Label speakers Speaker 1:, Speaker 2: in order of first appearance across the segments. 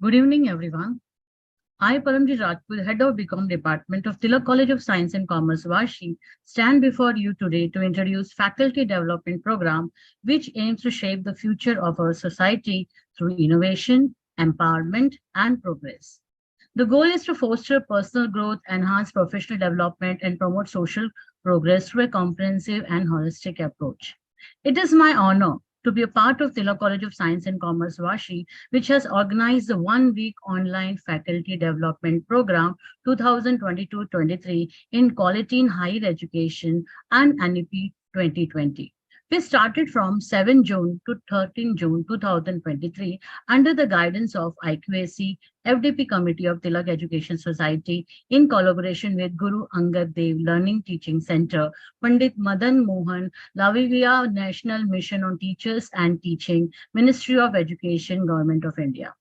Speaker 1: Good evening, everyone. I, Paramjit Rajput, Head of BCom Department of Tilak College of Science and Commerce, Vashi, stand before you today to introduce Faculty Development Program, which aims to shape the future of our society through innovation, empowerment, and progress. The goal is to foster personal growth, enhance professional development, and promote social progress through a comprehensive and holistic approach. It is my honor to be a part of Tilak College of Science and Commerce, Vashi, which has organized the one-week online faculty development program 2022-23 in quality in higher education and NEP 2020. We started from 7 June to 13 June 2023 under the guidance of IQAC FDP Committee of Tilak Education Society in collaboration with Guru Angad Dev Learning Teaching Center, Pandit Madan Mohan, Lavivia National Mission on Teachers and Teaching, Ministry of Education, Government of India.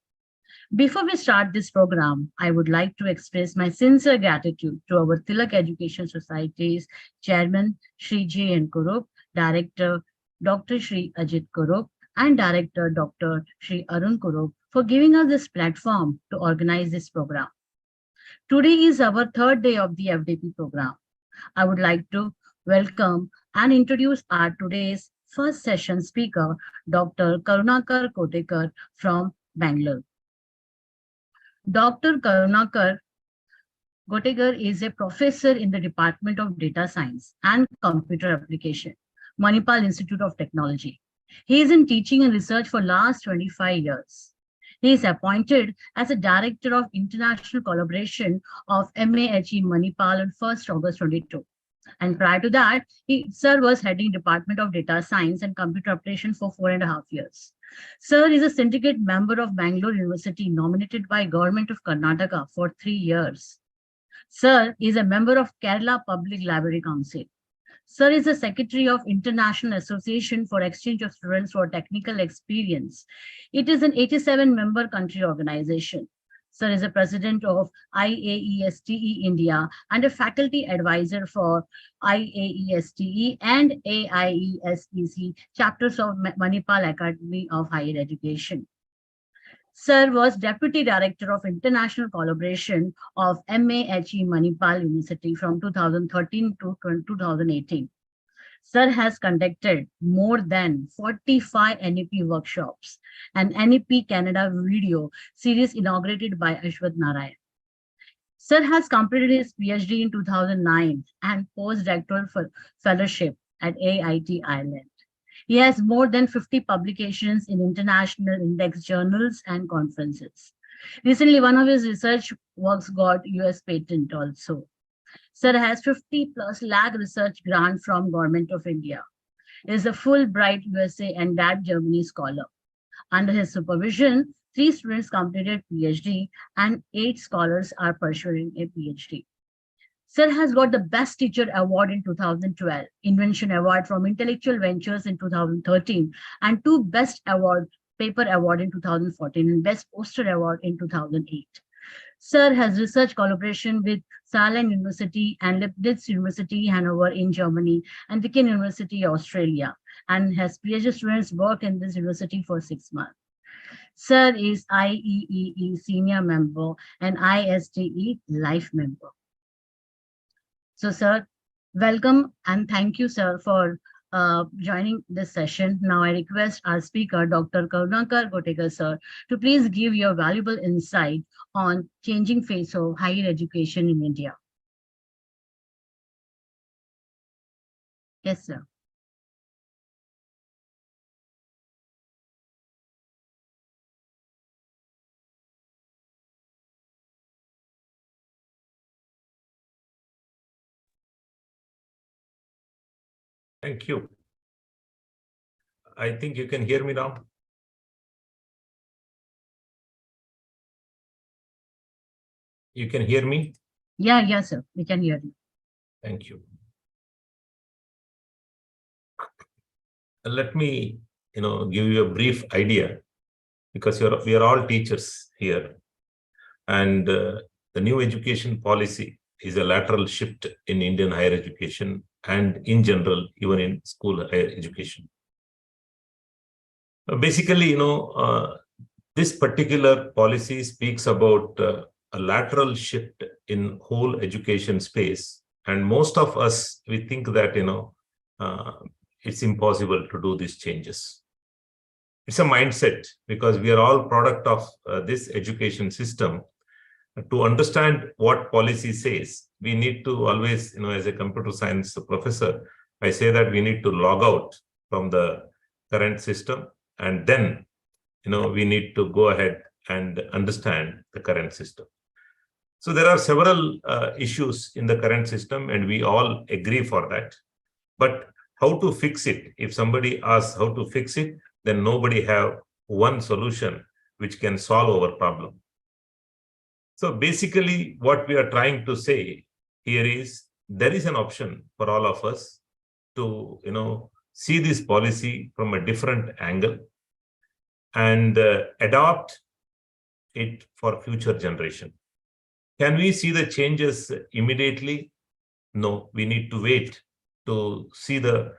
Speaker 1: Before we start this program, I would like to express my sincere gratitude to our Tilak Education Society's Chairman, Shri J. N. Kurup, Director, Dr. Shri Ajit Kurup, and Director, Dr. Shri Arun Kurup, for giving us this platform to organize this program. Today is our third day of the FDP program. I would like to welcome and introduce our today's first session speaker, Dr. Karunakar Kotekar from Bangalore. Dr. Karunakar Kotekar is a professor in the Department of Data Science and Computer Application, Manipal Institute of Technology. He is in teaching and research for last 25 years. He is appointed as a Director of International Collaboration of MAHE Manipal on 1st August 22. And prior to that, Sir was heading Department of Data Science and Computer Application for 4.5 years. Sir is a syndicate member of Bangalore University nominated by Government of Karnataka for 3 years. Sir is a member of Kerala Public Library Council. Sir is the Secretary of International Association for Exchange of Students for Technical Experience. It is an 87-member country organization. Sir is a president of IAESTE India and a faculty advisor for IAESTE and AIESEC chapters of Manipal Academy of Higher Education. Sir was Deputy Director of International Collaboration of MAHE Manipal University from 2013 to 2018. Sir has conducted more than 45 NEP workshops and NEP Canada video series inaugurated by Ashwath Narayan. Sir has completed his PhD in 2009 and postdoctoral fellowship at AIT Ireland. He has more than 50 publications in international index journals and conferences. Recently, one of his research works got US patent also. Sir has 50 plus lakh research grant from Government of India. He is a Fulbright USA and DAT Germany scholar. Under his supervision, 3 students completed PhD and 8 scholars are pursuing a PhD. Sir has got the Best Teacher Award in 2012, Invention Award from Intellectual Ventures in 2013, and 2 Best Paper Award in 2014 and Best Poster Award in 2008. Sir has research collaboration with Saarland University and Leibniz University, Hanover in Germany, and Deakin University, Australia, and has PhD students work in this university for 6 months. Sir is IEEE Senior Member and ISTE Life Member. So, sir, welcome and thank you, sir, for joining this session. Now, I request our speaker, Dr. Karunakar Kotekar, sir, to please give your valuable insight on changing face of higher education in India. Yes, sir.
Speaker 2: Thank you. I think you can hear me now. You can hear me?
Speaker 1: Yeah, yes, sir. We can hear you.
Speaker 2: Thank you. Let me, give you a brief idea, because we are all teachers here, and the new education policy is a lateral shift in Indian higher education and in general, even in school higher education. Basically, This particular policy speaks about a lateral shift in whole education space. And most of us, we think that, uh, it's impossible to do these changes. It's a mindset because we are all product of this education system. To understand what policy says, we need to always, as a computer science professor, I say that we need to log out from the current system, and then, we need to go ahead and understand the current system. So there are several issues in the current system, and we all agree for that. But how to fix it? If somebody asks how to fix it, then nobody have one solution which can solve our problem. So basically, what we are trying to say here is there is an option for all of us to, see this policy from a different angle and adopt it for future generation. Can we see the changes immediately? No, we need to wait to see the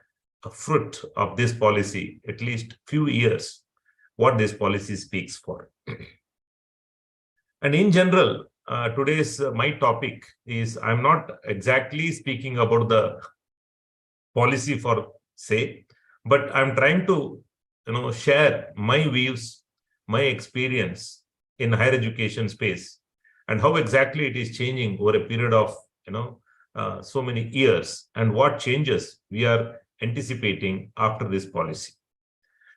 Speaker 2: fruit of this policy, at least few years, what this policy speaks for. And in general, today's my topic is, I'm not exactly speaking about the policy for say, but I'm trying to share my views, my experience in higher education space, and how exactly it is changing over a period of so many years, and what changes we are anticipating after this policy.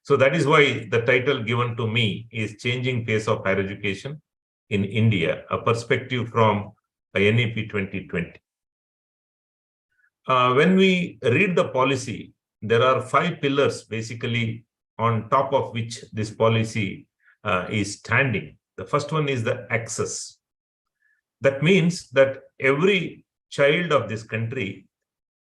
Speaker 2: So that is why the title given to me is Changing Face of Higher Education in India, a perspective from NEP 2020. When we read the policy, there are 5 pillars basically on top of which this policy is standing. The first one is the access. That means that every child of this country,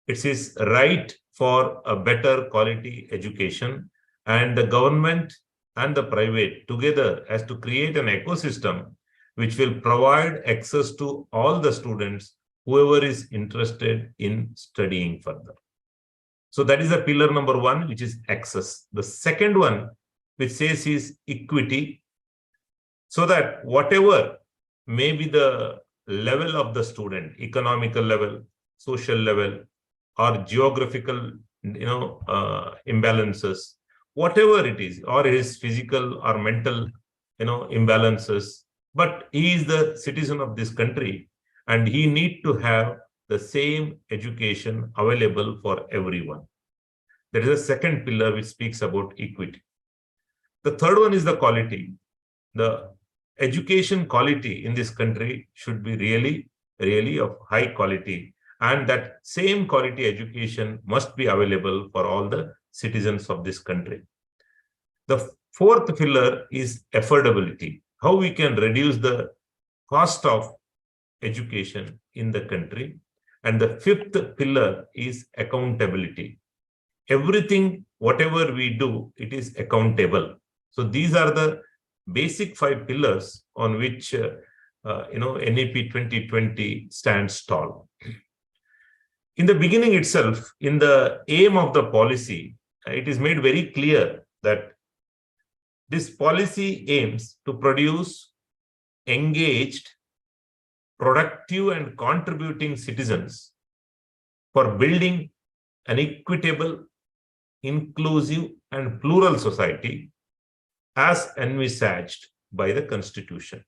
Speaker 2: it is right for a better quality education, and the government and the private together has to create an ecosystem which will provide access to all the students, whoever is interested in studying further. So that is the pillar number 1, which is access. The second one, which says is equity, so that whatever may be the level of the student, economical level, social level, or geographical, imbalances, whatever it is, or his physical or mental, imbalances, but he is the citizen of this country, and he need to have the same education available for everyone. That is the second pillar which speaks about equity. The third one is the quality. The education quality in this country should be really, really of high quality, and that same quality education must be available for all the citizens of this country. The fourth pillar is affordability. How we can reduce the cost of education in the country. And the fifth pillar is accountability. Everything, whatever we do, it is accountable. So these are the basic 5 pillars on which NEP 2020 stands tall. In the beginning itself, in the aim of the policy, it is made very clear that this policy aims to produce engaged, productive, and contributing citizens for building an equitable, inclusive, and plural society as envisaged by the Constitution.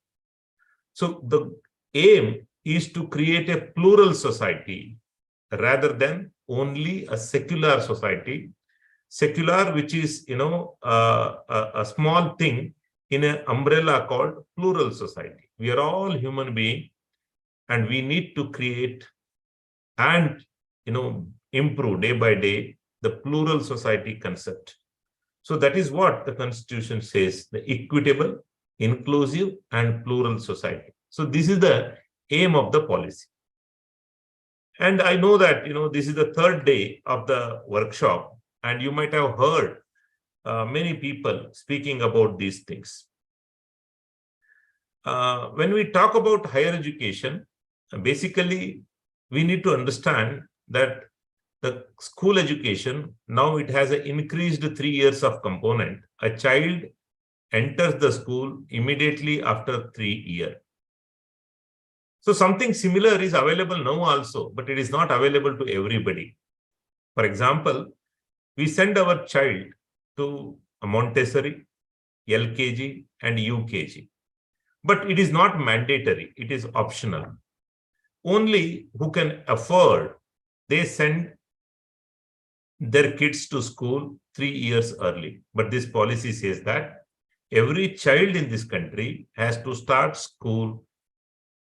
Speaker 2: So the aim is to create a plural society rather than only a secular society. Secular, which is, a small thing in an umbrella called plural society. We are all human beings, and we need to create and, improve day by day the plural society concept. So that is what the Constitution says, the equitable, inclusive, and plural society. So this is the aim of the policy. And I know that, this is the third day of the workshop, and you might have heard many people speaking about these things. When we talk about higher education, basically, we need to understand that the school education, now it has an increased 3 years of component. A child enters the school immediately after 3 years. So something similar is available now also, but it is not available to everybody. For example, we send our child to a Montessori, LKG, and UKG. But it is not mandatory, it is optional. Only who can afford, they send their kids to school 3 years early. But this policy says that every child in this country has to start school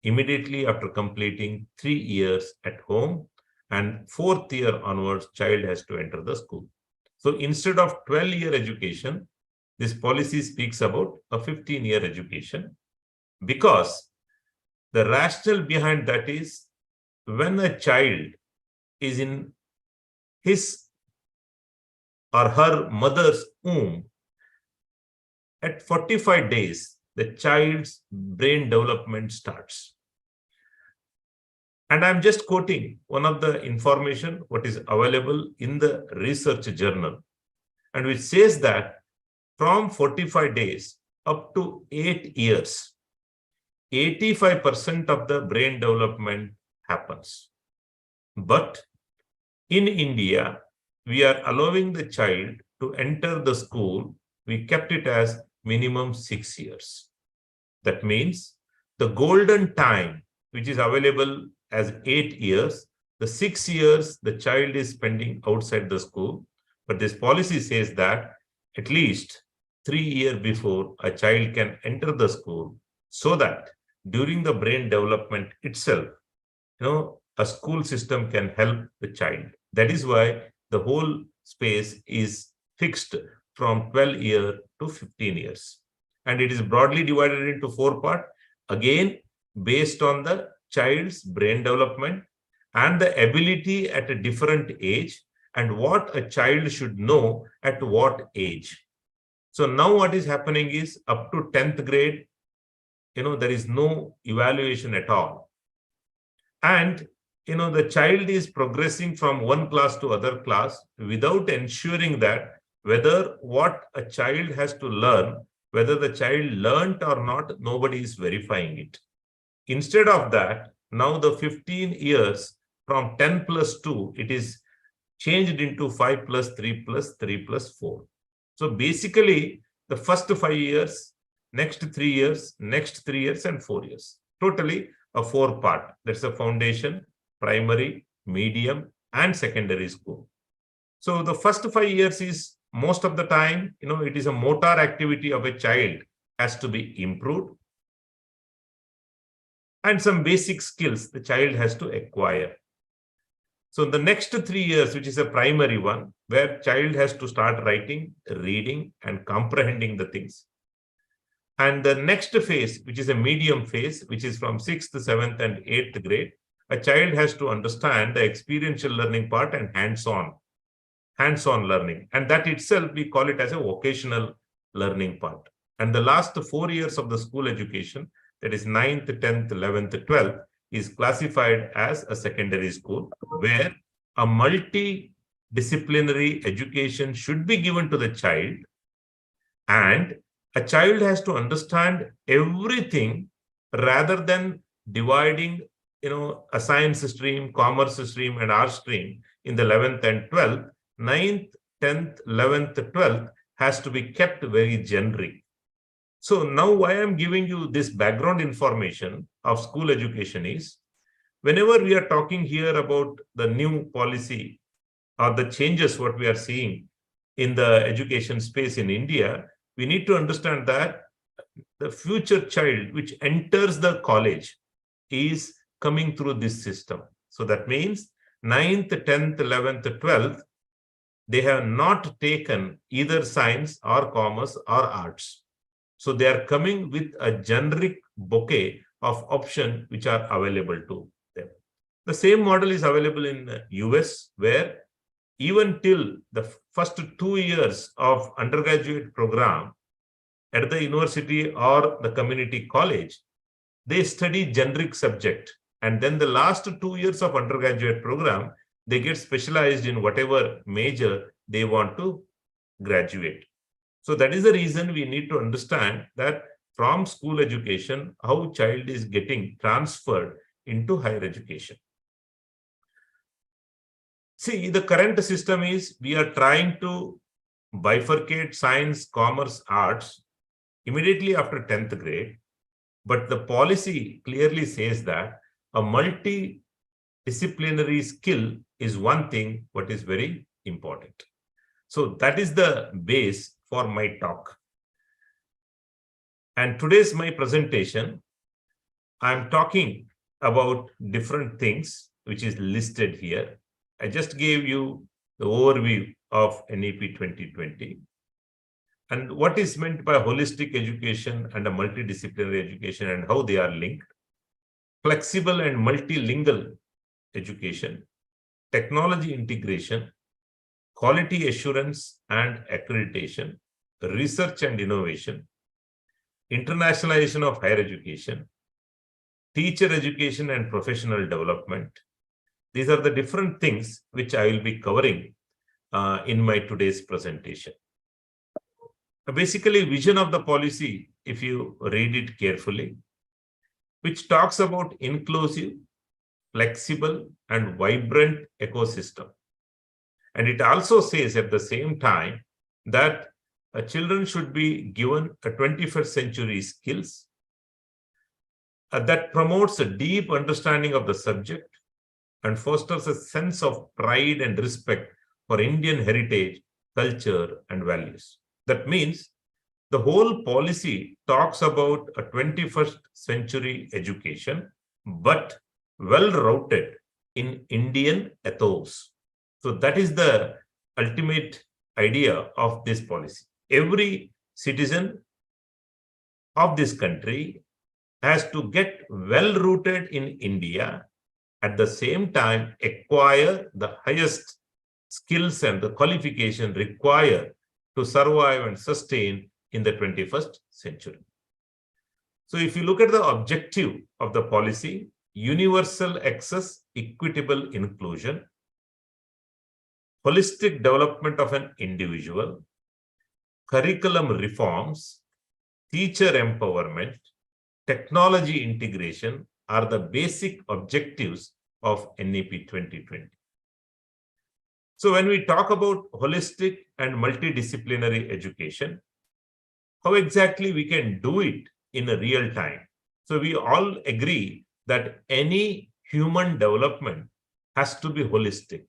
Speaker 2: immediately after completing 3 years at home, and fourth year onwards, child has to enter the school. So instead of 12-year education, this policy speaks about a 15-year education, because the rationale behind that is when a child is in his or her mother's womb, at 45 days, the child's brain development starts. And I'm just quoting one of the information what is available in the research journal, and which says that from 45 days up to 8 years, 85% of the brain development happens. But in India, we are allowing the child to enter the school. We kept it as minimum 6 years. That means the golden time, which is available as 8 years, the 6 years the child is spending outside the school. But this policy says that at least 3 years before a child can enter the school, so that during the brain development itself, a school system can help the child. That is why the whole space is fixed from 12 years to 15 years. And it is broadly divided into 4 parts, again, based on the child's brain development and the ability at a different age, and what a child should know at what age. So now what is happening is up to 10th grade, there is no evaluation at all. And, the child is progressing from one class to other class without ensuring that whether what a child has to learn, whether the child learnt or not, nobody is verifying it. Instead of that, now the 15 years from 10 plus 2, it is changed into 5 plus 3 plus 3 plus 4. So basically, the first 5 years, next 3 years, next 3 years, and 4 years. Totally a 4-part. That's a foundation, primary, medium, and secondary school. So the first 5 years is most of the time, it is a motor activity of a child has to be improved. And some basic skills the child has to acquire. So the next 3 years, which is a primary one, where child has to start writing, reading, and comprehending the things. And the next phase, which is a medium phase, which is from 6th, 7th, and 8th grade, a child has to understand the experiential learning part and hands-on learning. And that itself, we call it as a vocational learning part. And the last 4 years of the school education, that is 9th, 10th, 11th, 12th, is classified as a secondary school, where a multidisciplinary education should be given to the child, and a child has to understand everything rather than dividing, a science stream, commerce stream, and art stream in the 11th and 12th. 9th, 10th, 11th, 12th has to be kept very generic. So now why I'm giving you this background information of school education is, whenever we are talking here about the new policy or the changes what we are seeing in the education space in India, we need to understand that the future child which enters the college is coming through this system. So that means 9th, 10th, 11th, 12th, they have not taken either science or commerce or arts. So they are coming with a generic bouquet of options which are available to them. The same model is available in the US, where even till the first 2 years of undergraduate program at the university or the community college, they study generic subject. And then the last 2 years of undergraduate program, they get specialized in whatever major they want to graduate. So that is the reason we need to understand that from school education, how child is getting transferred into higher education. See, the current system is we are trying to bifurcate science, commerce, arts immediately after 10th grade. But the policy clearly says that a multidisciplinary skill is one thing what is very important. So that is the base for my talk. And today's my presentation, I'm talking about different things which is listed here. I just gave you the overview of NEP 2020. And what is meant by holistic education and a multidisciplinary education and how they are linked. Flexible and multilingual education, technology integration, quality assurance and accreditation, research and innovation, internationalization of higher education, teacher education and professional development. These are the different things which I will be covering in my today's presentation. Basically, vision of the policy, if you read it carefully, which talks about inclusive, flexible, and vibrant ecosystem. And it also says at the same time that children should be given a 21st century skills that promotes a deep understanding of the subject and fosters a sense of pride and respect for Indian heritage, culture, and values. That means the whole policy talks about a 21st century education, but well-routed in Indian ethos. So that is the ultimate idea of this policy. Every citizen of this country has to get well-rooted in India, at the same time acquire the highest skills and the qualification required to survive and sustain in the 21st century. So if you look at the objective of the policy, universal access, equitable inclusion, holistic development of an individual, curriculum reforms, teacher empowerment, technology integration are the basic objectives of NEP 2020. So when we talk about holistic and multidisciplinary education, how exactly we can do it in a real time? So we all agree that any human development has to be holistic.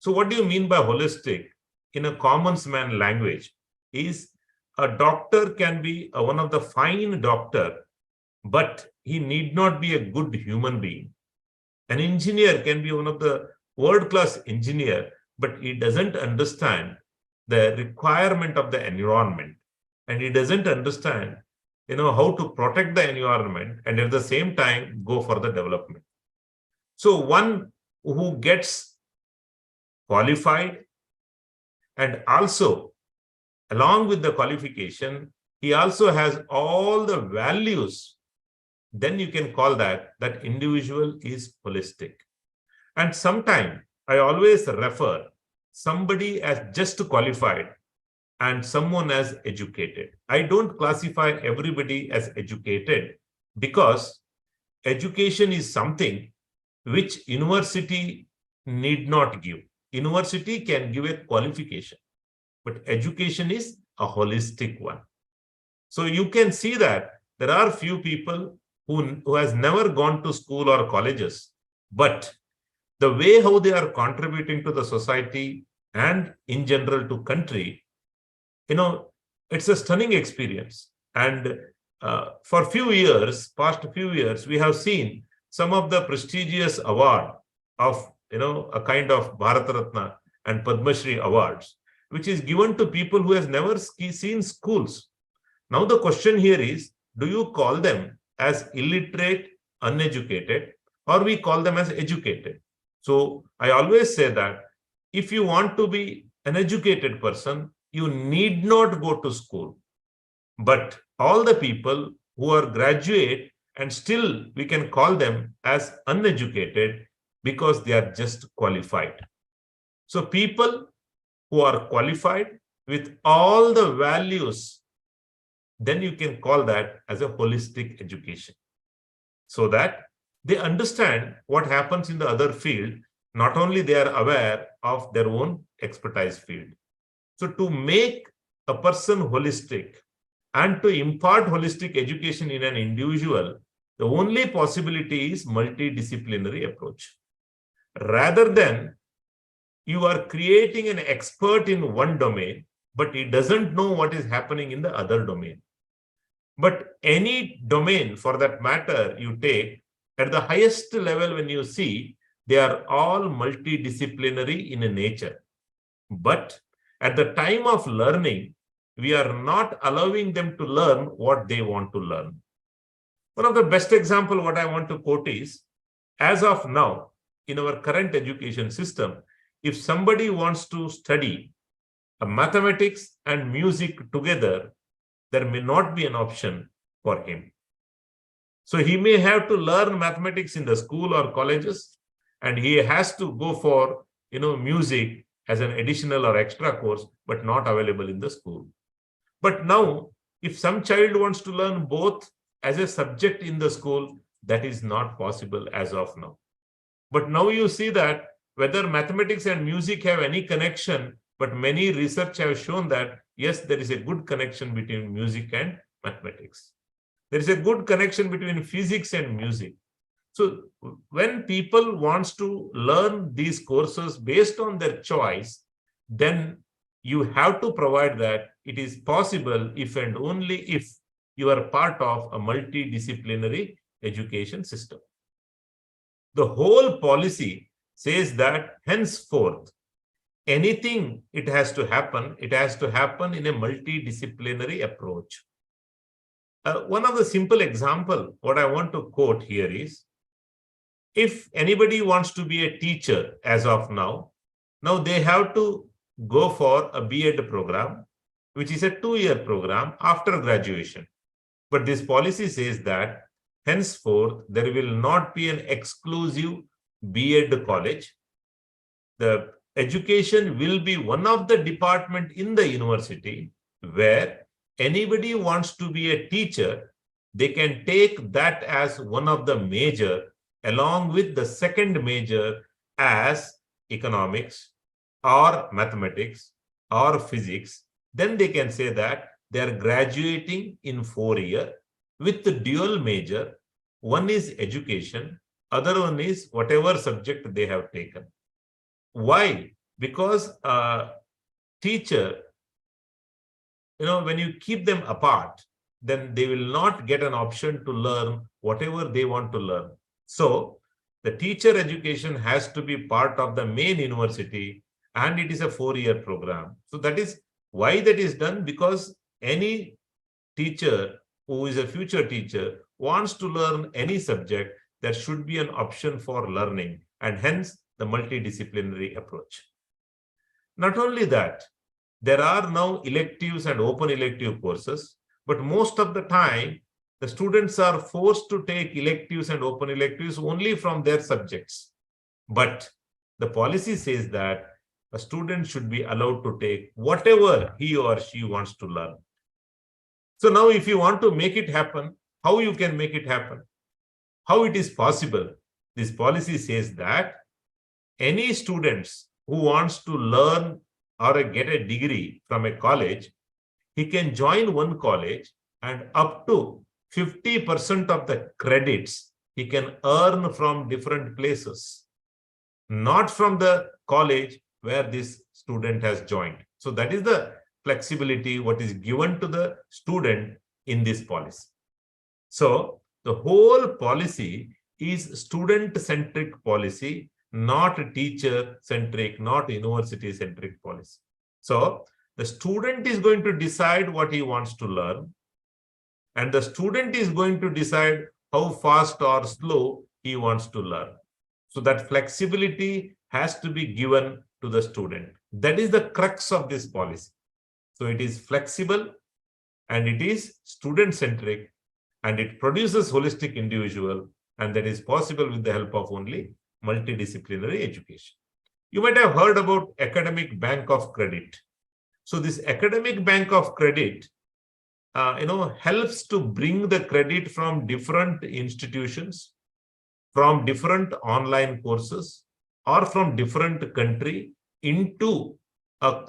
Speaker 2: So what do you mean by holistic? In a common man language is a doctor can be one of the fine doctor, but he need not be a good human being. An engineer can be one of the world-class engineer, but he doesn't understand the requirement of the environment. And he doesn't understand, how to protect the environment and at the same time go for the development. So one who gets qualified and also along with the qualification, he also has all the values, then you can call that individual is holistic. And sometimes I always refer somebody as just qualified and someone as educated. I don't classify everybody as educated because education is something which university need not give. University can give a qualification, but education is a holistic one. So you can see that there are few people who has never gone to school or colleges, but the way how they are contributing to the society and in general to country, it's a stunning experience. And for past few years, we have seen some of the prestigious award of, a kind of Bharat Ratna and Padma Shri awards, which is given to people who has never seen schools. Now the question here is, do you call them as illiterate, uneducated, or we call them as educated? So I always say that if you want to be an educated person, you need not go to school. But all the people who are graduate and still we can call them as uneducated because they are just qualified. So people who are qualified with all the values, then you can call that as a holistic education. So that they understand what happens in the other field, not only they are aware of their own expertise field. So to make a person holistic and to impart holistic education in an individual, the only possibility is multidisciplinary approach. Rather than you are creating an expert in one domain, but he doesn't know what is happening in the other domain. But any domain for that matter you take, at the highest level when you see, they are all multidisciplinary in nature. But at the time of learning, we are not allowing them to learn what they want to learn. One of the best example what I want to quote is, as of now, in our current education system, if somebody wants to study mathematics and music together, there may not be an option for him. So he may have to learn mathematics in the school or colleges, and he has to go for music as an additional or extra course, but not available in the school. But now, if some child wants to learn both as a subject in the school, that is not possible as of now. But now you see that whether mathematics and music have any connection, but many research have shown that yes, there is a good connection between music and mathematics. There is a good connection between physics and music. So when people wants to learn these courses based on their choice, then you have to provide that it is possible if and only if you are part of a multidisciplinary education system. The whole policy says that henceforth, anything it has to happen in a multidisciplinary approach. One of the simple example, what I want to quote here is, if anybody wants to be a teacher as of now they have to go for a B.Ed program, which is a 2-year program after graduation. But this policy says that henceforth, there will not be an exclusive B.Ed college. The education will be one of the department in the university where anybody wants to be a teacher, they can take that as one of the major, along with the second major as economics or mathematics or physics. Then they can say that they are graduating in 4 years with the dual major. One is education, other one is whatever subject they have taken. Why? Because a teacher, when you keep them apart, then they will not get an option to learn whatever they want to learn. So the teacher education has to be part of the main university, and it is a 4-year program. So that is why that is done, because any teacher who is a future teacher wants to learn any subject, there should be an option for learning, and hence the multidisciplinary approach. Not only that, there are now electives and open elective courses, but most of the time, the students are forced to take electives and open electives only from their subjects. But the policy says that a student should be allowed to take whatever he or she wants to learn. So now if you want to make it happen, how you can make it happen? How it is possible? This policy says that any students who wants to learn or get a degree from a college, he can join one college and up to 50% of the credits he can earn from different places, not from the college where this student has joined. So that is the flexibility what is given to the student in this policy. So the whole policy is student-centric policy, not teacher-centric, not university-centric policy. So the student is going to decide what he wants to learn, and the student is going to decide how fast or slow he wants to learn. So that flexibility has to be given to the student. That is the crux of this policy. So it is flexible and it is student-centric and it produces holistic individual, and that is possible with the help of only multidisciplinary education. You might have heard about academic bank of credit. So this academic bank of credit, helps to bring the credit from different institutions, from different online courses, or from different country into a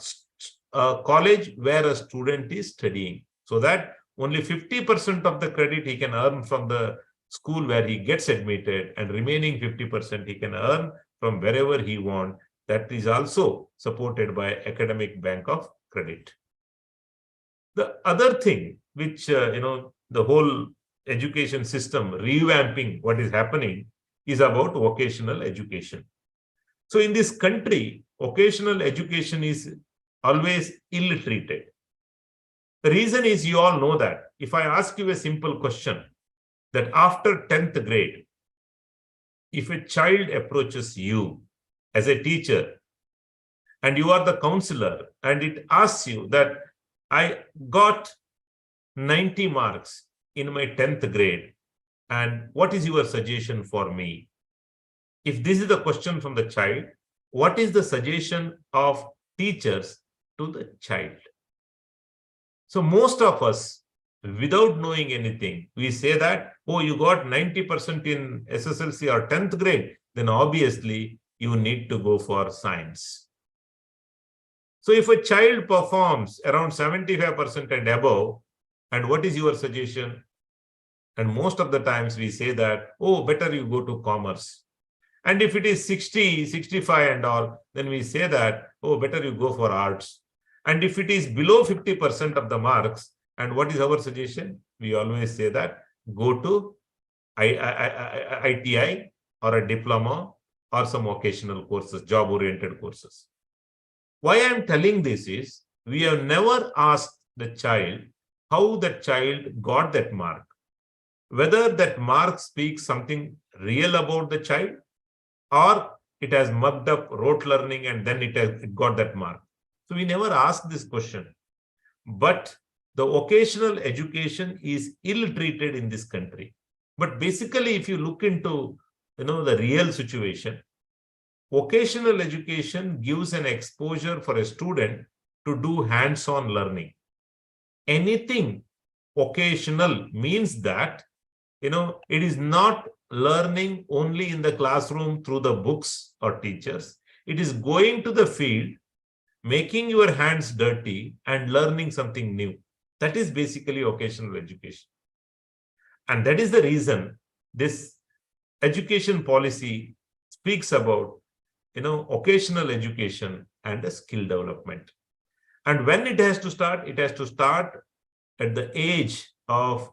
Speaker 2: college where a student is studying, so that only 50% of the credit he can earn from the school where he gets admitted, and remaining 50% he can earn from wherever he wants. That is also supported by academic bank of credit. The other thing which, the whole education system revamping what is happening is about vocational education. So in this country, vocational education is always ill-treated. The reason is, you all know that if I ask you a simple question, that after 10th grade, if a child approaches you as a teacher and you are the counselor, and it asks you that I got 90 marks in my 10th grade, and what is your suggestion for me? If this is the question from the child, what is the suggestion of teachers to the child? So most of us, without knowing anything, we say that, oh, you got 90% in SSLC or 10th grade, then obviously you need to go for science. So if a child performs around 75% and above, and what is your suggestion? And most of the times we say that, oh, better you go to commerce. And if it is 60, 65 and all, then we say that, oh, better you go for arts. And if it is below 50% of the marks, and what is our suggestion? We always say that, go to ITI or a diploma or some vocational courses, job-oriented courses. Why I am telling this is, we have never asked the child how the child got that mark, whether that mark speaks something real about the child, or it has mugged up rote learning and then it got that mark. So we never ask this question. But the vocational education is ill-treated in this country. But basically, if you look into the real situation, vocational education gives an exposure for a student to do hands-on learning. Anything vocational means that, it is not learning only in the classroom through the books or teachers. It is going to the field, making your hands dirty and learning something new. That is basically vocational education. And that is the reason this education policy speaks about, vocational education and a skill development. And when it has to start at the age of,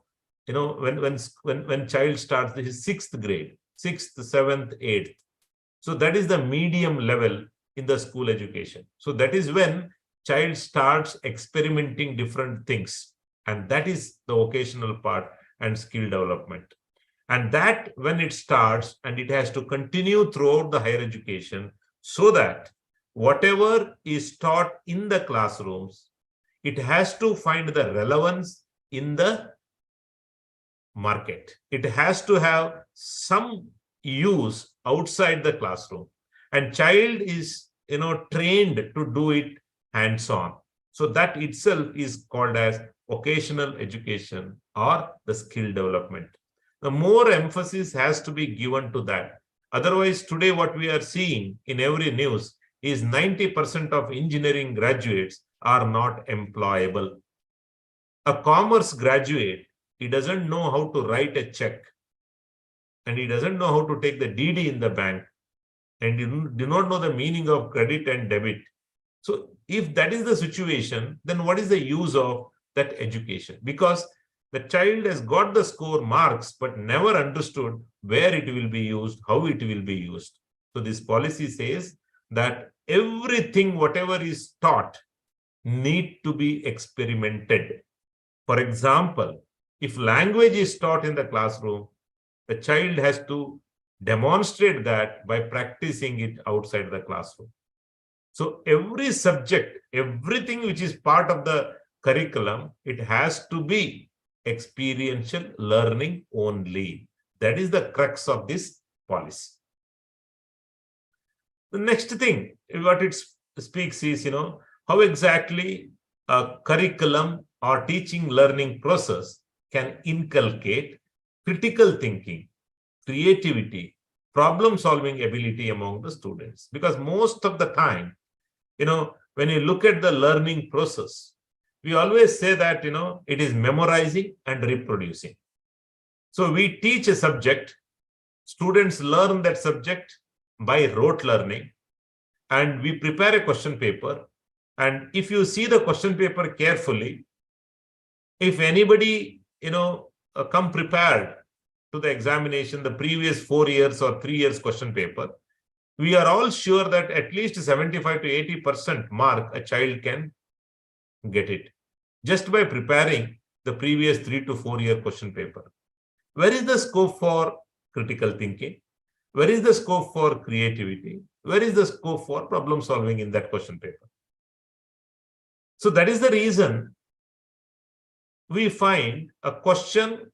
Speaker 2: when child starts his 6th grade, 6th, 7th, 8th. So that is the medium level in the school education. So that is when child starts experimenting different things. And that is the vocational part and skill development. And that when it starts, and it has to continue throughout the higher education, so that whatever is taught in the classrooms, it has to find the relevance in the market. It has to have some use outside the classroom, and child is trained to do it hands-on. So that itself is called as vocational education or the skill development. The more emphasis has to be given to that. Otherwise, today what we are seeing in every news is 90% of engineering graduates are not employable. A commerce graduate, he doesn't know how to write a check, and he doesn't know how to take the DD in the bank, and you do not know the meaning of credit and debit. So if that is the situation, then what is the use of that education? Because the child has got the score marks, but never understood where it will be used, how it will be used. So this policy says that everything, whatever is taught, need to be experimented. For example, if language is taught in the classroom, the child has to demonstrate that by practicing it outside the classroom. So every subject, everything which is part of the curriculum, it has to be experiential learning only. That is the crux of this policy. The next thing, what it speaks is, how exactly a curriculum or teaching learning process can inculcate critical thinking, creativity, problem solving ability among the students. Because most of the time, when you look at the learning process, we always say that, it is memorizing and reproducing. So we teach a subject, students learn that subject by rote learning, and we prepare a question paper. And if you see the question paper carefully, if anybody, come prepared to the examination, the previous 4 years or 3 years question paper, we are all sure that at least 75 to 80% mark a child can get it just by preparing the previous 3 to 4 year question paper. Where is the scope for critical thinking? Where is the scope for creativity? Where is the scope for problem solving in that question paper? So that is the reason we find a question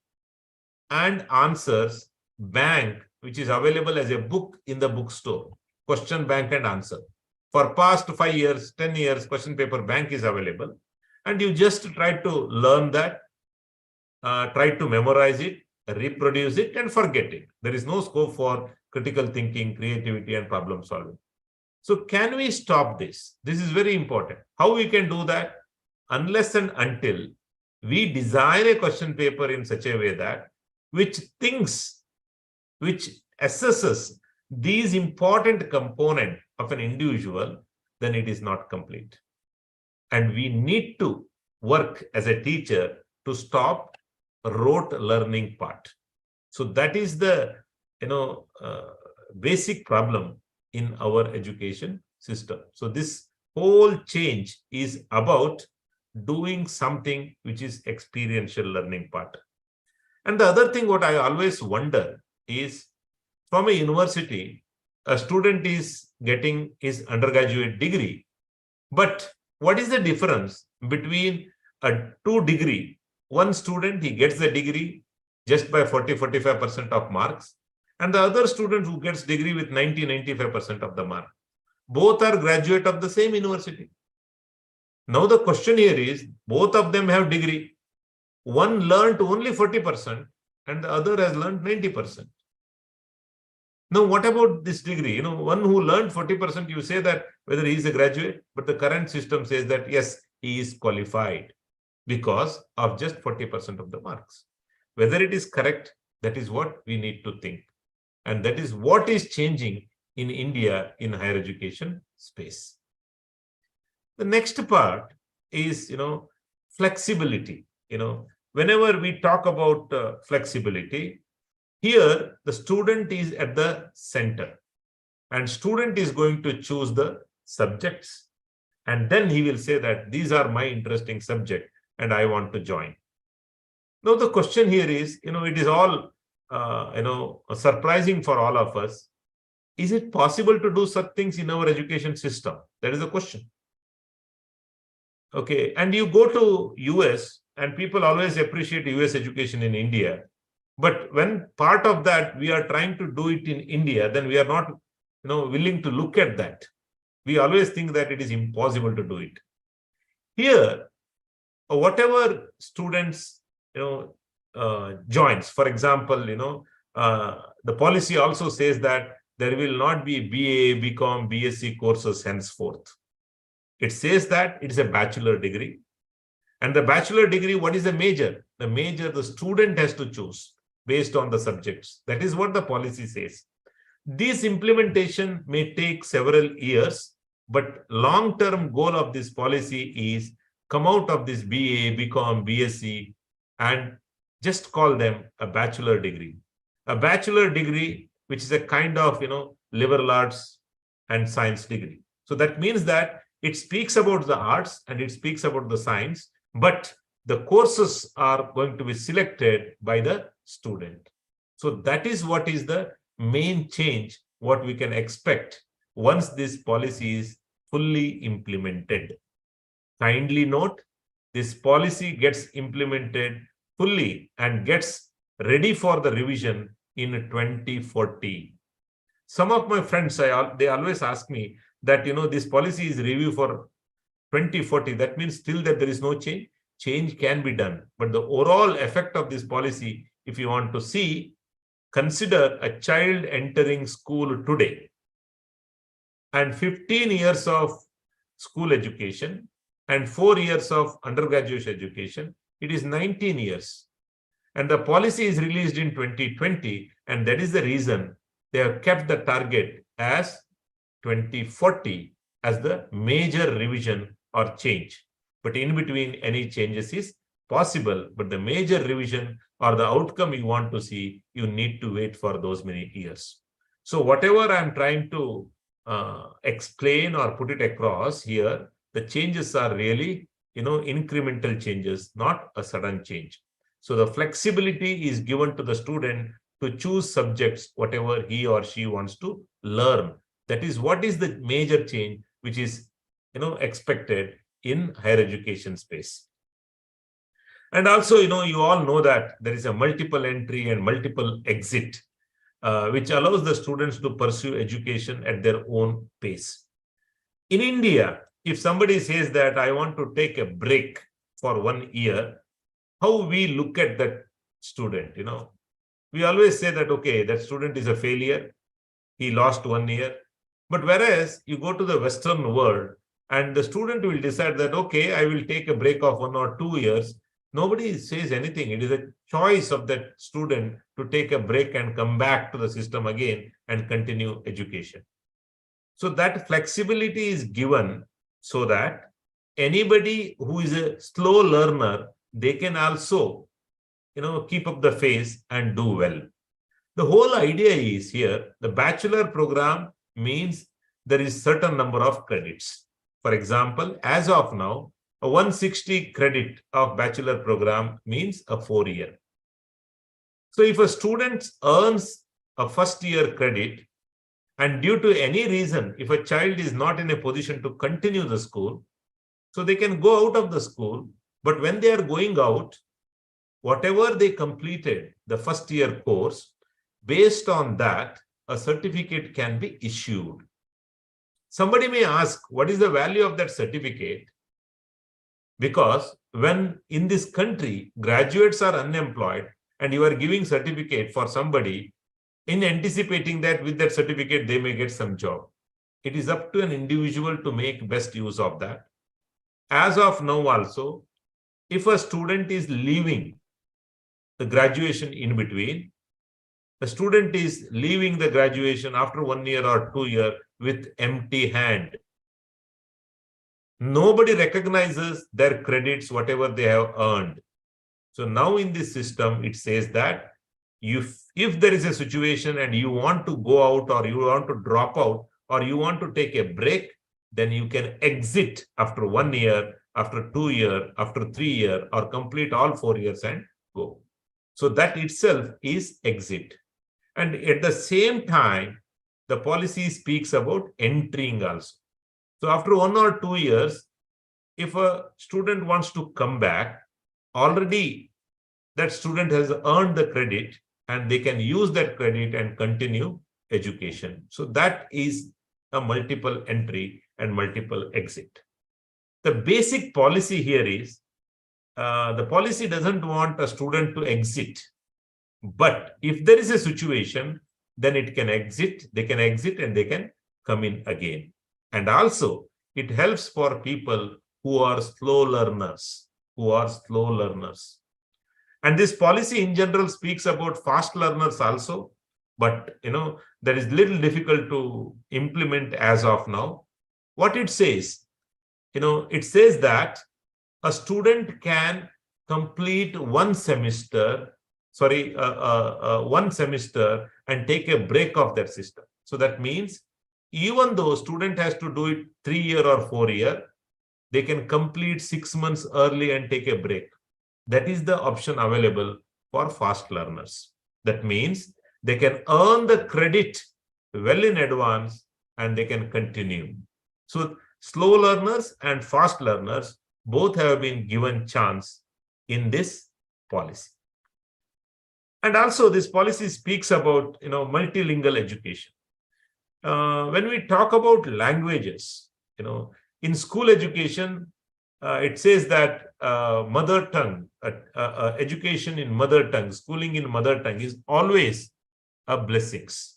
Speaker 2: and answers bank, which is available as a book in the bookstore. Question bank and answer. For past 5 years, 10 years, question paper bank is available. And you just try to learn that, try to memorize it, reproduce it, and forget it. There is no scope for critical thinking, creativity, and problem solving. So can we stop this? This is very important. How we can do that? Unless and until we design a question paper in such a way that which thinks, which assesses these important components of an individual, then it is not complete. And we need to work as a teacher to stop rote learning part. So that is the basic problem in our education system. So this whole change is about doing something which is experiential learning part. And the other thing what I always wonder is, from a university, a student is getting his undergraduate degree, but what is the difference between a 2 degree? One student, he gets the degree just by 40-45% of marks, and the other student who gets degree with 90-95% of the mark. Both are graduate of the same university. Now the question here is, both of them have degree. One learned only 40% and the other has learned 90%. Now, what about this degree? One who learned 40%, you say that whether he is a graduate, but the current system says that yes, he is qualified because of just 40% of the marks. Whether it is correct, that is what we need to think. And that is what is changing in India in higher education space. The next part is, flexibility. Whenever we talk about flexibility, here the student is at the center, and student is going to choose the subjects, and then he will say that these are my interesting subject and I want to join. Now the question here is, it is all surprising for all of us. Is it possible to do such things in our education system? That is the question. Okay, and you go to US and people always appreciate US education in India. But when part of that we are trying to do it in India, then we are not willing to look at that. We always think that it is impossible to do it. Here, whatever students joins, for example, the policy also says that there will not be BA, BCom, BSc courses henceforth. It says that it is a bachelor degree. And the bachelor degree, what is the major? The major the student has to choose based on the subjects. That is what the policy says. This implementation may take several years, but long-term goal of this policy is come out of this BA, BCom, BSc, and just call them a bachelor degree. A bachelor degree, which is a kind of, liberal arts and science degree. So that means that it speaks about the arts and it speaks about the science, but the courses are going to be selected by the student. So that is what is the main change, what we can expect once this policy is fully implemented. Kindly note, this policy gets implemented fully and gets ready for the revision in 2040. Some of my friends, they always ask me that, this policy is review for 2040, that means still that there is no change. Change can be done. But the overall effect of this policy, if you want to see, consider a child entering school today and 15 years of school education and 4 years of undergraduate education. It is 19 years. And the policy is released in 2020. And that is the reason they have kept the target as 2040 as the major revision or change. But in between, any changes is possible. But the major revision or the outcome you want to see, you need to wait for those many years. So whatever I'm trying to explain or put it across here, the changes are really, incremental changes, not a sudden change. So the flexibility is given to the student to choose subjects, whatever he or she wants to learn. That is what is the major change which is, expected in higher education space. And also, you all know that there is a multiple entry and multiple exit, which allows the students to pursue education at their own pace. In India, if somebody says that I want to take a break for 1 year, how we look at that student, we always say that, okay, that student is a failure. He lost 1 year. But whereas you go to the Western world and the student will decide that, okay, I will take a break of 1 or 2 years. Nobody says anything. It is a choice of that student to take a break and come back to the system again and continue education. So that flexibility is given so that anybody who is a slow learner, they can also, keep up the pace and do well. The whole idea is here, the bachelor program means there is certain number of credits. For example, as of now, a 160 credit of bachelor program means a 4-year. So if a student earns a first year credit, and due to any reason, if a child is not in a position to continue the school, so they can go out of the school, but when they are going out, whatever they completed the first year course, based on that, a certificate can be issued. Somebody may ask, what is the value of that certificate? Because when in this country, graduates are unemployed and you are giving certificate for somebody in anticipating that with that certificate, they may get some job. It is up to an individual to make best use of that. As of now also, if a student is leaving the graduation in between, the student is leaving the graduation after 1 year or 2 years with empty hand. Nobody recognizes their credits, whatever they have earned. So now in this system, it says that if there is a situation and you want to go out or you want to drop out or you want to take a break, then you can exit after 1 year, after 2 years, after 3 years, or complete all 4 years and go. So that itself is exit. And at the same time, the policy speaks about entering also. So after 1 or 2 years, if a student wants to come back, already that student has earned the credit and they can use that credit and continue education. So that is a multiple entry and multiple exit. The basic policy here is the policy doesn't want a student to exit. But if there is a situation, then it can exit, they can exit and they can come in again. And also, it helps for people who are slow learners, And this policy in general speaks about fast learners also, but that is little difficult to implement as of now. What it says, it says that a student can complete 1 semester and take a break of that system. So that means even though student has to do it 3 year or 4 year, they can complete 6 months early and take a break. That is the option available for fast learners. That means they can earn the credit well in advance and they can continue. So slow learners and fast learners both have been given chance in this policy. And also this policy speaks about multilingual education. When we talk about languages, In school education, it says that mother tongue, education in mother tongue, schooling in mother tongue is always a blessings.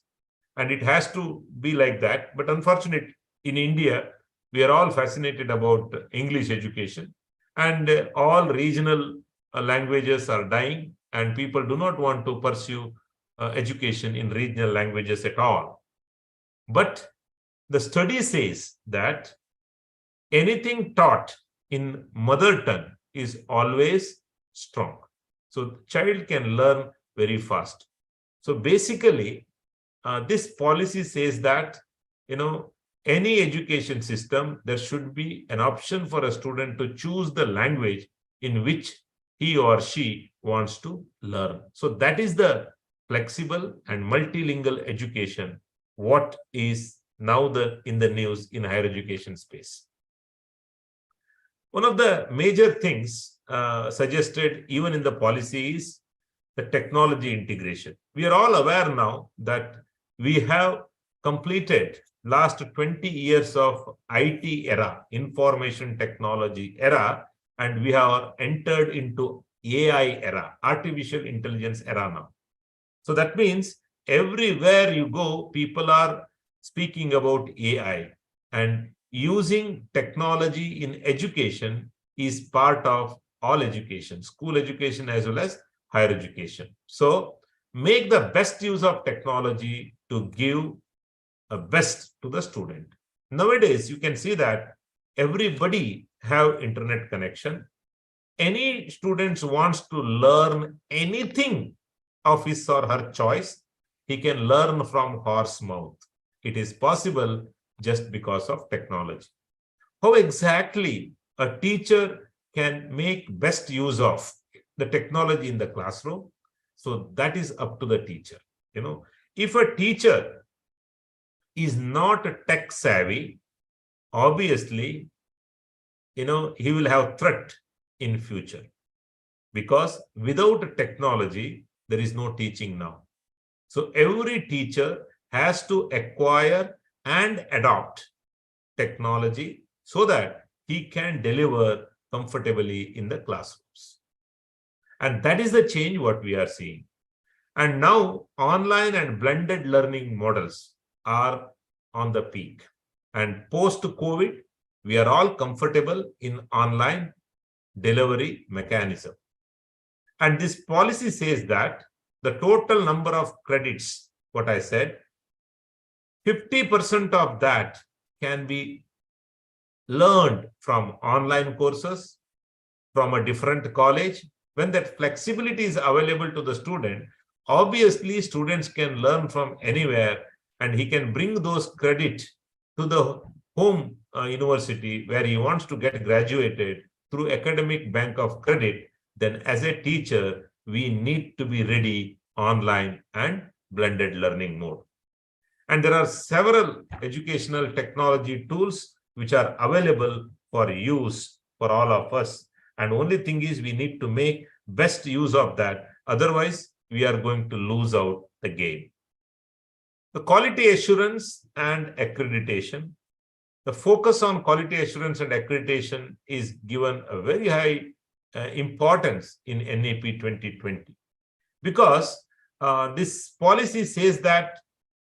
Speaker 2: And it has to be like that. But unfortunately, in India, we are all fascinated about English education, and all regional languages are dying, and people do not want to pursue education in regional languages at all. But the study says that anything taught in mother tongue is always strong. So child can learn very fast. So basically, this policy says that, any education system, there should be an option for a student to choose the language in which he or she wants to learn. So that is the flexible and multilingual education, what is now in the news in higher education space. One of the major things suggested even in the policy is the technology integration. We are all aware now that we have completed last 20 years of IT era, information technology era, and we have entered into AI era, artificial intelligence era now. So that means everywhere you go, people are speaking about AI, and using technology in education is part of all education, school education as well as higher education. So make the best use of technology to give a best to the student. Nowadays, you can see that everybody have internet connection. Any student wants to learn anything of his or her choice, he can learn from horse mouth. It is possible just because of technology. How exactly a teacher can make best use of the technology in the classroom? So that is up to the teacher. If a teacher is not tech savvy, obviously, he will have threat in future, because without technology, there is no teaching now. So every teacher has to acquire and adopt technology so that he can deliver comfortably in the classrooms. And that is the change what we are seeing. And now online and blended learning models are on the peak. And post-COVID, we are all comfortable in online delivery mechanism. And this policy says that the total number of credits, what I said, 50% of that can be learned from online courses, from a different college. When that flexibility is available to the student, obviously students can learn from anywhere, and he can bring those credit to the home university where he wants to get graduated through academic bank of credit. Then as a teacher, we need to be ready online and blended learning mode. And there are several educational technology tools which are available for use for all of us. And only thing is, we need to make best use of that. Otherwise, we are going to lose out the game. The quality assurance and accreditation. The focus on quality assurance and accreditation is given a very high importance in NAP 2020, because this policy says that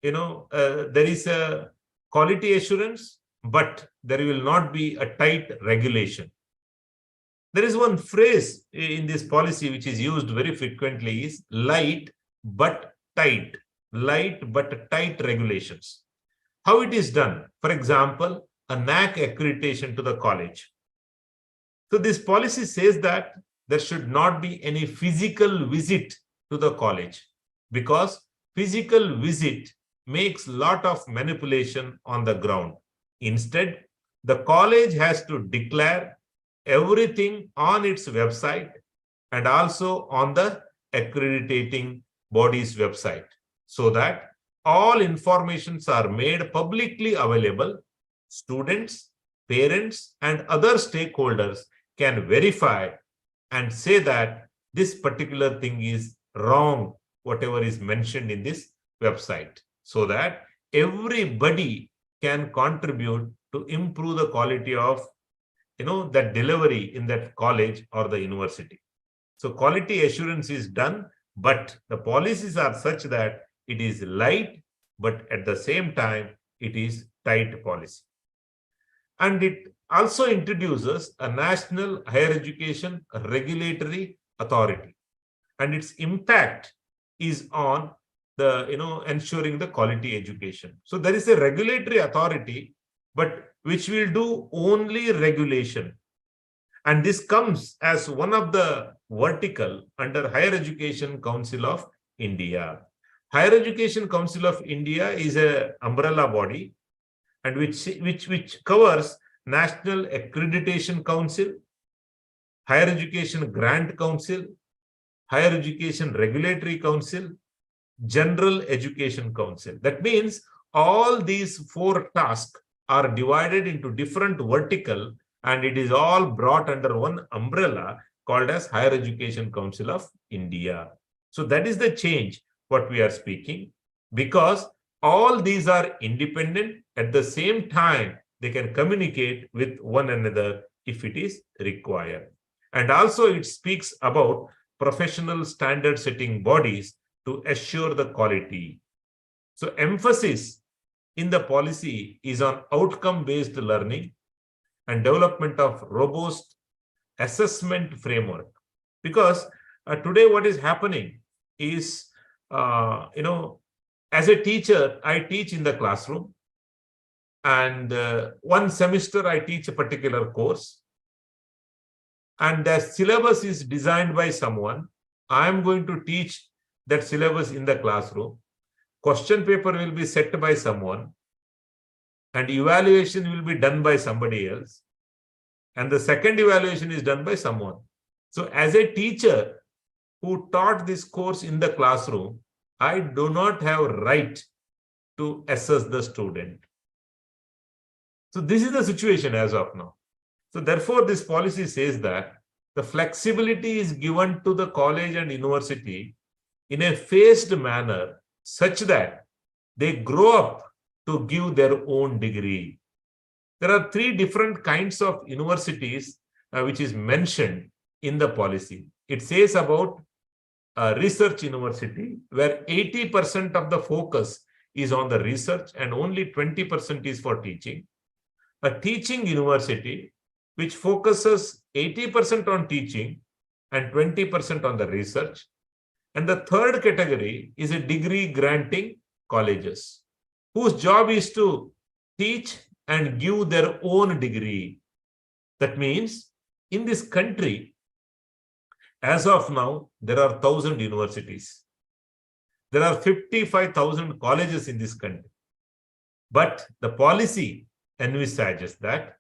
Speaker 2: there is a quality assurance, but there will not be a tight regulation. There is one phrase in this policy which is used very frequently, is light but tight. Light but tight regulations. How it is done? For example, a NAC accreditation to the college. So this policy says that there should not be any physical visit to the college, because physical visit makes a lot of manipulation on the ground. Instead, the college has to declare everything on its website and also on the accrediting body's website, so that all informations are made publicly available. Students, parents, and other stakeholders can verify and say that this particular thing is wrong, whatever is mentioned in this website, so that everybody can contribute to improve the quality of that delivery in that college or the university. So quality assurance is done, but the policies are such that it is light, but at the same time, it is tight policy. And it also introduces a national higher education regulatory authority. And its impact is on the, ensuring the quality education. So there is a regulatory authority, but which will do only regulation. And this comes as one of the vertical under Higher Education Council of India. Higher Education Council of India is an umbrella body and which covers National Accreditation Council, Higher Education Grant Council, Higher Education Regulatory Council, General Education Council. That means all these four tasks are divided into different vertical, and it is all brought under one umbrella called as Higher Education Council of India. So that is the change what we are speaking, because all these are independent. At the same time, they can communicate with one another if it is required. And also it speaks about professional standard setting bodies to assure the quality. So emphasis in the policy is on outcome-based learning and development of robust assessment framework. Because today what is happening is, as a teacher, I teach in the classroom, and one semester I teach a particular course, and the syllabus is designed by someone. I am going to teach that syllabus in the classroom. Question paper will be set by someone, and evaluation will be done by somebody else, and the second evaluation is done by someone. So as a teacher who taught this course in the classroom, I do not have right to assess the student. So this is the situation as of now. So therefore, this policy says that the flexibility is given to the college and university in a phased manner such that they grow up to give their own degree. There are three different kinds of universities which is mentioned in the policy. It says about a research university where 80% of the focus is on the research and only 20% is for teaching. A teaching university which focuses 80% on teaching and 20% on the research. And the third category is a degree granting colleges whose job is to teach and give their own degree. That means in this country, as of now, there are 1,000 universities. There are 55,000 colleges in this country. But the policy envisages that,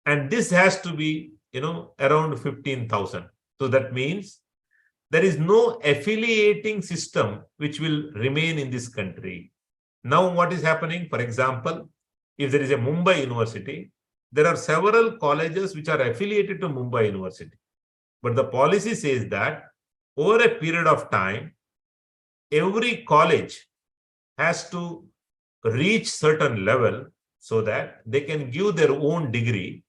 Speaker 2: and this has to be, around 15,000. So that means there is no affiliating system which will remain in this country. Now what is happening? For example, if there is a Mumbai University, there are several colleges which are affiliated to Mumbai University. But the policy says that over a period of time, every college has to reach certain level so that they can give their own degree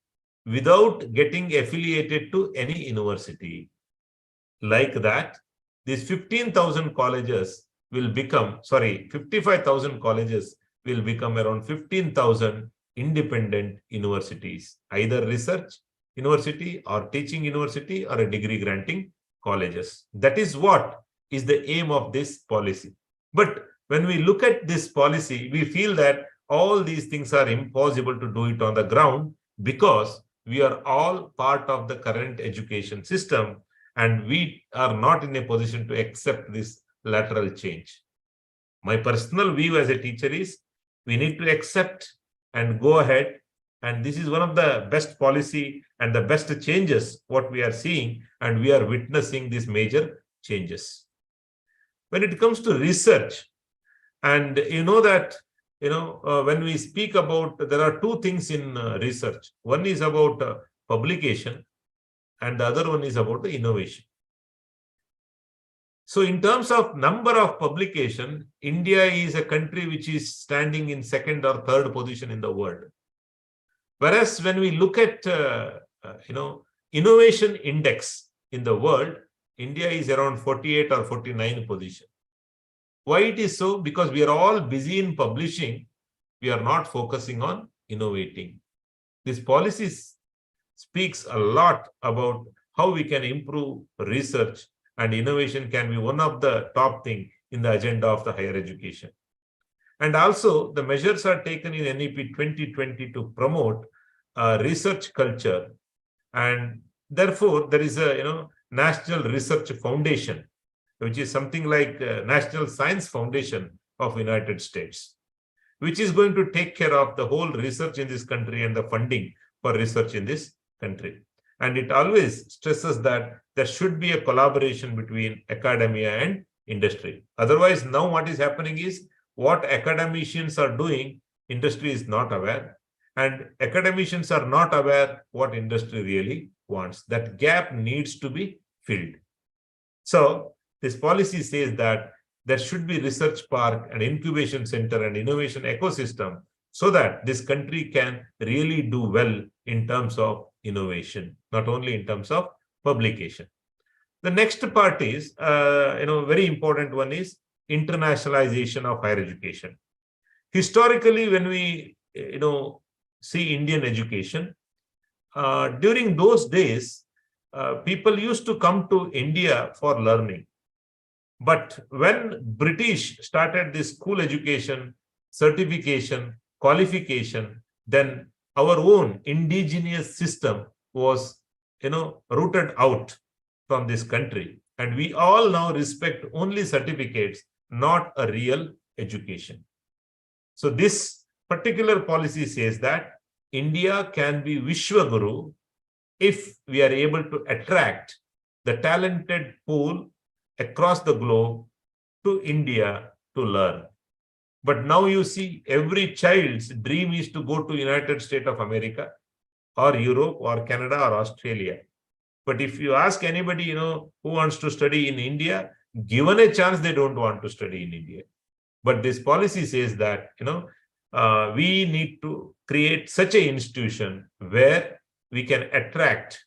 Speaker 2: without getting affiliated to any university. Like that, these 15,000 colleges will become, 55,000 colleges will become around 15,000 independent universities, either research university or teaching university or a degree granting colleges. That is what is the aim of this policy. But when we look at this policy, we feel that all these things are impossible to do it on the ground because we are all part of the current education system and we are not in a position to accept this lateral change. My personal view as a teacher is we need to accept and go ahead. And this is one of the best policy and the best changes what we are seeing, and we are witnessing these major changes. When it comes to research, and when we speak about, there are two things in research. One is about publication and the other one is about the innovation. So in terms of number of publication, India is a country which is standing in second or third position in the world. Whereas when we look at innovation index in the world, India is around 48 or 49 position. Why it is so? Because we are all busy in publishing. We are not focusing on innovating. This policy speaks a lot about how we can improve research, and innovation can be one of the top things in the agenda of the higher education. And also, the measures are taken in NEP 2020 to promote research culture, and therefore there is a National Research Foundation, which is something like National Science Foundation of United States, which is going to take care of the whole research in this country and the funding for research in this country. And it always stresses that there should be a collaboration between academia and industry. Otherwise, now what is happening is what academicians are doing, industry is not aware, and academicians are not aware what industry really wants. That gap needs to be filled. So this policy says that there should be research park and incubation center and innovation ecosystem so that this country can really do well in terms of innovation, not only in terms of publication. The next part is, very important one is internationalization of higher education. Historically, when we, see Indian education, during those days, people used to come to India for learning. But when British started this school education, certification, qualification, then our own indigenous system was, rooted out from this country. And we all now respect only certificates, not a real education. So this particular policy says that India can be Vishwaguru if we are able to attract the talented pool across the globe to India to learn. But now you see every child's dream is to go to United States of America or Europe or Canada or Australia. But if you ask anybody, who wants to study in India, given a chance, they don't want to study in India. But this policy says that, we need to create such an institution where we can attract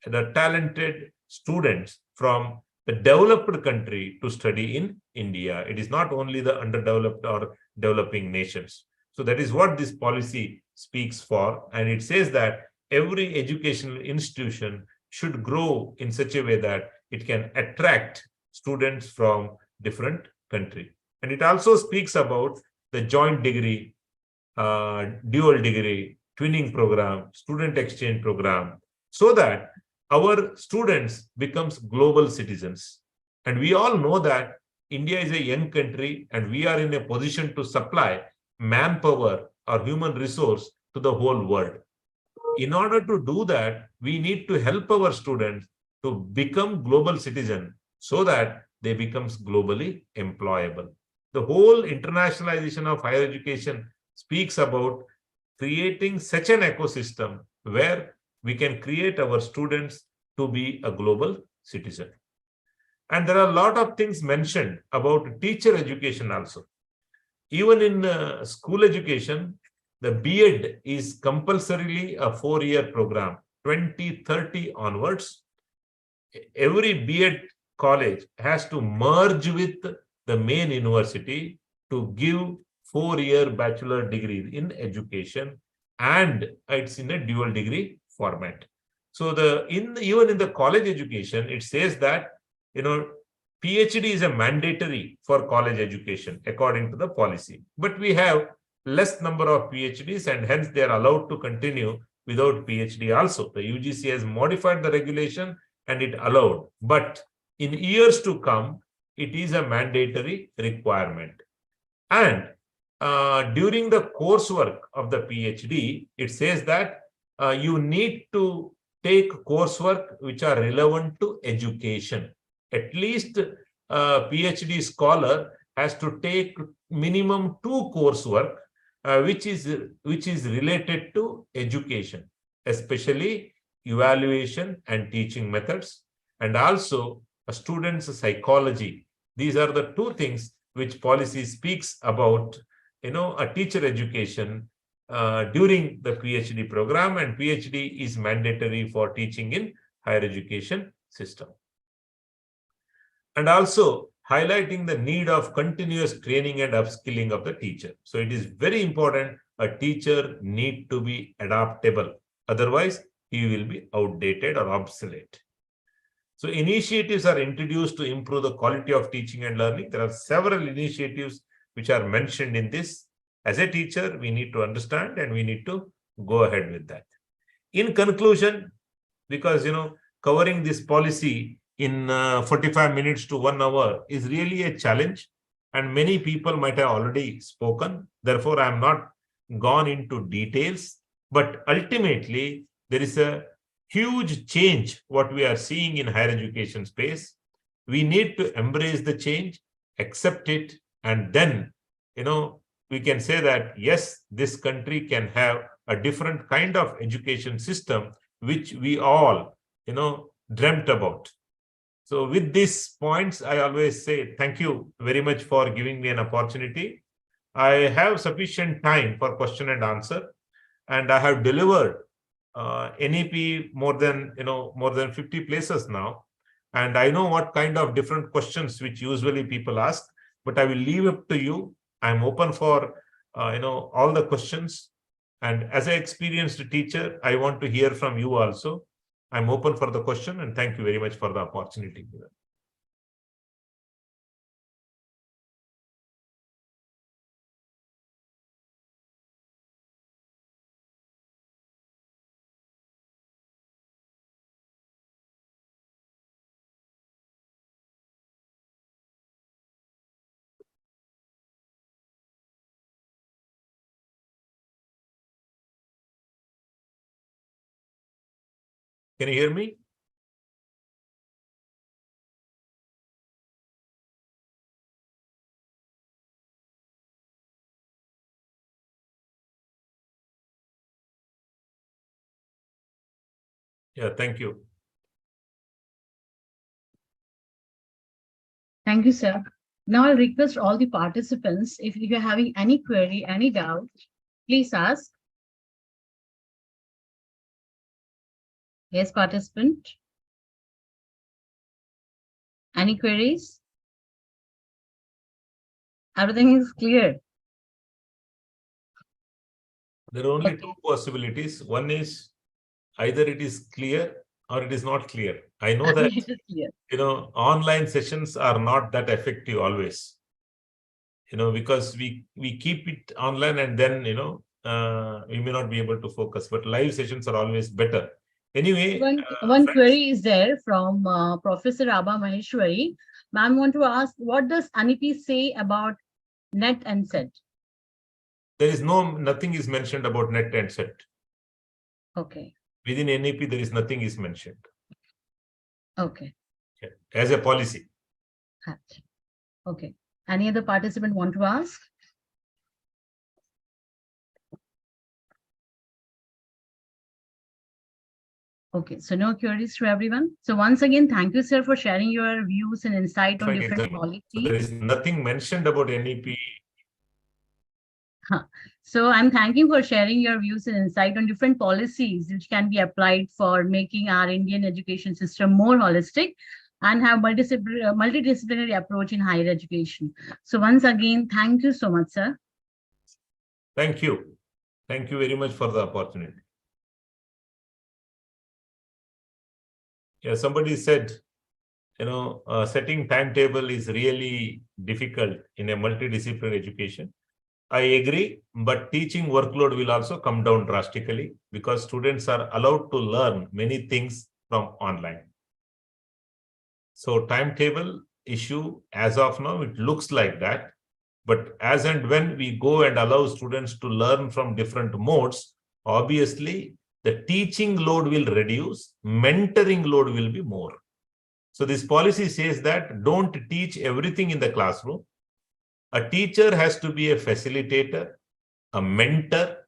Speaker 2: the talented students from the developed country to study in India. It is not only the underdeveloped or developing nations. So that is what this policy speaks for. And it says that every educational institution should grow in such a way that it can attract students from different countries. And it also speaks about the joint degree, dual degree, twinning program, student exchange program, so that our students becomes global citizens. And we all know that India is a young country and we are in a position to supply manpower or human resource to the whole world. In order to do that, we need to help our students to become global citizens so that they becomes globally employable. The whole internationalization of higher education speaks about creating such an ecosystem where we can create our students to be a global citizen. And there are a lot of things mentioned about teacher education also. Even in school education, the B.Ed is compulsorily a 4-year program, 2030 onwards. Every B.Ed college has to merge with the main university to give 4-year bachelor degree in education, and it's in a dual degree format. So even in the college education, it says that PhD is a mandatory for college education according to the policy. But we have less number of PhDs and hence they are allowed to continue without PhD also. The UGC has modified the regulation and it allowed. But in years to come, it is a mandatory requirement. And during the coursework of the PhD, it says that you need to take coursework which are relevant to education. At least a PhD scholar has to take minimum 2 coursework which is related to education, especially evaluation and teaching methods, and also a student's psychology. These are the two things which policy speaks about, a teacher education during the PhD program, and PhD is mandatory for teaching in higher education system. And also highlighting the need of continuous training and upskilling of the teacher. So it is very important a teacher need to be adaptable. Otherwise, he will be outdated or obsolete. So initiatives are introduced to improve the quality of teaching and learning. There are several initiatives which are mentioned in this. As a teacher, we need to understand and we need to go ahead with that. In conclusion, because covering this policy in 45 minutes to 1 hour is really a challenge, and many people might have already spoken. Therefore, I am not gone into details, but ultimately there is a huge change what we are seeing in higher education space. We need to embrace the change, accept it, and then we can say that yes, this country can have a different kind of education system which we all dreamt about. So with these points, I always say thank you very much for giving me an opportunity. I have sufficient time for question and answer, and I have delivered NEP more than 50 places now, and I know what kind of different questions which usually people ask, but I will leave it to you. I'm open for all the questions, and as an experienced teacher, I want to hear from you also. I'm open for the question, and thank you very much for the opportunity. Can you hear me? Yeah, thank you.
Speaker 1: Thank you, sir. Now I'll request all the participants, if you're having any query, any doubt, please ask. Yes, participant. Any queries? Everything is clear.
Speaker 2: There are only two possibilities. One is either it is clear or it is not clear. I know that
Speaker 1: It is clear.
Speaker 2: online sessions are not that effective always. Because we keep it online and then we may not be able to focus. But live sessions are always better. Anyway,
Speaker 1: One query is there from Professor Abha Maheshwari. Ma'am want to ask, what does NEP say about net and set?
Speaker 2: There is nothing is mentioned about net and set.
Speaker 1: Okay.
Speaker 2: Within NEP, there is nothing is mentioned.
Speaker 1: Okay.
Speaker 2: As a policy.
Speaker 1: Okay. Any other participant want to ask? Okay, so no queries to everyone. So once again, thank you, sir, for sharing your views and insight on different policies.
Speaker 2: So there is nothing mentioned about NEP.
Speaker 1: So I'm thanking for sharing your views and insight on different policies which can be applied for making our Indian education system more holistic and have multidisciplinary approach in higher education. So once again, thank you so much, sir.
Speaker 2: Thank you. Thank you very much for the opportunity. Yeah, somebody said, setting timetable is really difficult in a multidisciplinary education. I agree, but teaching workload will also come down drastically because students are allowed to learn many things from online. So timetable issue, as of now, it looks like that. But as and when we go and allow students to learn from different modes, obviously, the teaching load will reduce, mentoring load will be more. So this policy says that don't teach everything in the classroom. A teacher has to be a facilitator, a mentor,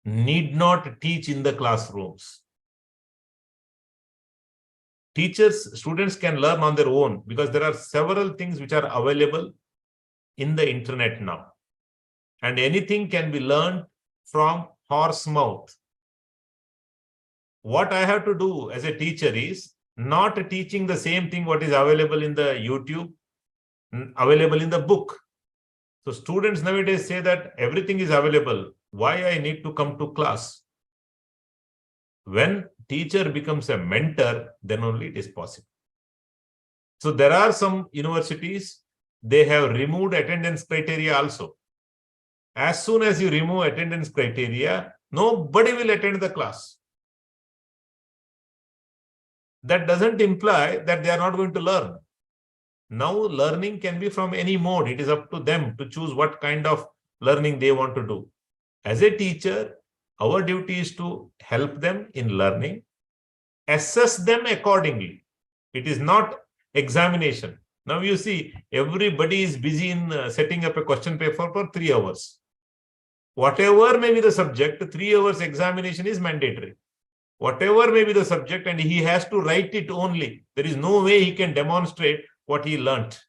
Speaker 2: need not teach in the classrooms. students can learn on their own because there are several things which are available in the internet now. And anything can be learned from horse mouth. What I have to do as a teacher is not teaching the same thing what is available in the YouTube, available in the book. So students nowadays say that everything is available. Why I need to come to class? When teacher becomes a mentor, then only it is possible. So there are some universities, they have removed attendance criteria also. As soon as you remove attendance criteria, nobody will attend the class. That doesn't imply that they are not going to learn. Now learning can be from any mode. It is up to them to choose what kind of learning they want to do. As a teacher, our duty is to help them in learning, assess them accordingly. It is not examination. Now you see, everybody is busy in setting up a question paper for 3 hours. Whatever may be the subject, 3 hours examination is mandatory. Whatever may be the subject, and he has to write it only. There is no way he can demonstrate what he learnt.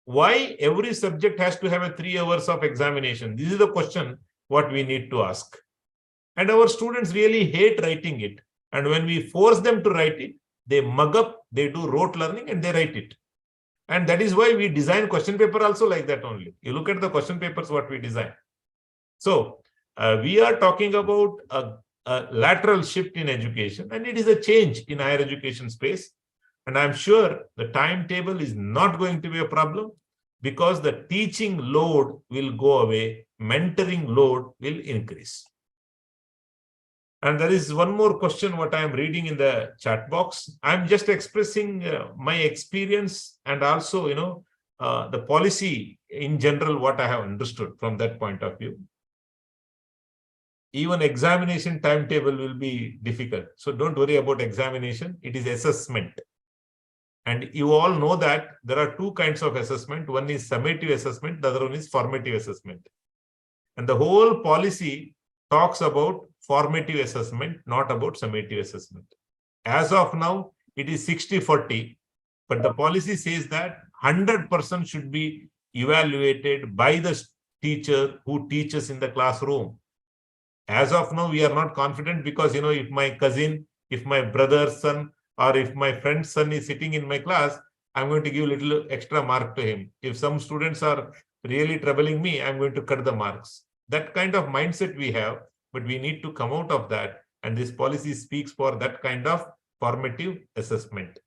Speaker 2: Why every subject has to have a 3 hours of examination? This is the question what we need to ask. And our students really hate writing it. And when we force them to write it, they mug up, they do rote learning and they write it. And that is why we design question paper also like that only. You look at the question papers, what we design. So we are talking about a lateral shift in education, and it is a change in higher education space. And I'm sure the timetable is not going to be a problem because the teaching load will go away, mentoring load will increase. And there is one more question what I am reading in the chat box. I'm just expressing my experience and also, the policy in general, what I have understood from that point of view. Even examination timetable will be difficult. So don't worry about examination. It is assessment. And you all know that there are two kinds of assessment. One is summative assessment. The other one is formative assessment. And the whole policy talks about formative assessment, not about summative assessment. As of now, it is 60-40, but the policy says that 100% should be evaluated by the teacher who teaches in the classroom. As of now, we are not confident because, if my cousin, if my brother's son, or if my friend's son is sitting in my class, I'm going to give a little extra mark to him. If some students are really troubling me, I'm going to cut the marks. That kind of mindset we have, but we need to come out of that. And this policy speaks for that kind of formative assessment.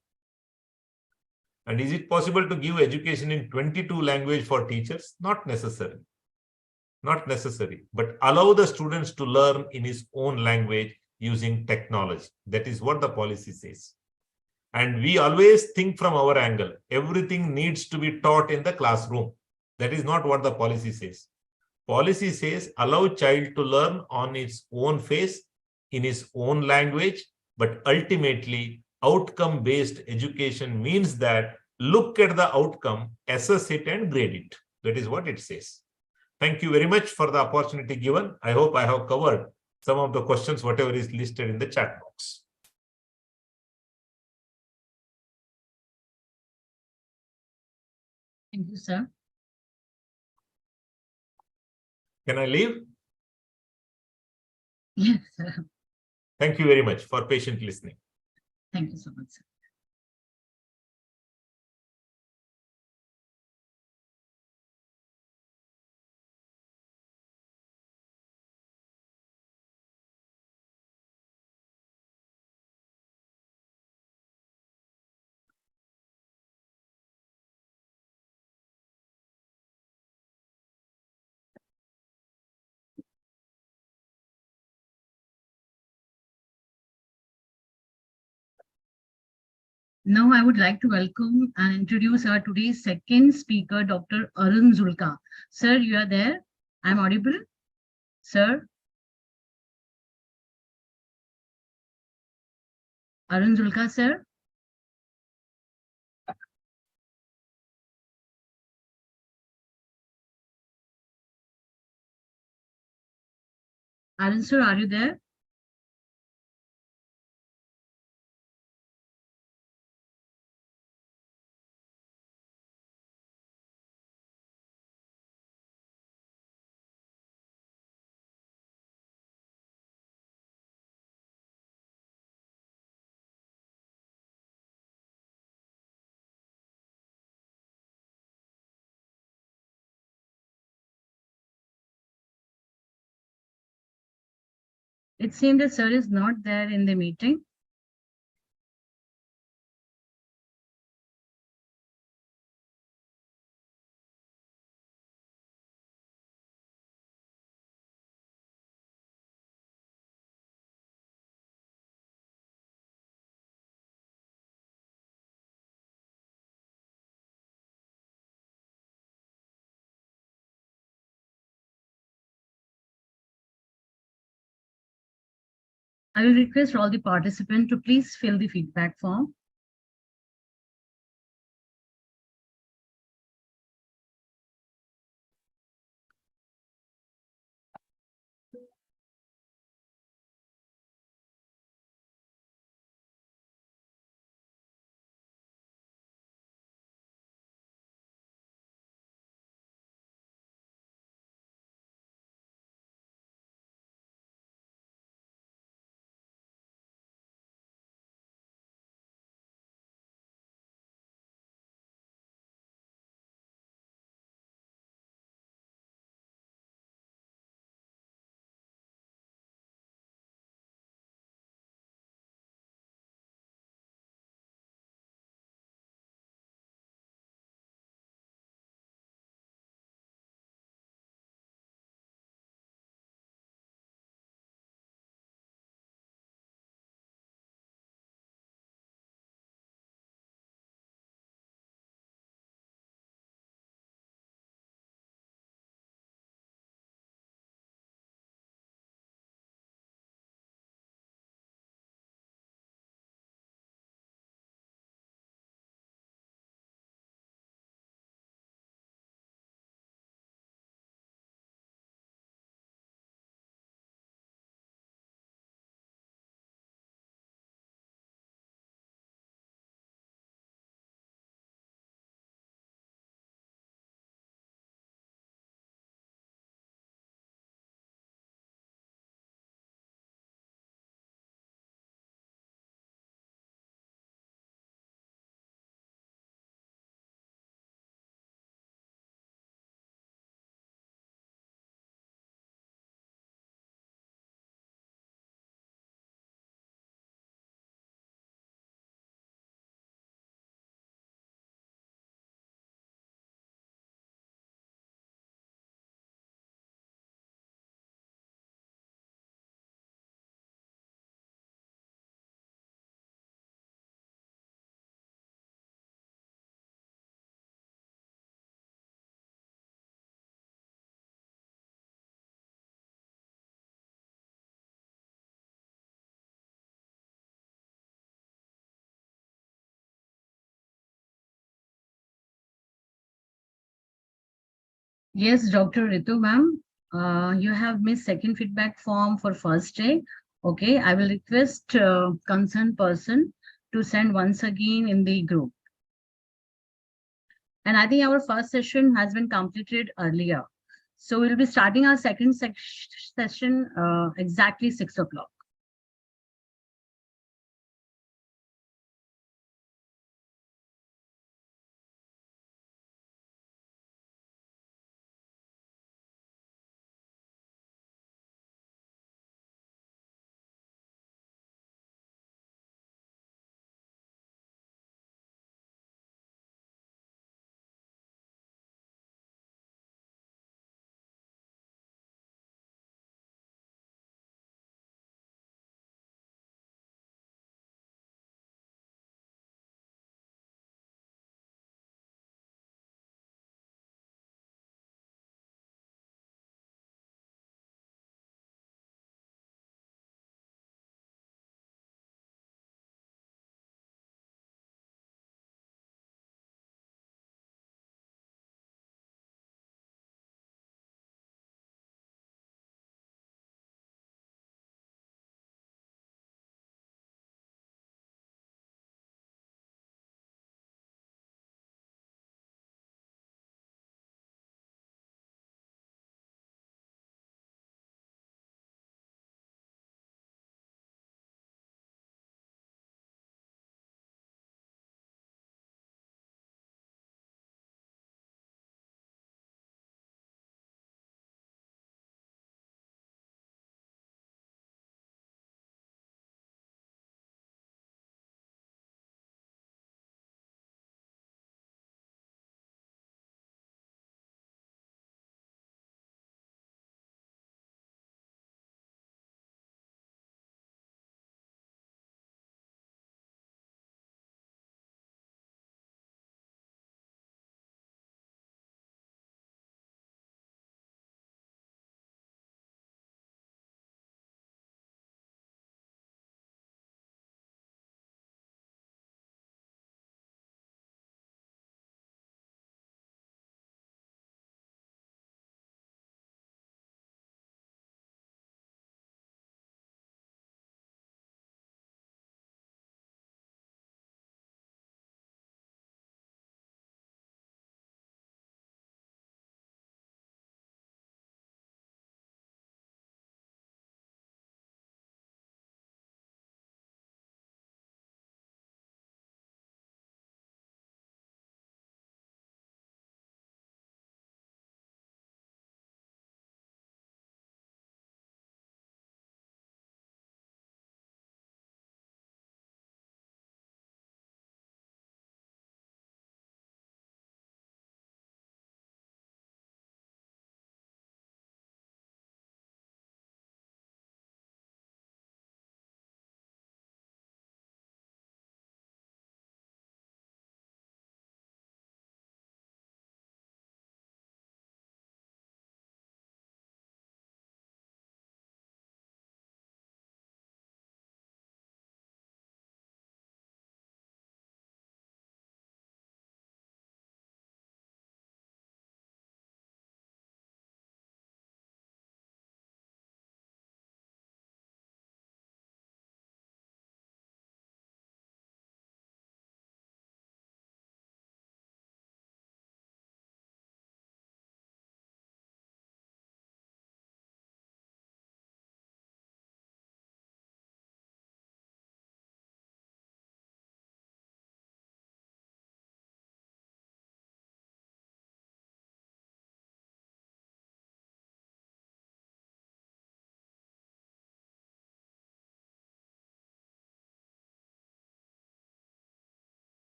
Speaker 2: And is it possible to give education in 22 languages for teachers? Not necessary. Not necessary, but allow the students to learn in his own language using technology. That is what the policy says. And we always think from our angle. Everything needs to be taught in the classroom. That is not what the policy says. Policy says allow child to learn on its own pace, in his own language, but ultimately outcome-based education means that look at the outcome, assess it and grade it. That is what it says. Thank you very much for the opportunity given. I hope I have covered some of the questions, whatever is listed in the chat box.
Speaker 1: Thank you, sir.
Speaker 2: Can I leave?
Speaker 1: Yes, sir.
Speaker 2: Thank you very much for patient listening.
Speaker 1: Thank you so much, sir. Now, I would like to welcome and introduce our today's second speaker, Dr. Arun Zulka. Sir, you are there? I'm audible? Sir? Arun Zulka, sir? Arun, sir, are you there? It seems that sir is not there in the meeting. I will request all the participants to please fill the feedback form. Yes, Dr. Ritu ma'am, you have missed second feedback form for first day. Okay, I will request concerned person to send once again in the group. And I think our first session has been completed earlier. So we'll be starting our second session exactly 6 o'clock.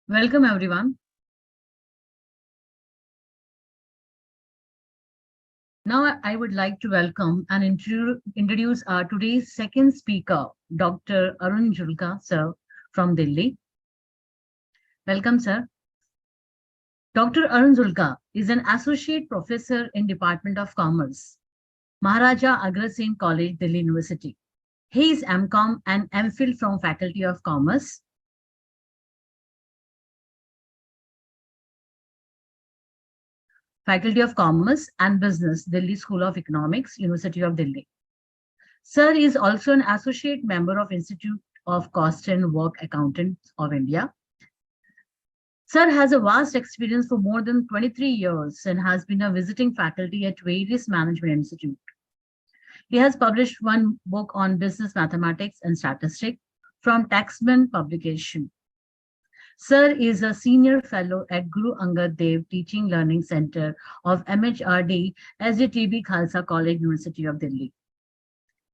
Speaker 1: Welcome, everyone. Now, I would like to welcome and introduce our today's second speaker, Dr. Arun Julka, sir, from Delhi. Welcome, sir. Dr. Arun Julka is an associate professor in Department of Commerce, Maharaja Agrasen College, Delhi University. He is MCom and MPhil from Faculty of Commerce. Faculty of Commerce and Business, Delhi School of Economics, University of Delhi. Sir is also an associate member of Institute of Cost and Work Accountants of India. Sir has a vast experience for more than 23 years and has been a visiting faculty at various management institutes. He has published one book on business mathematics and statistics from Taxman Publication. Sir is a senior fellow at Guru Angad Dev Teaching Learning Center of MHRD, SJTB Khalsa College, University of Delhi.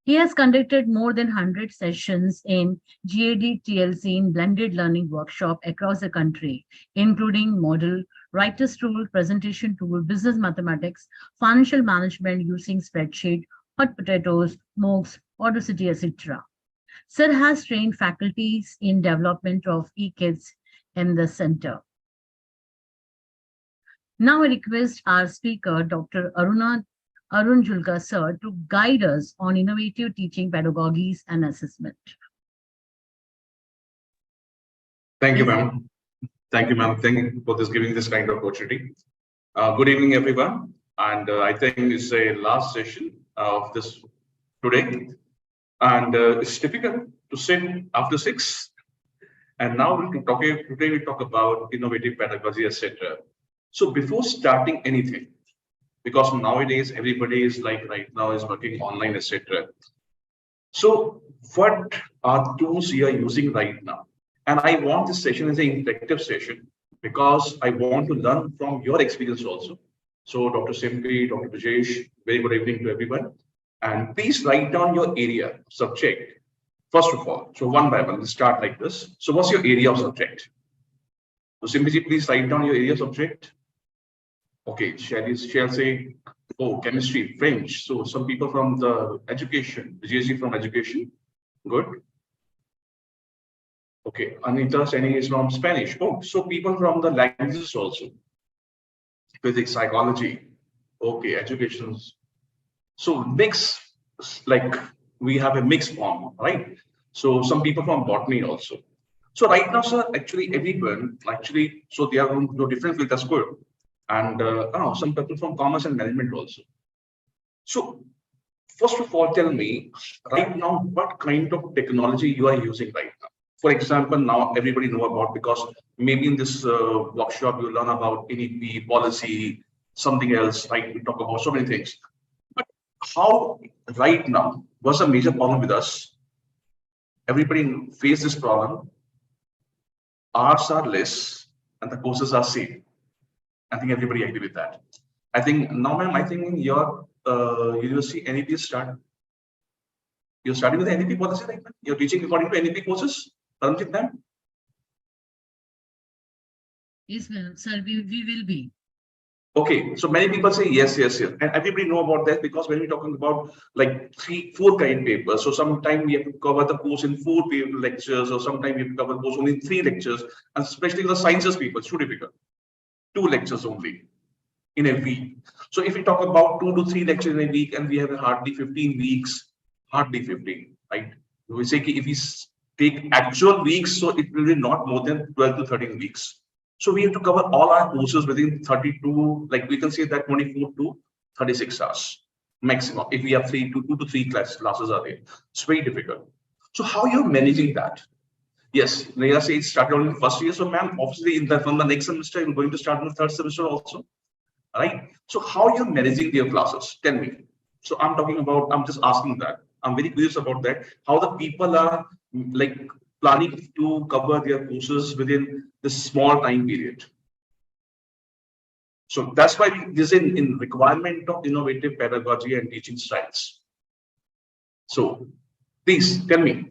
Speaker 1: He has conducted more than 100 sessions in GAD TLC in blended learning workshop across the country, including model, writer's tool, presentation tool, business mathematics, financial management using spreadsheet, hot potatoes, MOOCs, Audacity, etc. Sir has trained faculties in development of e-kits in the center. Now I request our speaker, Dr. Arun Julka, sir, to guide us on innovative teaching pedagogies and assessment.
Speaker 3: Thank you, ma'am. Thank you, ma'am. Thank you for giving this kind of opportunity. Good evening, everyone. And I think it's a last session of this today. And it's difficult to sit after 6. And now today we talk about innovative pedagogy, etc. So before starting anything, because nowadays everybody is like right now is working online, etc. So what are tools you are using right now? And I want this session as an interactive session because I want to learn from your experience also. So Dr. Simpi, Dr. Brajesh, very good evening to everyone. And please write down your area, subject. First of all, so one by one, let's start like this. So what's your area of subject? So Simpi, please write down your area of subject. Okay, shall say, oh, chemistry, French. So some people from the education, Brajesh from education, good. Okay, Anita Seni is from Spanish. Oh, so people from the languages also. Physics, psychology. Okay, education. So mix, like we have a mixed form, right? So some people from botany also. So right now, sir, actually everyone, so they are going to different fields, that's good. And some people from commerce and management also. So first of all, tell me right now, what kind of technology you are using right now? For example, now everybody know about, because maybe in this workshop you learn about NEP, policy, something else, right? We talk about so many things. But how right now, what's a major problem with us? Everybody face this problem. Hours are less and the courses are same. I think everybody agree with that. I think now, ma'am, I think in your university NEP start. You're starting with the NEP policy right now? You're teaching according to NEP courses? Paramjit, ma'am?
Speaker 1: Yes, ma'am. Sir, we will be.
Speaker 3: Okay, so many people say yes, yes, yes. And everybody know about that, because when we're talking about like 3-4 kind papers, so sometimes we have to cover the course in 4 lectures, or sometimes we have to cover the course only in 3 lectures, and especially the sciences people, it's too difficult. 2 lectures only in a week. So if we talk about 2 to 3 lectures in a week, and we have hardly 15 weeks, hardly 15, right? We say if we take actual weeks, so it will be not more than 12 to 13 weeks. So we have to cover all our courses within 32, like we can say that 24 to 36 hours maximum. If we have 2 to 3 classes are there, it's very difficult. So how are you managing that? Yes, Neha says it started only in the first year. So ma'am, obviously from the next semester, I'm going to start in the 3rd semester also. Right? So how are you managing their classes? Tell me. So I'm just asking that. I'm very curious about that. How the people are like planning to cover their courses within this small time period. So that's why this is in requirement of innovative pedagogy and teaching styles. So please tell me.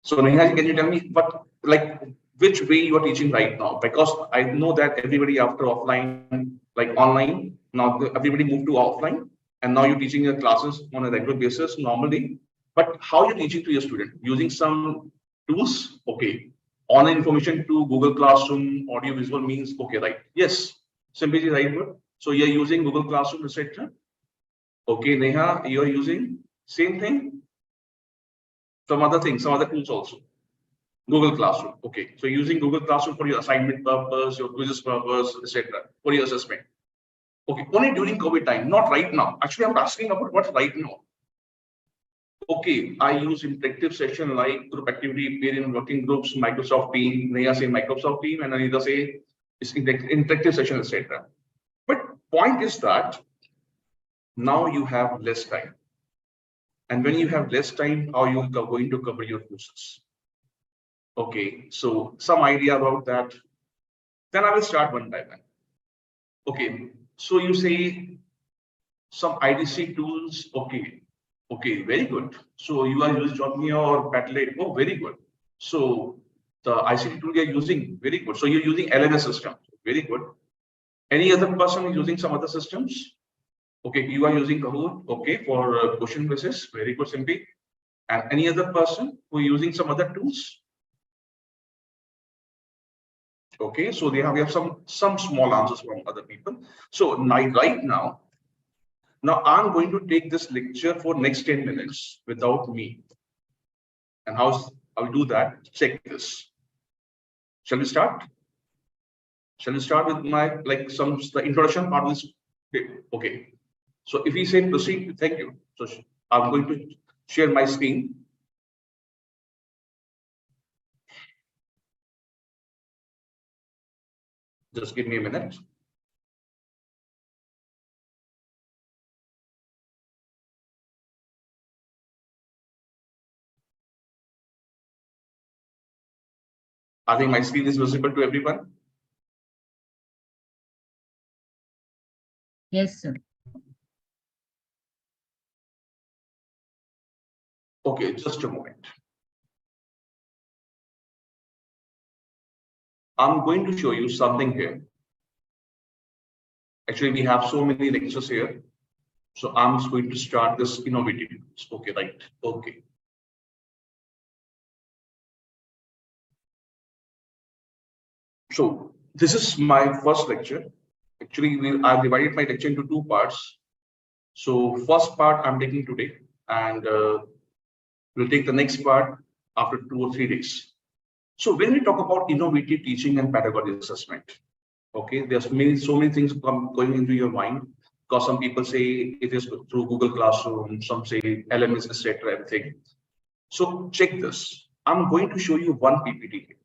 Speaker 3: So Neha, can you tell me what like which way you are teaching right now, because I know that everybody after offline, like online, now everybody moved to offline, and now you're teaching your classes on a regular basis normally. But how you're teaching to your student? Using some tools, okay. Online information to Google Classroom, audio visual means, okay, right? Yes, simply right word. So you're using Google Classroom, etc. Okay, Neha, you're using same thing, some other things, some other tools also. Google Classroom. Okay, so using Google Classroom for your assignment purpose, your quizzes purpose, etc. for your assessment. Okay, only during COVID time, not right now. Actually, I'm asking about what's right now. Okay, I use interactive session like group activity, parent working groups, Microsoft Team. Neha say Microsoft Team, and Anita say it's interactive session, etc. But point is that now you have less time. And when you have less time, how you are going to cover your courses? Okay, so some idea about that. Then I will start one by one. Okay, so you say some IDC tools. Okay, okay, very good. So you are using Jotmia or Padlet. Oh, very good. So the ICT tool you're using, very good. So you're using LMS system, very good. Any other person is using some other systems? Okay, you are using Kahoot, okay, for question basis, very good, Simply. And any other person who is using some other tools? Okay, so we have some small answers from other people. So right now I'm going to take this lecture for next 10 minutes without me. And how I'll do that? Check this. Shall we start? Shall we start with my the introduction part of this? Okay. So if we say proceed, thank you. So I'm going to share my screen. Just give me a minute. I think my screen is visible to everyone.
Speaker 1: Yes, sir.
Speaker 3: Okay, just a moment. I'm going to show you something here. Actually, we have so many lectures here. So I'm just going to start this innovative. Okay, right. Okay. So this is my first lecture. Actually, I've divided my lecture into two parts. So first part I'm taking today, and we'll take the next part after 2 or 3 days. So when we talk about innovative teaching and pedagogy assessment, okay, there's so many things going into your mind, because some people say it is through Google Classroom, some say LMS, etc. everything. So check this. I'm going to show you one PPT here,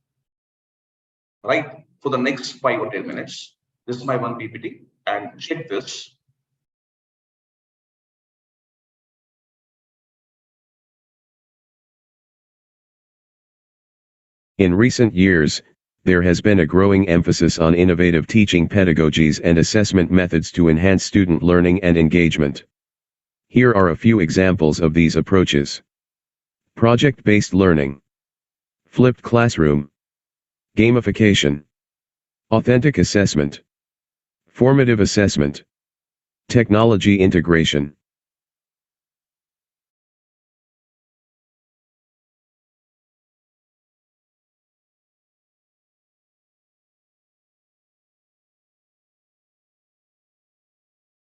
Speaker 3: right? For the next 5 or 10 minutes. This is my one PPT, and check this.
Speaker 4: In recent years, there has been a growing emphasis on innovative teaching pedagogies and assessment methods to enhance student learning and engagement. Here are a few examples of these approaches. Project-based learning, flipped classroom, gamification, authentic assessment, formative assessment, technology integration.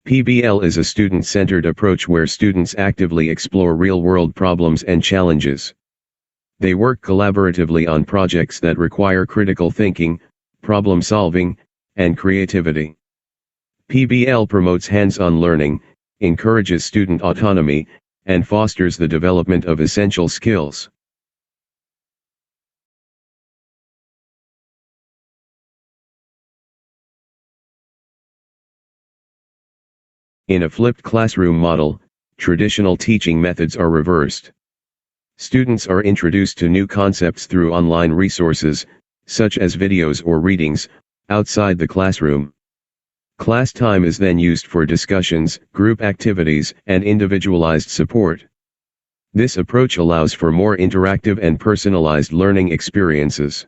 Speaker 4: PBL is a student-centered approach where students actively explore real-world problems and challenges. They work collaboratively on projects that require critical thinking, problem-solving, and creativity. PBL promotes hands-on learning, encourages student autonomy, and fosters the development of essential skills. In a flipped classroom model, traditional teaching methods are reversed. Students are introduced to new concepts through online resources, such as videos or readings, outside the classroom. Class time is then used for discussions, group activities, and individualized support. This approach allows for more interactive and personalized learning experiences.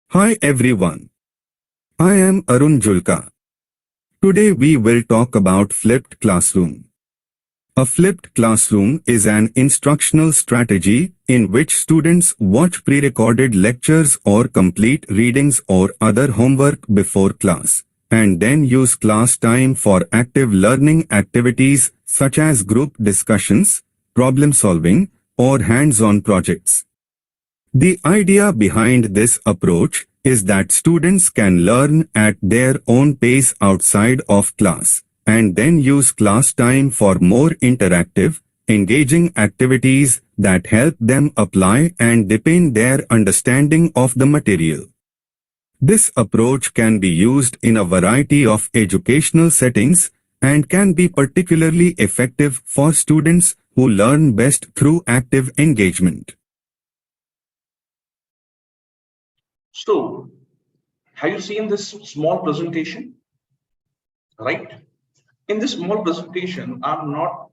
Speaker 5: Hi everyone. I am Arun Julka. Today we will talk about flipped classroom. A flipped classroom is an instructional strategy in which students watch pre-recorded lectures or complete readings or other homework before class, and then use class time for active learning activities such as group discussions, problem solving, or hands-on projects. The idea behind this approach is that students can learn at their own pace outside of class, and then use class time for more interactive, engaging activities that help them apply and deepen their understanding of the material. This approach can be used in a variety of educational settings and can be particularly effective for students who learn best through active engagement.
Speaker 3: So, have you seen this small presentation? Right? In this small presentation, I'm not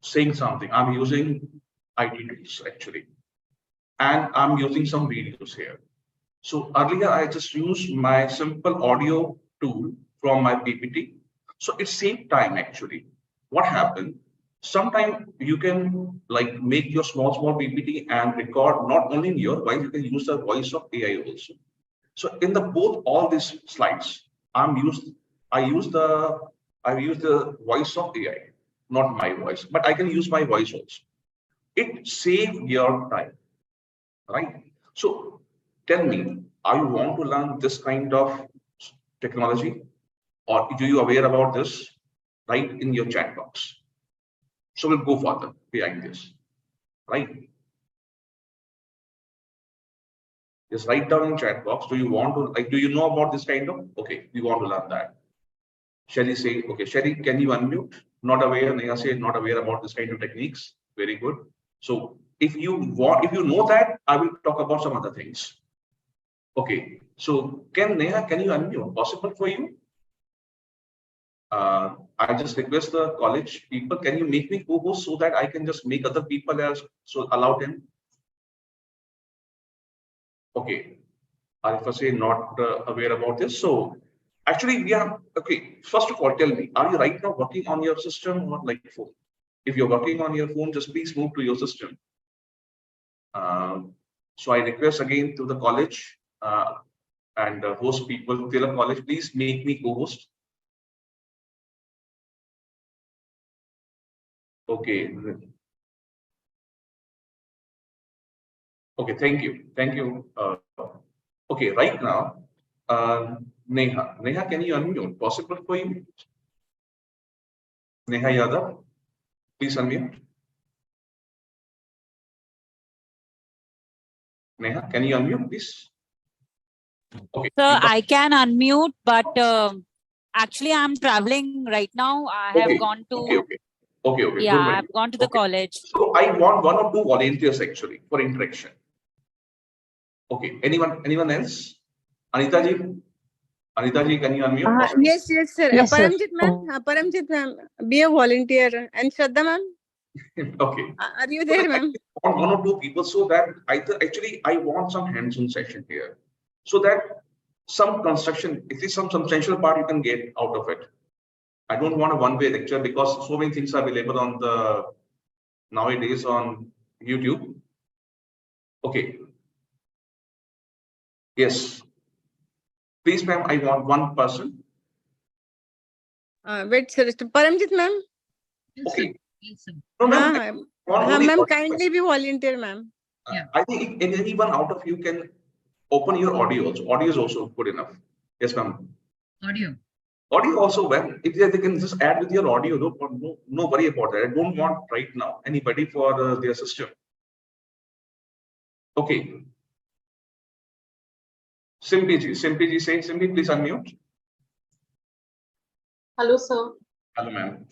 Speaker 3: saying something. I'm using IT tools actually. And I'm using some videos here. So earlier I just used my simple audio tool from my PPT. So it saved time actually. What happened? Sometimes you can like make your small PPT and record not only in your voice, you can use the voice of AI also. So in the both all these slides, I use the voice of AI, not my voice, but I can use my voice also. It saves your time, right? So tell me, are you want to learn this kind of technology, or do you aware about this? Write in your chat box. So we'll go further behind this, right? Just write down in chat box. Do you want to like? Do you know about this kind of? Okay, we want to learn that. Sherry say, okay, Sherry, can you unmute? Not aware. Neha say, not aware about this kind of techniques. Very good. So if you want, if you know that, I will talk about some other things. Okay. So can Neha, can you unmute? Possible for you? I just request the college people, can you make me co-host so that I can just make other people as so allow them? Okay. Arifa say not aware about this. So actually we are, okay. First of all, tell me, are you right now working on your system or like phone? If you're working on your phone, just please move to your system. So I request again to the college and host people, Taylor College, please make me co-host. Okay. Okay, thank you. Thank you. Okay, right now, Neha. Neha, can you unmute? Possible for you? Neha Yadav, please unmute. Neha, can you unmute, please? Okay.
Speaker 6: Sir, I can unmute, but actually I'm traveling right now. I have gone to
Speaker 3: Okay.
Speaker 6: yeah, I've gone to the college.
Speaker 3: So I want 1 or 2 volunteers actually for interaction. Okay, anyone else? Anita ji, can you unmute?
Speaker 7: Yes, sir.
Speaker 8: Yes, sir.
Speaker 7: Paramjit ma'am, be a volunteer. And Shraddha ma'am,
Speaker 3: Okay.
Speaker 7: are you there, ma'am?
Speaker 3: I want 1 or 2 people so that actually I want some hands-on session here, so that some construction, at least some substantial part you can get out of it. I don't want a one-way lecture because so many things are available on the nowadays on YouTube. Okay. Yes. Please, ma'am, I want 1 person.
Speaker 7: Wait, sir. Paramjit ma'am.
Speaker 3: Okay.
Speaker 1: Yes, sir.
Speaker 3: No, ma'am.
Speaker 7: Ma'am, kindly be volunteer, ma'am.
Speaker 1: Yeah.
Speaker 3: I think anyone out of you can open your audio also. Audio is also good enough. Yes, ma'am.
Speaker 1: Audio.
Speaker 3: Audio also, well, if they can just add with your audio, no worry about that. I don't want right now anybody for their system. Okay. Simply say, Simply, please unmute.
Speaker 8: Hello, sir.
Speaker 3: Hello, ma'am.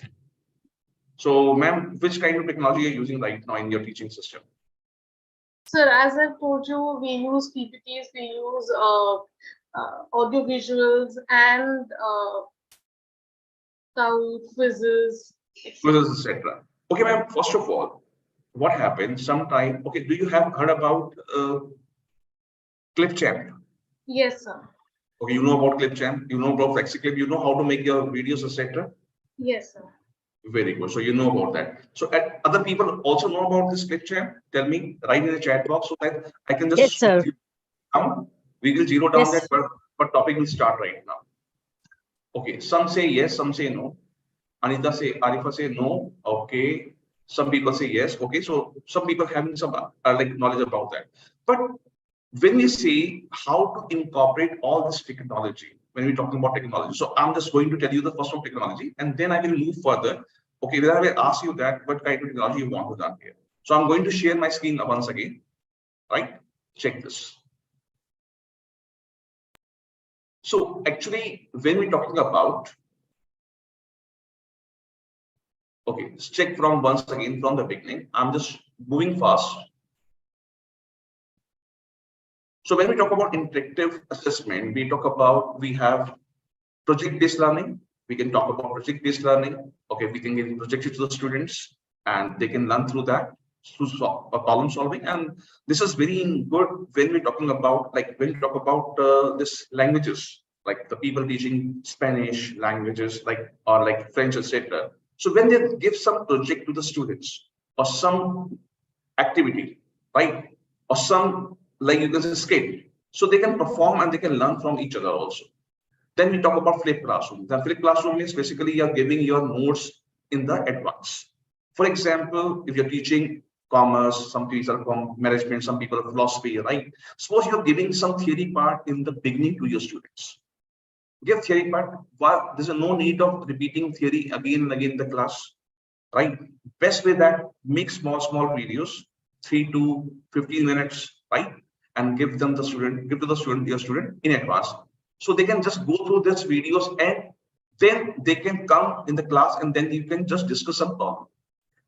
Speaker 3: So, ma'am, which kind of technology are you using right now in your teaching system?
Speaker 8: Sir, as I told you, we use PPTs, we use audio visuals and quizzes, etc.
Speaker 3: Quizzes, etc. Okay, ma'am. First of all, what happened? Sometime. Okay, do you have heard about Clipchamp?
Speaker 8: Yes, sir.
Speaker 3: Okay, you know about Clipchamp. You know about FlexiClip. You know how to make your videos, etc.
Speaker 8: Yes, sir.
Speaker 3: Very good. So you know about that. So other people also know about this Clipchamp. Tell me, write in the chat box so that I can
Speaker 6: Yes,
Speaker 3: just
Speaker 6: sir.
Speaker 3: down. We will zero down
Speaker 6: Yes.
Speaker 3: that, but topic will start right now. Okay, some say yes, some say no. Arifa say no. Okay, some people say yes. Okay, so some people having some like knowledge about that. But when we say how to incorporate all this technology, when we're talking about technology, so I'm just going to tell you the first one technology, and then I will move further. Okay, then I will ask you that what kind of technology you want to run here. So I'm going to share my screen once again. Right? Check this. So actually, when we're talking about, okay, let's check from once again from the beginning. I'm just moving fast. So when we talk about interactive assessment, we talk about, we have project-based learning. We can talk about project-based learning. Okay, we can give projects to the students and they can learn through that, through problem solving. And this is very good when we're talking about, like when we talk about this languages, like the people teaching Spanish languages, like or like French, etc. So when they give some project to the students or some activity, right, or some, like you can say, skill, so they can perform and they can learn from each other also. Then we talk about flipped classroom. The flipped classroom means basically you're giving your notes in the advance. For example, if you're teaching commerce, some people are from management, some people are philosophy, right? Suppose you're giving some theory part in the beginning to your students. Give theory part. Well, there's no need of repeating theory again and again in the class, right? Best way that make small videos, 3 to 15 minutes, right? And give them the student, give to the student, your student in advance. So they can just go through these videos and then they can come in the class and then you can just discuss some problem.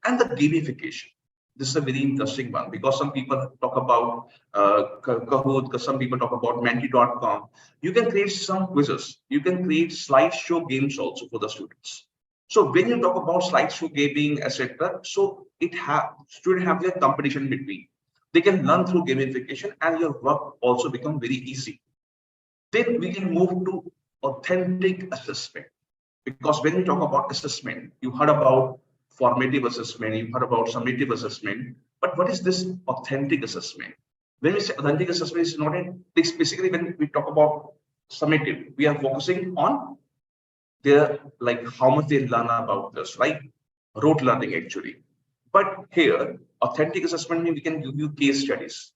Speaker 3: And the gamification. This is a very interesting one because some people talk about Kahoot, some people talk about Menti.com. You can create some quizzes. You can create slideshow games also for the students. So when you talk about slideshow gaming, etc., so it students have their competition between. They can learn through gamification and your work also become very easy. Then we can move to authentic assessment. Because when we talk about assessment, you heard about formative assessment, you heard about summative assessment, but what is this authentic assessment? When we say authentic assessment, is not it's basically when we talk about summative, we are focusing on their, like how much they learn about this, right? Rote learning actually. But here, authentic assessment means we can give you case studies.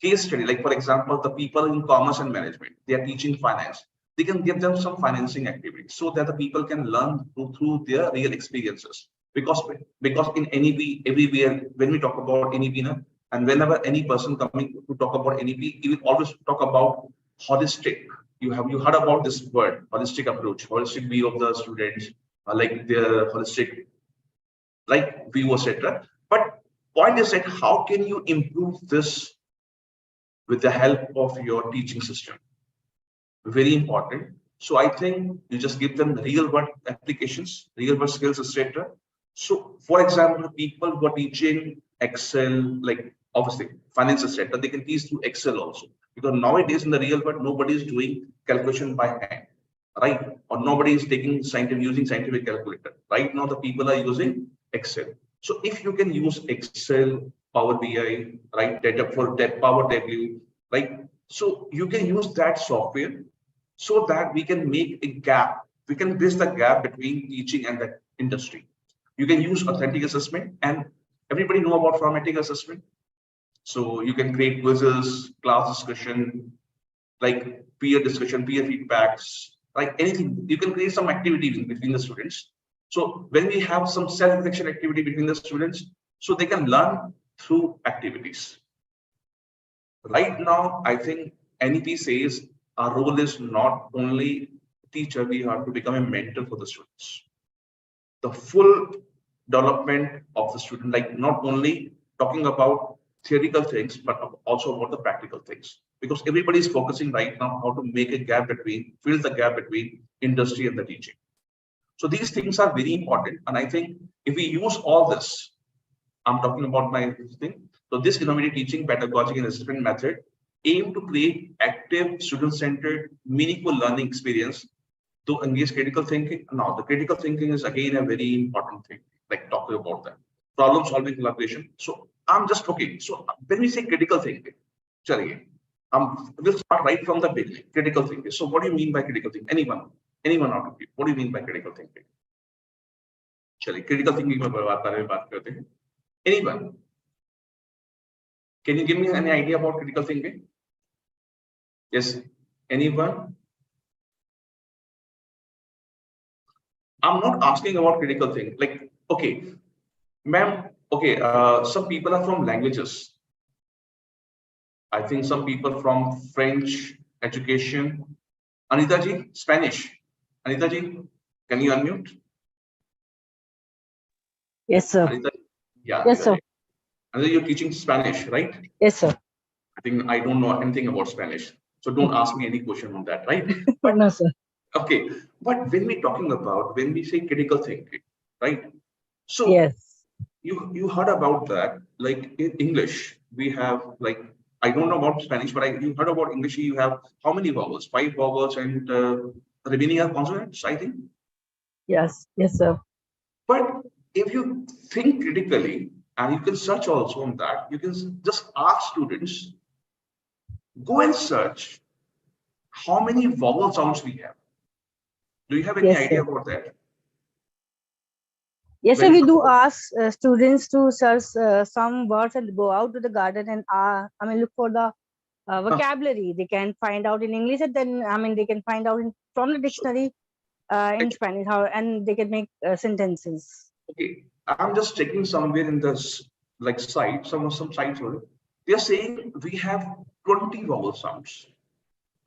Speaker 3: Case study, like for example, the people in commerce and management, they are teaching finance. They can give them some financing activities so that the people can learn through their real experiences. Because in NEP, everywhere, when we talk about NEP, and whenever any person coming to talk about NEP, he will always talk about holistic. You heard about this word, holistic approach, holistic view of the students, like their holistic, like view, etc. But point is that how can you improve this with the help of your teaching system? Very important. So I think you just give them real world applications, real world skills, etc. So for example, people who are teaching Excel, like obviously finance, etc., they can teach through Excel also. Because nowadays in the real world, nobody is doing calculation by hand, right? Or nobody is taking using scientific calculator. Right now, the people are using Excel. So if you can use Excel, Power BI, right, data for that Power W, right? So you can use that software so that we can make a gap. We can bridge the gap between teaching and the industry. You can use authentic assessment, and everybody know about formative assessment. So you can create quizzes, class discussion, like peer discussion, peer feedbacks, like anything. You can create some activity between the students. So when we have some self-reflection activity between the students, so they can learn through activities. Right now, I think NEP says our role is not only teacher, we have to become a mentor for the students. The full development of the student, like not only talking about theoretical things, but also about the practical things. Because everybody is focusing right now how to make a gap between, fill the gap between industry and the teaching. So these things are very important. And I think if we use all this, I'm talking about my thing. So this innovative teaching, pedagogy and assessment method aim to create active, student-centered, meaningful learning experience to engage critical thinking. Now, the critical thinking is again a very important thing, like talking about that. Problem solving collaboration. So I'm just okay. So when we say critical thinking, we'll start right from the beginning. Critical thinking. So what do you mean by critical thinking? Anyone out of you? What do you mean by critical thinking? Critical thinking में बात करते हैं. Anyone? Can you give me any idea about critical thinking? Yes. Anyone? I'm not asking about critical thinking. Like, okay, ma'am. Okay, some people are from languages. I think some people from French education. Anita ji, Spanish. Anita ji, can you unmute?
Speaker 9: Yes, sir.
Speaker 3: Anita, yeah.
Speaker 9: Yes, sir.
Speaker 3: Anita, you're teaching Spanish, right?
Speaker 9: Yes, sir.
Speaker 3: I think I don't know anything about Spanish, so don't ask me any question on that, right? But,
Speaker 9: No, sir.
Speaker 3: okay, but when we're talking about, when we say critical thinking, right? So
Speaker 9: Yes.
Speaker 3: you heard about that, like in English, we have like, I don't know about Spanish, but you heard about English, you have how many vowels? 5 vowels and remaining are consonants, I think.
Speaker 9: Yes, yes, sir.
Speaker 3: But if you think critically, and you can search also on that, you can just ask students, go and search how many vowel sounds we have. Do you have any idea about that?
Speaker 9: Yes, sir. We do ask students to search some words and go out to the garden and look for the vocabulary. They can find out in English, and then they can find out from the dictionary in Spanish and they can make sentences.
Speaker 3: Okay, I'm just checking somewhere in this like site, some sites were, they are saying we have 20 vowel sounds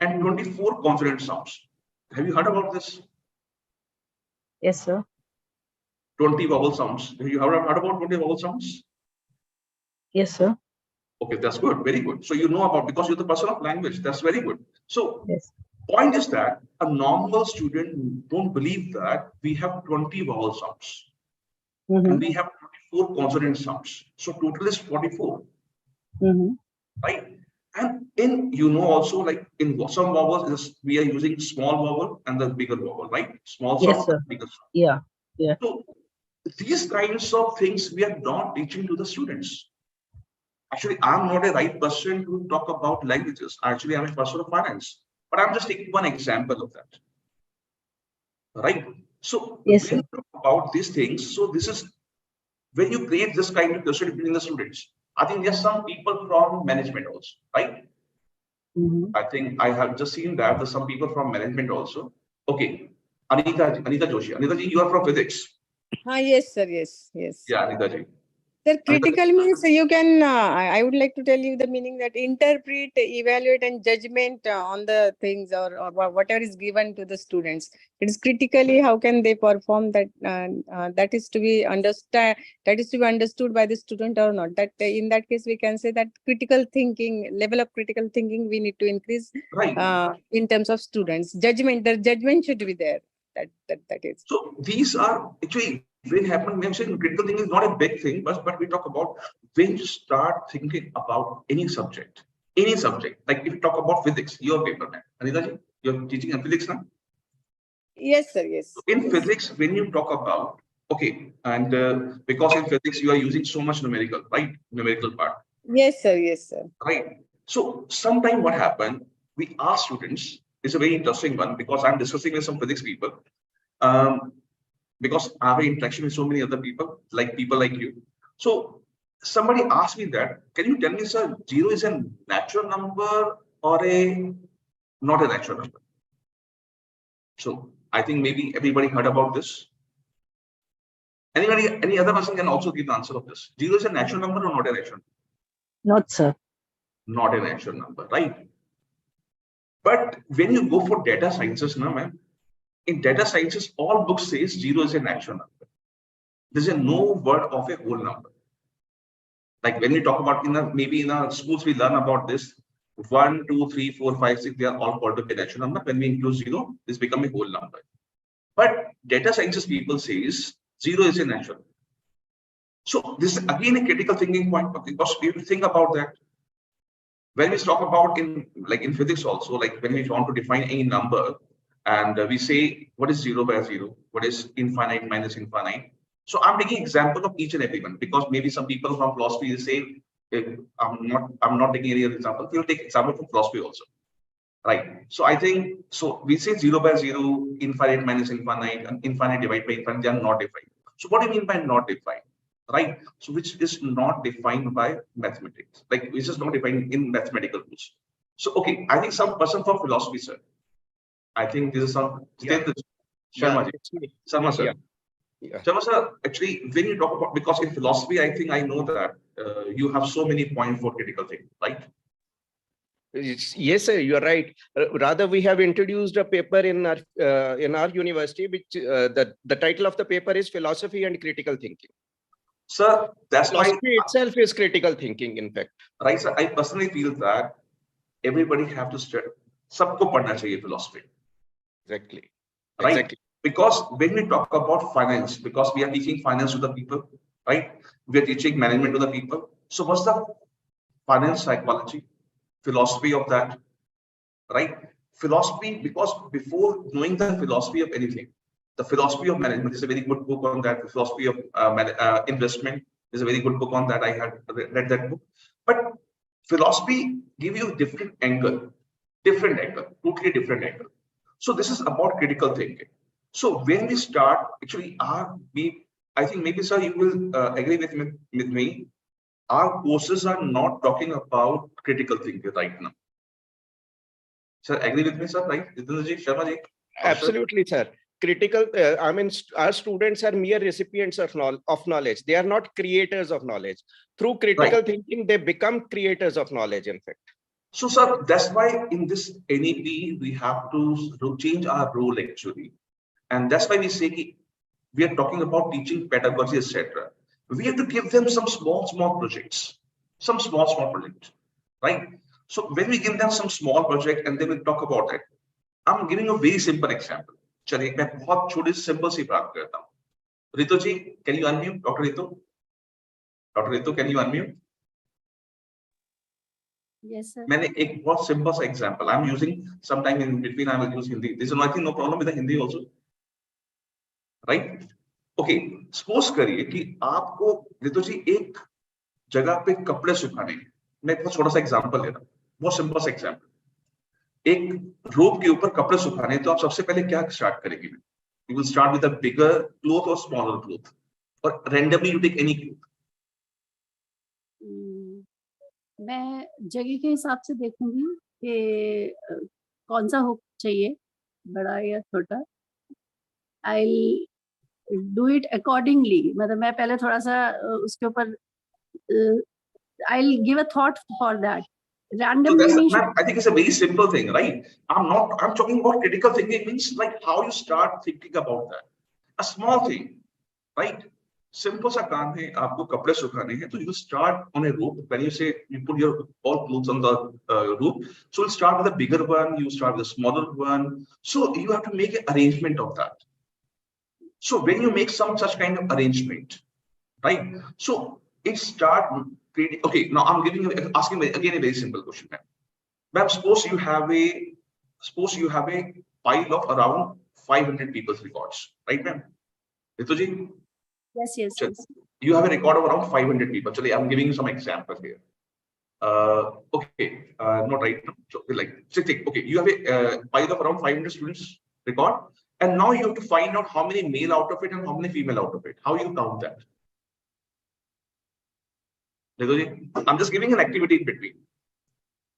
Speaker 3: and 24 consonant sounds. Have you heard about this?
Speaker 9: Yes, sir.
Speaker 3: 20 vowel sounds. Have you heard about 20 vowel sounds?
Speaker 9: Yes, sir.
Speaker 3: Okay, that's good. Very good. So you know about, because you're the person of language. That's very good. So
Speaker 9: yes.
Speaker 3: Point is that a normal student don't believe that we have 20 vowel sounds. And we have 24 consonant sounds. So total is 44. Right? And in, also like in some vowels, we are using small vowel and the bigger vowel, right? Small sound,
Speaker 9: sir.
Speaker 3: bigger sound.
Speaker 9: Yeah. Yeah.
Speaker 3: So these kinds of things we are not teaching to the students. Actually, I'm not a right person to talk about languages. Actually, I'm a person of finance. But I'm just taking one example of that. Right? So
Speaker 9: yes,
Speaker 3: when you talk about these things, so this is when you create this kind of curiosity between the students. I think there's some people from management also, right? I think I have just seen that there's some people from management also. Okay. Anita Joshi. Anita ji, you are from physics.
Speaker 7: Yes, sir. Yes.
Speaker 3: Yeah, Anita ji.
Speaker 7: Sir, critical means you can, I would like to tell you the meaning that interpret, evaluate and judgment on the things or whatever is given to the students. It is critically how can they perform that, that is to be understood by the student or not. That in that case, we can say that critical thinking, level of critical thinking we need to increase in terms of students. Judgment, the judgment should be there. That is.
Speaker 3: So these are actually when happen, when saying critical thinking is not a big thing, but we talk about when you start thinking about any subject. Like if you talk about physics, you're a paper man. Anita ji, you're teaching in physics now?
Speaker 7: Yes, sir. Yes.
Speaker 3: In physics, when you talk about, okay, and because in physics you are using so much numerical, right? Numerical part.
Speaker 7: Yes, sir. Yes, sir.
Speaker 3: Right. So sometime what happened, we ask students, it's a very interesting one because I'm discussing with some physics people. Because I have interaction with so many other people like you. So somebody asked me that, can you tell me, sir, 0 is a natural number or not a natural number? So I think maybe everybody heard about this. Any other person can also give the answer of this. 0 is a natural number or not a natural number?
Speaker 9: Not, sir. Not
Speaker 3: a natural number, right? But when you go for data sciences, no, ma'am, in data sciences, all books says 0 is a natural number. There's no word of a whole number. Like when we talk about maybe in our schools, we learn about this 1, 2, 3, 4, 5, 6, they are all called to be natural number. When we include 0, this become a whole number. But data sciences people says 0 is a natural. So this is again a critical thinking point, because we have to think about that. When we talk about in physics also, like when we want to define any number, and we say what is 0 by 0, what is infinite minus infinite. So I'm taking example of each and every one, because maybe some people from philosophy will say, I'm not taking any other example. We'll take example from philosophy also, right? So I think so. We say 0 by 0, infinite minus infinite, and infinite divided by infinite. They are not defined. So what do you mean by not defined? Right? So which is not defined by mathematics, like which is not defined in mathematical rules. So okay, I think some person from philosophy, sir. I think this is some Sharma ji. Sharma sir. Sharma sir, actually, when you talk about, because in philosophy, I think I know that you have so many points for critical thinking, right?
Speaker 10: Yes, sir, you are right. Rather, we have introduced a paper in our university, which the title of the paper is Philosophy and Critical Thinking.
Speaker 3: Sir, that's
Speaker 10: philosophy
Speaker 3: why
Speaker 10: itself is critical thinking, in fact.
Speaker 3: Right, sir. I personally feel that everybody have to study. Sabko padna chahiye philosophy.
Speaker 10: Exactly.
Speaker 3: Right?
Speaker 10: Exactly.
Speaker 3: Because when we talk about finance, because we are teaching finance to the people, right? We are teaching management to the people. So what's the finance psychology, philosophy of that, right? Philosophy, because before knowing the philosophy of anything, the philosophy of management is a very good book on that. The philosophy of investment is a very good book on that. I had read that book. But philosophy give you different angle, totally different angle. So this is about critical thinking. So when we start, actually, I think maybe sir, you will agree with me. Our courses are not talking about critical thinking right now. Sir, agree with me, sir, right? Jitendra ji, Sharma ji?
Speaker 10: Absolutely, sir. Critical, I mean, our students are mere recipients of knowledge. They are not creators of knowledge. Through critical thinking, they become creators of knowledge, in fact.
Speaker 3: So, sir, that's why in this NEP, we have to change our role, actually. And that's why we say we are talking about teaching pedagogy, etc. We have to give them some small projects, right? So when we give them some small project and they will talk about it, I'm giving a very simple example. चलिए मैं बहुत छोटी simple सी बात करता हूँ. रितु जी, can you unmute? Dr. Ritu? Dr. Ritu, can you unmute?
Speaker 11: Yes, sir.
Speaker 3: मैंने एक बहुत सिंपल सा example. I'm using sometime in between. I will use Hindi. This is nothing, no problem with the Hindi also. Right? Okay. Suppose करिए कि आपको रितु जी एक जगह पे कपड़े सुखाने. मैं एक बहुत छोटा सा example ले रहा हूँ. बहुत सिंपल सा example. एक रोप के ऊपर कपड़े सुखाने, तो आप सबसे पहले क्या स्टार्ट करेंगे? You will start with a bigger cloth or smaller cloth, or randomly you take any cloth.
Speaker 11: मैं जगह के हिसाब से देखूंगी कि कौन सा हुक चाहिए, बड़ा या छोटा. I'll do it accordingly. मतलब मैं पहले थोड़ा सा उसके ऊपर I'll give a thought for that. Randomly,
Speaker 3: so I think it's a very simple thing, right? I'm talking about critical thinking. Means like how you start thinking about that. A small thing, right? Simple सा काम है, आपको कपड़े सुखाने हैं, तो you start on a rope. When you say you put your all clothes on the rope, so you'll start with a bigger one, you start with a smaller one. So you have to make an arrangement of that. So when you make some such kind of arrangement, right? So it start creating. Okay, now I'm asking again a very simple question, ma'am. Ma'am, suppose you have a pile of around 500 people's records, right, ma'am? Ritu ji?
Speaker 11: Yes.
Speaker 3: You have a record of around 500 people. Actually, I'm giving you some examples here. Okay, not right now. So, okay, you have a pile of around 500 students record, and now you have to find out how many male out of it and how many female out of it. How you count that? I'm just giving an activity in between.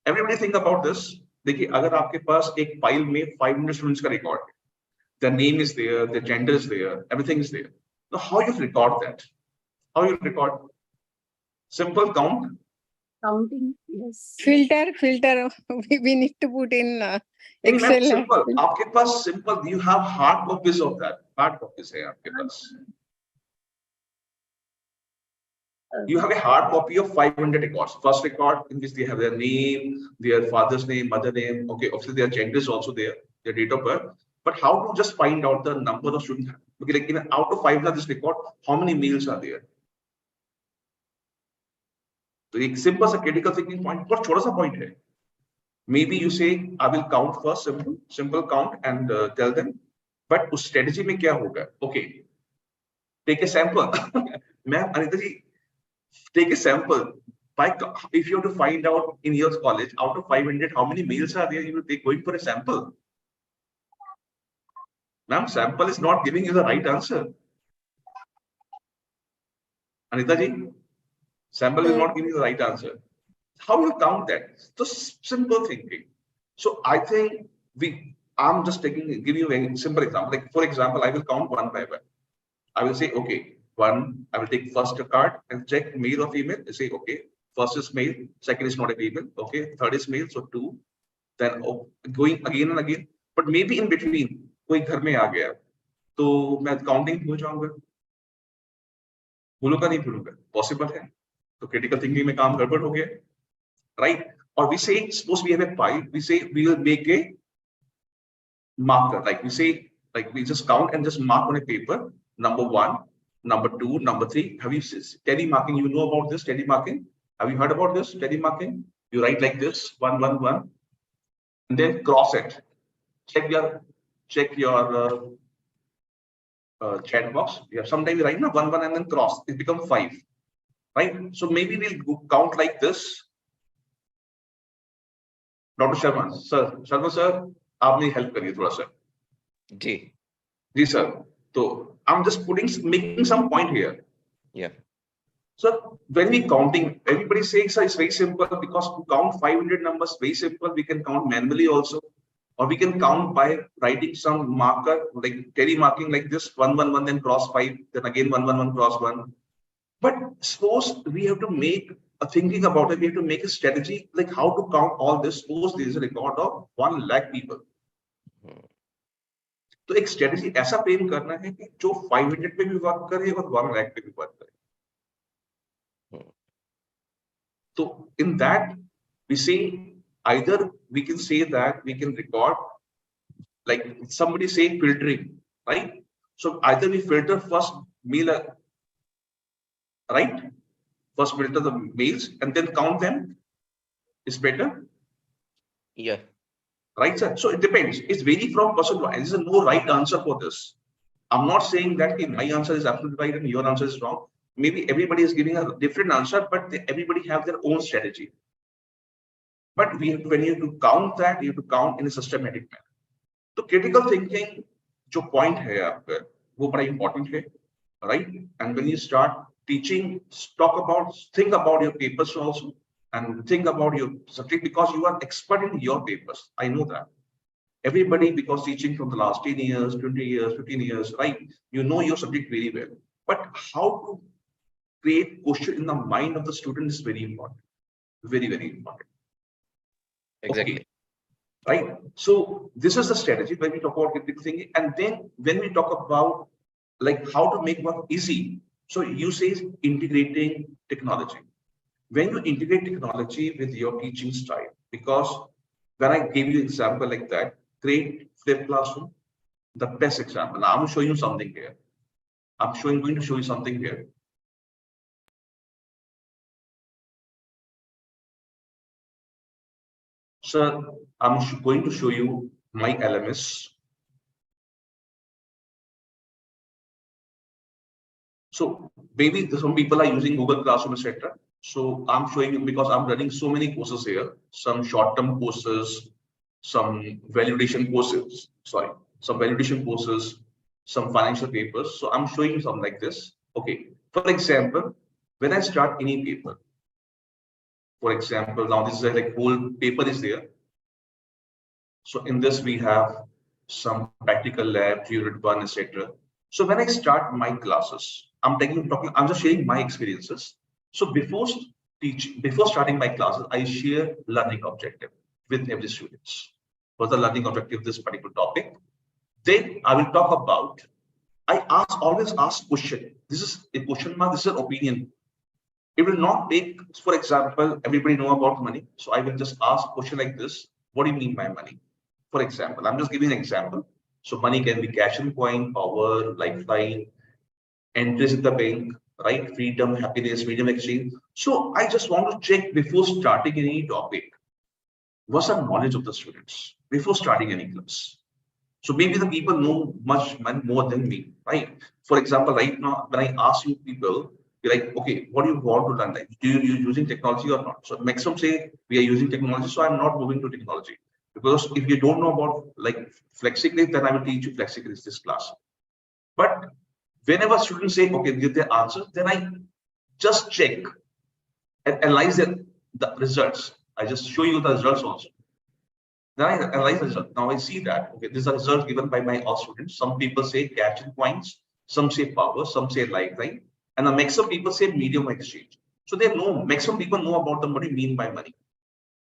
Speaker 3: Everybody think about this. देखिए, अगर आपके पास एक pile में 500 students का record है, their name is there, their gender is there, everything is there. Now, how you record that? How you record? Simple count.
Speaker 11: Counting, yes.
Speaker 7: Filter. We need to put in Excel.
Speaker 3: Simple. आपके पास simple. You have hard copies of that. Hard copies है आपके पास. You have a hard copy of 500 records. First record in which they have their name, their father's name, mother name. Okay, obviously their gender is also there, their date of birth. But how to just find out the number of students? Okay, like out of 500 this record, how many males are there? So एक simple सा critical thinking point, बहुत छोटा सा point है. Maybe you say, I will count first, simple count and tell them. But उस strategy में क्या होगा? Okay, take a sample. Ma'am, Anita ji, take a sample. If you have to find out in your college, out of 500, how many males are there, you will take going for a sample. Ma'am, sample is not giving you the right answer. Anita ji, sample is not giving you the right answer. How do you count that? Just simple thinking. So I think I'm just giving you a simple example. Like for example, I will count one by one. I will say, okay, one, I will take first a card and check male or female. I say, okay, first is male, second is not a female. Okay, third is male, so 2. Then going again and again. But maybe in between, कोई घर में आ गया, तो मैं counting भूल जाऊंगा, भूलूंगा नहीं भूलूंगा, पॉसिबल है. तो क्रिटिकल थिंकिंग में काम गड़बड़ हो गया, right? Or we say, suppose we have a pie, we say we will make a marker, like we say, like we just count and just mark on a paper, number 1, number 2, number 3. Have you steady marking? You know about this steady marking? Have you heard about this steady marking? You write like this, 1, 1, 1, and then cross it. Check your chat box. Yeah, sometimes you write 1, 1 and then cross. It becomes 5, right? So maybe we'll count like this. Dr. Sharma sir, आप मेरी help करिए थोड़ा सा. जी sir. So I'm just making some point here.
Speaker 10: Yeah.
Speaker 3: So when we counting, everybody says it's very simple because to count 500 numbers, very simple. We can count manually also, or we can count by writing some marker like Terry marking like this, 1, 1, 1, then cross 5, then again 1, 1, 1, cross 1. But suppose we have to make a thinking about it, we have to make a strategy like how to count all this. Suppose there is a record of 1 lakh people. तो एक strategy ऐसा frame करना है कि जो 500 पे भी work करे और 1 lakh पे भी work करे. So in that we say either we can say that we can record like somebody say filtering, right? So either we filter first male, right? First filter the males and then count them is better.
Speaker 10: Yeah.
Speaker 3: Right, sir? So it depends. It's very from person to person. There is no right answer for this. I'm not saying that my answer is absolutely right and your answer is wrong. Maybe everybody is giving a different answer, but everybody have their own strategy. But when you have to count that, you have to count in a systematic manner. So critical thinking, जो point है आपका, वो बड़ा important है, right? And when you start teaching, think about your papers also, and think about your subject because you are expert in your papers. I know that. Everybody, because teaching from the last 10 years, 20 years, 15 years, right? You know your subject very well. But how to create question in the mind of the student is very important. Very, very important.
Speaker 10: Exactly.
Speaker 3: Okay. Right. So this is the strategy when we talk about critical thinking. And then when we talk about like how to make work easy. So you say integrating technology. When you integrate technology with your teaching style, because when I gave you an example like that, create flipped classroom, the best example. Now I'm showing you something here. Going to show you something here. Sir, I'm going to show you my LMS. So maybe some people are using Google Classroom, etc. So I'm showing you because I'm running so many courses here, some short-term courses, some validation courses, some financial papers. So I'm showing you something like this. Okay. For example, when I start any paper, for example, now this is like whole paper is there. So in this we have some practical lab, unit 1, etc. So when I start my classes, I'm just sharing my experiences. So before starting my classes, I share learning objective with every student. What's the learning objective of this particular topic? Then I will talk about, always ask question. This is a question mark, this is an opinion. It will not take, for example, everybody know about money. So I will just ask a question like this. What do you mean by money? For example, I'm just giving an example. So money can be cash and coin, power, lifeline, interest in the bank, right? Freedom, happiness, freedom exchange. So I just want to check before starting any topic, what's the knowledge of the students before starting any class? So maybe the people know much more than me, right? For example, right now, when I ask you people, you're like, okay, what do you want to learn? Like, do you using technology or not? So maximum say we are using technology, so I'm not moving to technology. Because if you don't know about like FlexiGrid, then I will teach you FlexiGrid this class. But whenever students say, okay, give their answer, then I just check and analyze the results. I just show you the results also. Then I analyze the result. Now I see that, okay, this is a result given by my all students. Some people say cash and coins, some say power, some say lifeline, and the maximum people say medium exchange. So they know, maximum people know about the what do you mean by money,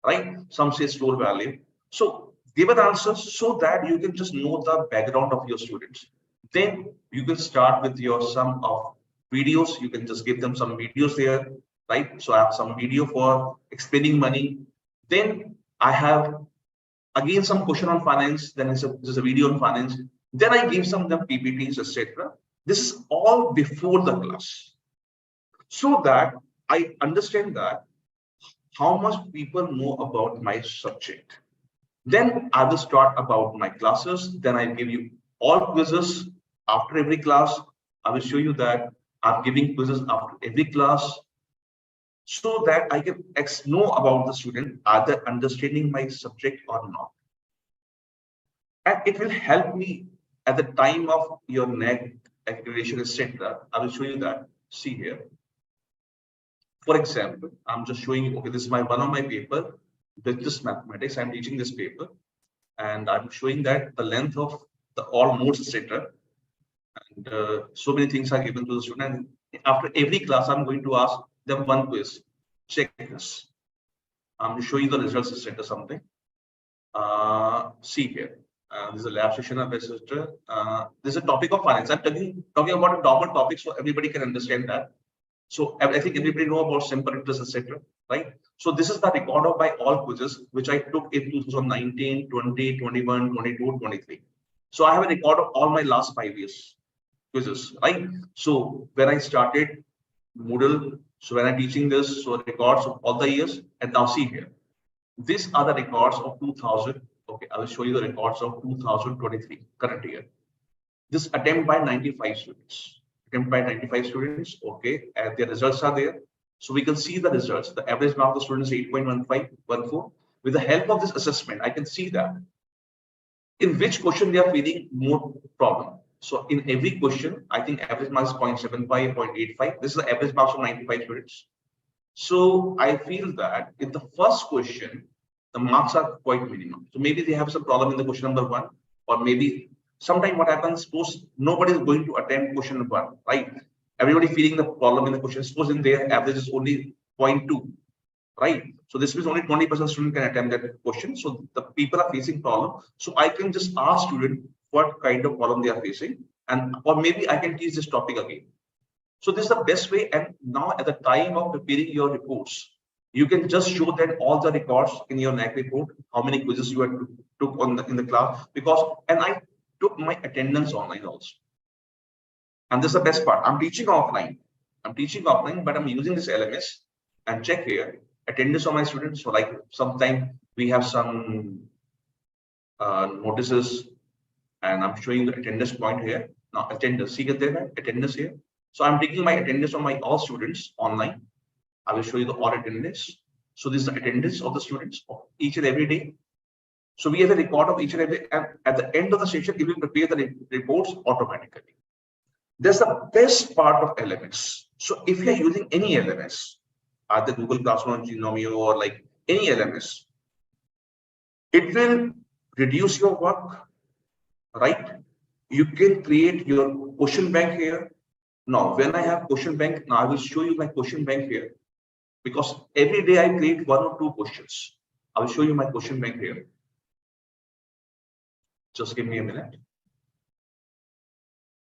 Speaker 3: right? Some say store value. So give an answers so that you can just know the background of your students. Then you can start with your some of videos. You can just give them some videos there, right? So I have some video for explaining money. Then I have again some question on finance, then there's a video on finance, then I give some of them PPTs, etc. This is all before the class, so that I understand that how much people know about my subject. Then I will start about my classes, then I give you all quizzes after every class. I will show you that I'm giving quizzes after every class, so that I can know about the student, are they understanding my subject or not. And it will help me at the time of your NET accreditation, etc. I will show you that. See here. For example, I'm just showing you, okay, this is one of my paper, business mathematics. I'm teaching this paper, and I'm showing that the length of the all notes, etc. And so many things are given to the student. And after every class, I'm going to ask them one quiz. Check this. I'm showing the results, etc. Something. See here. This is a lab session of etc. This is a topic of finance. I'm talking about a normal topic so everybody can understand that. So I think everybody know about simple interest, etc. Right? So this is the record of my all quizzes which I took in 2019, 20, 21, 22, 23. So I have a record of all my last 5 years quizzes, right? So when I started Moodle, so when I'm teaching this, so records of all the years, and now see here. These are the records of 2000. Okay, I will show you the records of 2023, current year. This attempt by 95 students. Attempt by 95 students, okay, and their results are there. So we can see the results. The average mark of the students is 8.1514. With the help of this assessment, I can see that in which question they are feeling more problem. So in every question, I think average mark is 0.75, 0.85. This is the average marks of 95 students. So I feel that in the first question, the marks are quite minimum. So maybe they have some problem in the question number 1, or maybe sometime what happens, suppose nobody is going to attempt question number 1, right? Everybody feeling the problem in the question. Suppose in their average is only 0.2, right? So this means only 20% student can attempt that question. So the people are facing problem. So I can just ask student what kind of problem they are facing, and or maybe I can teach this topic again. So this is the best way. And now at the time of preparing your reports, you can just show that all the records in your NAC report, how many quizzes you had took on in the class, because, and I took my attendance online also. And this is the best part. I'm teaching offline. But I'm using this LMS, and check here, attendance of my students. So like sometimes we have some notices, and I'm showing the attendance point here. Now attendance, see get there, attendance here. So I'm taking my attendance of my all students online. I will show you the all attendance. So this is the attendance of the students of each and every day. So we have a record of each and every, and at the end of the session, it will prepare the reports automatically. That's the best part of LMS. So if you're using any LMS, either Google Classroom, Genomio, or like any LMS, it will reduce your work, right? You can create your question bank here. Now, when I have question bank, now I will show you my question bank here, because every day I create 1 or 2 questions. I will show you my question bank here. Just give me a minute.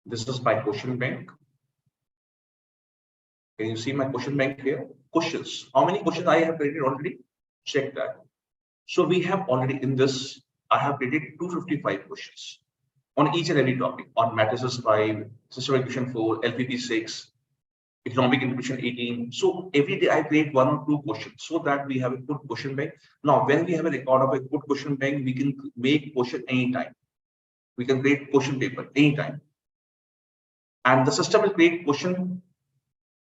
Speaker 3: This is my question bank. Can you see my question bank here? Questions. How many questions I have created already? Check that. So we have already in this, I have created 255 questions on each and every topic, on matrices 5, system equation 4, LPP 6, economic integration 18. So every day I create 1 or 2 questions so that we have a good question bank. Now, when we have a record of a good question bank, we can make question anytime. We can create question paper anytime. And the system will create question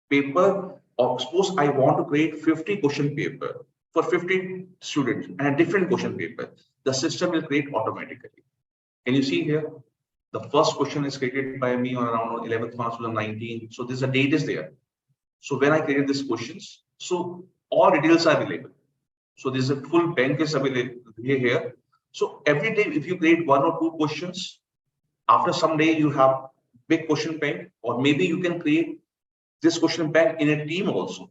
Speaker 3: paper, or suppose I want to create 50 question paper for 50 students and a different question paper. The system will create automatically. Can you see here? The first question is created by me on around 11th March 2019. So this a date is there. So when I created these questions, so all details are available. So this is a full bank is available here. So every day, if you create 1 or 2 questions, after some day you have big question bank, or maybe you can create this question bank in a team also.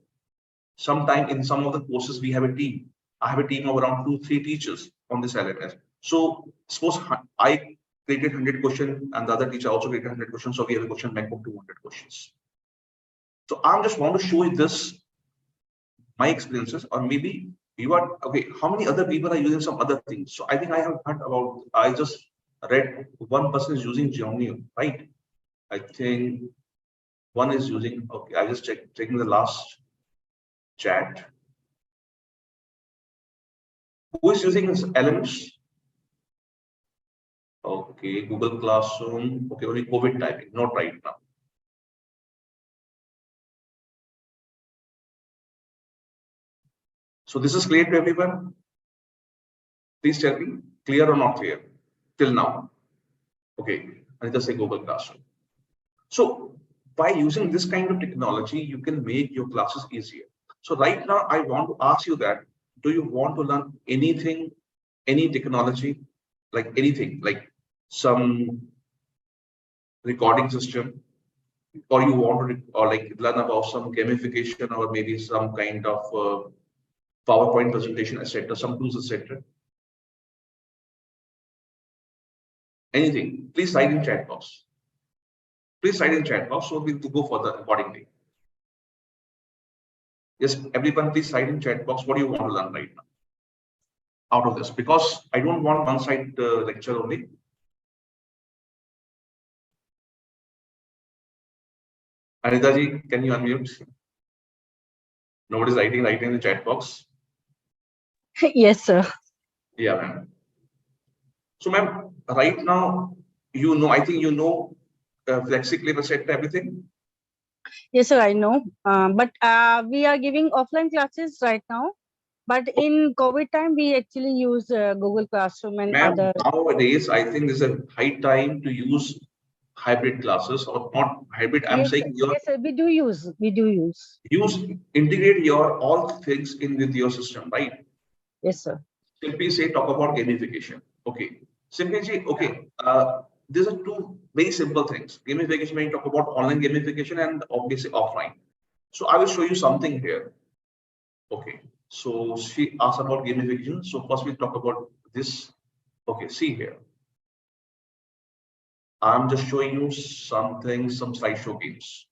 Speaker 3: Sometime in some of the courses we have a team. I have a team of around 2-3 teachers on this LMS. So suppose I created 100 questions and the other teacher also created 100 questions. So we have a question bank of 200 questions. So I'm just want to show you this, my experiences, or maybe you are, okay, how many other people are using some other things? So I think I have heard about, I just read one person is using Geonio, right? I think one is using, okay, I just checking the last chat. Who is using this LMS? Okay, Google Classroom. Okay, only COVID typing, not right now. So this is clear to everyone? Please tell me, clear or not clear till now? Okay, I'll just say Google Classroom. So by using this kind of technology, you can make your classes easier. So right now, I want to ask you that, do you want to learn anything, any technology, like anything, like some recording system, or you want to, or like learn about some gamification, or maybe some kind of PowerPoint presentation, etc., some tools, etc. Anything, please write in chat box. Please write in chat box so we'll go further accordingly. Yes, everyone, please write in chat box what do you want to learn right now out of this, because I don't want one-side lecture only. Anita ji, can you unmute? Nobody's writing in the chat box.
Speaker 9: Yes, sir.
Speaker 3: Yeah, ma'am. So, ma'am, right now, you know, I think you know FlexiClip, etc., everything.
Speaker 9: Yes, sir, I know. But we are giving offline classes right now. But in COVID time, we actually use Google Classroom and other.
Speaker 3: Nowadays, I think there's a high time to use hybrid classes, or not hybrid. I'm
Speaker 9: Yes,
Speaker 3: saying
Speaker 9: yes, sir, we do use. We do use.
Speaker 3: Integrate your all things in with your system, right?
Speaker 9: Yes, sir.
Speaker 3: Simply say talk about gamification. Okay. Simply say okay. These are two very simple things. Gamification, when you talk about online gamification and obviously offline. So I will show you something here. Okay. So she asked about gamification. So first we'll talk about this. Okay, see here. I'm just showing you something, some slideshow games.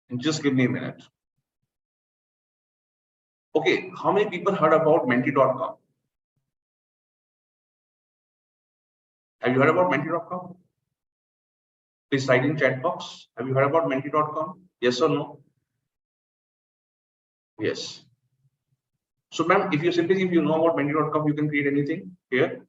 Speaker 3: And just give me a minute. Okay, how many people heard about menti.com? Have you heard about menti.com? Please write in chat box. Have you heard about menti.com? Yes or no? Yes. So, ma'am, if you know about menti.com, you can create anything here.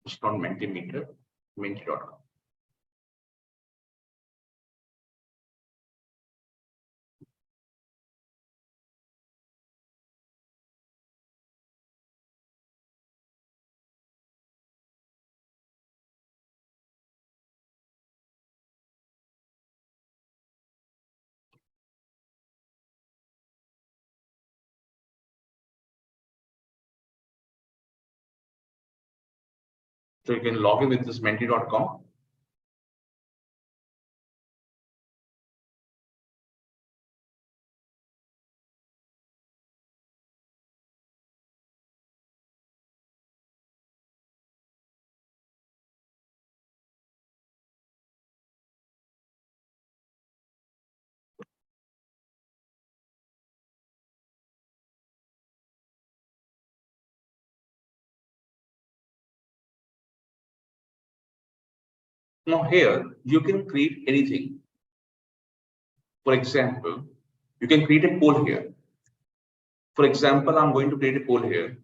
Speaker 3: It's not Mentimeter, Menti.com. So you can log in with this menti.com. Now here you can create anything. For example, you can create a poll here. For example, I'm going to create a poll here.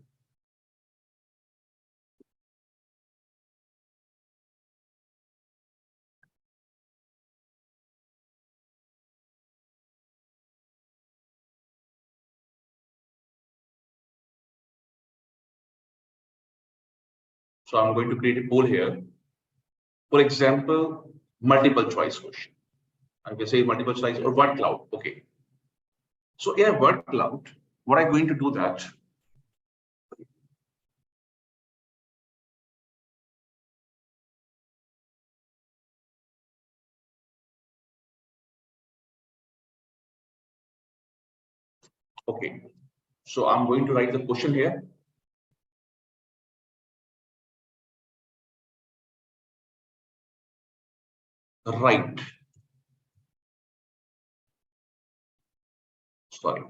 Speaker 3: So I'm going to create a poll here. For example, multiple choice question. I can say multiple choice or word cloud. Okay. So in a word cloud, what I'm going to do that. Okay. So I'm going to write the question here. Right. Sorry.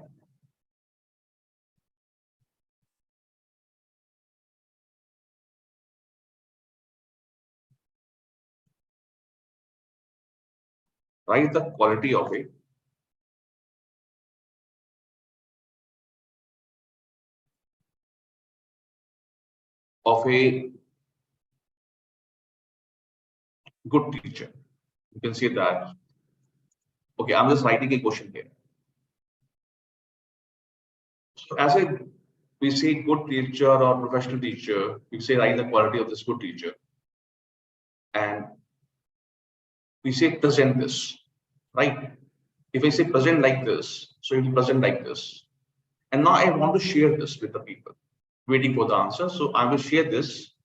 Speaker 3: Write the quality of it. Of a good teacher. You can see that. Okay, I'm just writing a question here. So as we say good teacher or professional teacher, we say write the quality of this good teacher. And we say present this, right? If I say present like this, so it will present like this. And now I want to share this with the people waiting for the answer. So I will share this,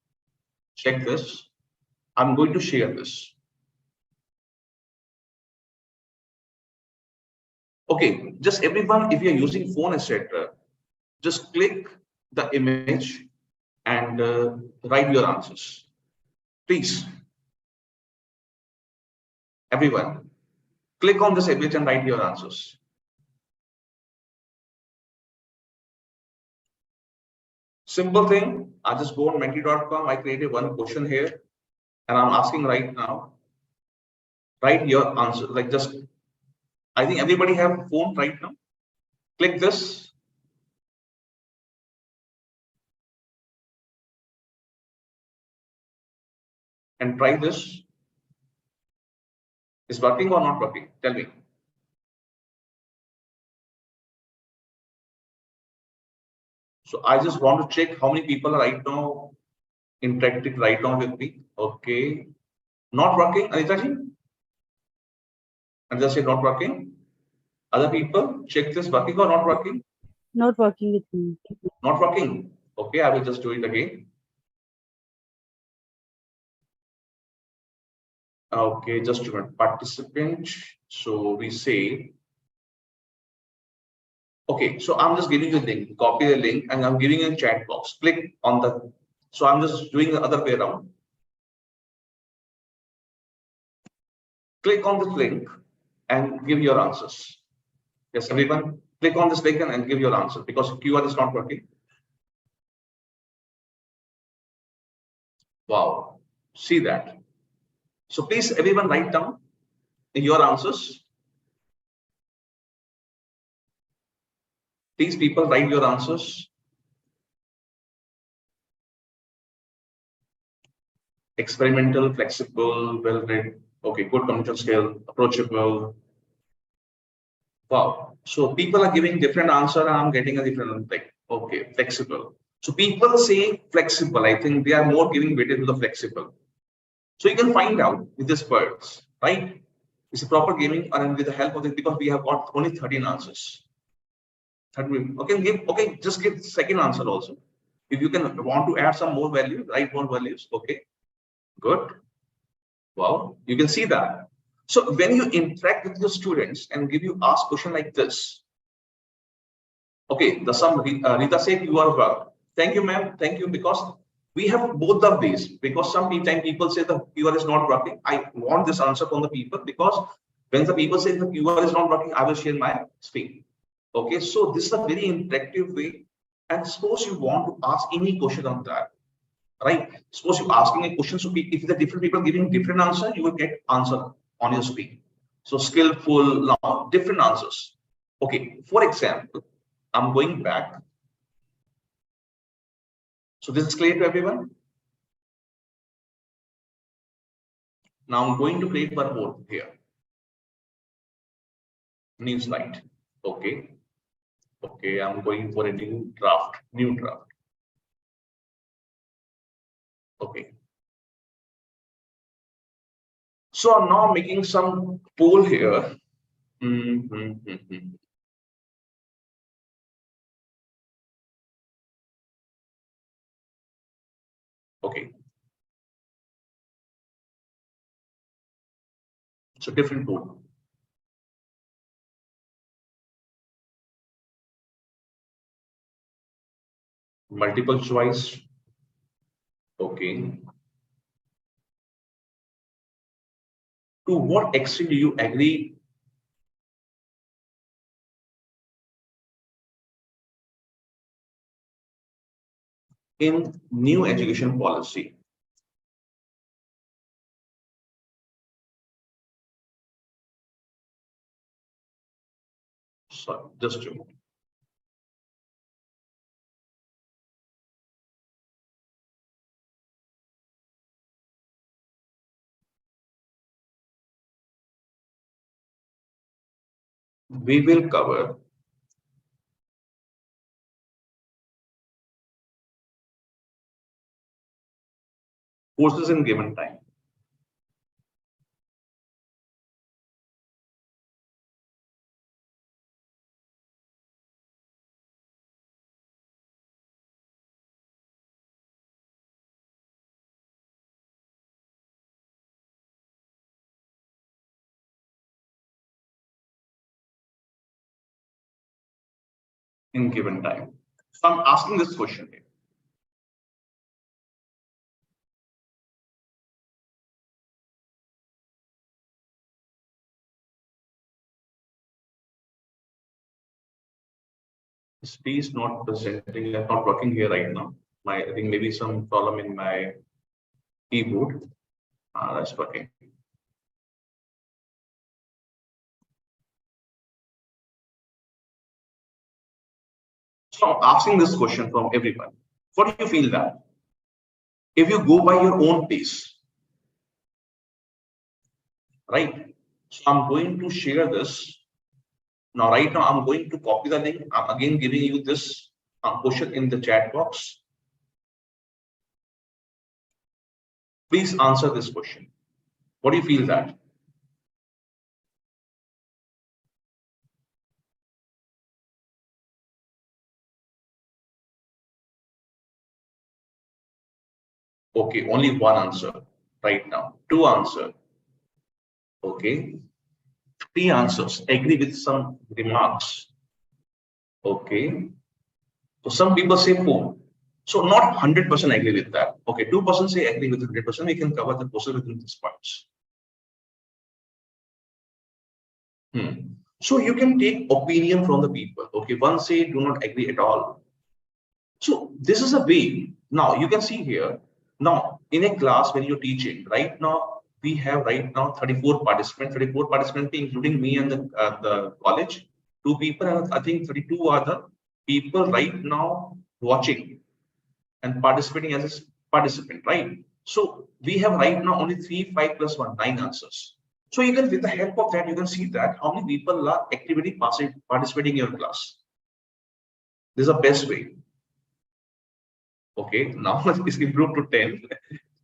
Speaker 3: check this. I'm going to share this. Okay, just everyone, if you're using phone, etc., just click the image and write your answers. Please, everyone, click on this image and write your answers. Simple thing, I just go on menti.com, I created one question here, and I'm asking right now, write your answer, like just, I think everybody have a phone right now. Click this. And try this. Is working or not working? Tell me. So I just want to check how many people are right now interacting right now with me. Okay. Not working, Anitaji? And just say not working. Other people, check this working or not working?
Speaker 9: Not working with me.
Speaker 3: Not working. Okay, I will just do it again. Okay, just a minute. Participant. So we say, okay, so I'm just giving you the link, copy the link, and I'm giving you a chat box. Click on the, so I'm just doing the other way around. Click on this link and give your answers. Yes, everyone, click on this link and give your answer because QR is not working. Wow, see that. So please, everyone, write down your answers. Please, people, write your answers. Experimental, flexible, well-read. Okay, good communication skill, approachable. Wow. So people are giving different answer and I'm getting a different thing. Okay, flexible. So people say flexible. I think they are more giving weightage to the flexible. So you can find out with these words, right? It's a proper gaming and with the help of it because we have got only 13 answers. Okay, just give second answer also. If you can want to add some more value, write more values. Okay. Good. Wow, you can see that. So when you interact with the students and give you ask question like this, okay, the some Rita said you are well. Thank you, ma'am. Thank you, because we have both the ways. Because sometimes people say the QR is not working. I want this answer from the people, because when the people say the QR is not working, I will share my screen. Okay, so this is a very interactive way. And suppose you want to ask any question on that, right? Suppose you're asking a question, so if the different people giving different answer, you will get answer on your screen. So skillful, now different answers. Okay, for example, I'm going back. So this is clear to everyone. Now I'm going to create one more here. New slide. Okay. Okay, I'm going for a new draft. Okay. So I'm now making some poll here. Okay. So different poll. Multiple choice. Okay. To what extent do you agree in new education policy? So just a moment. We will cover courses in given time. In given time. So I'm asking this question here. Please not presenting, not working here right now. I think maybe some problem in my keyboard. That's working. So I'm asking this question from everyone. What do you feel that if you go by your own pace, right? So I'm going to share this. Now, right now, I'm going to copy the link. I'm again giving you this question in the chat box. Please answer this question. What do you feel that? Okay, only one answer right now. Two answer. Okay. Three answers. Agree with some remarks. Okay. So some people say four. So not 100% agree with that. Okay, 2% say agree with 100%. We can cover the process within these parts. So you can take opinion from the people. Okay, one say do not agree at all. So this is a way. Now you can see here. Now in a class when you're teaching, right now we have right now 34 participants. 34 participants including me and the college. 2 people, and I think 32 are the people right now watching and participating as a participant, right? So we have right now only 3, 5 plus 1, 9 answers. So you can, with the help of that, you can see that how many people are actively participating in your class. This is the best way. Okay, now it's improved to 10,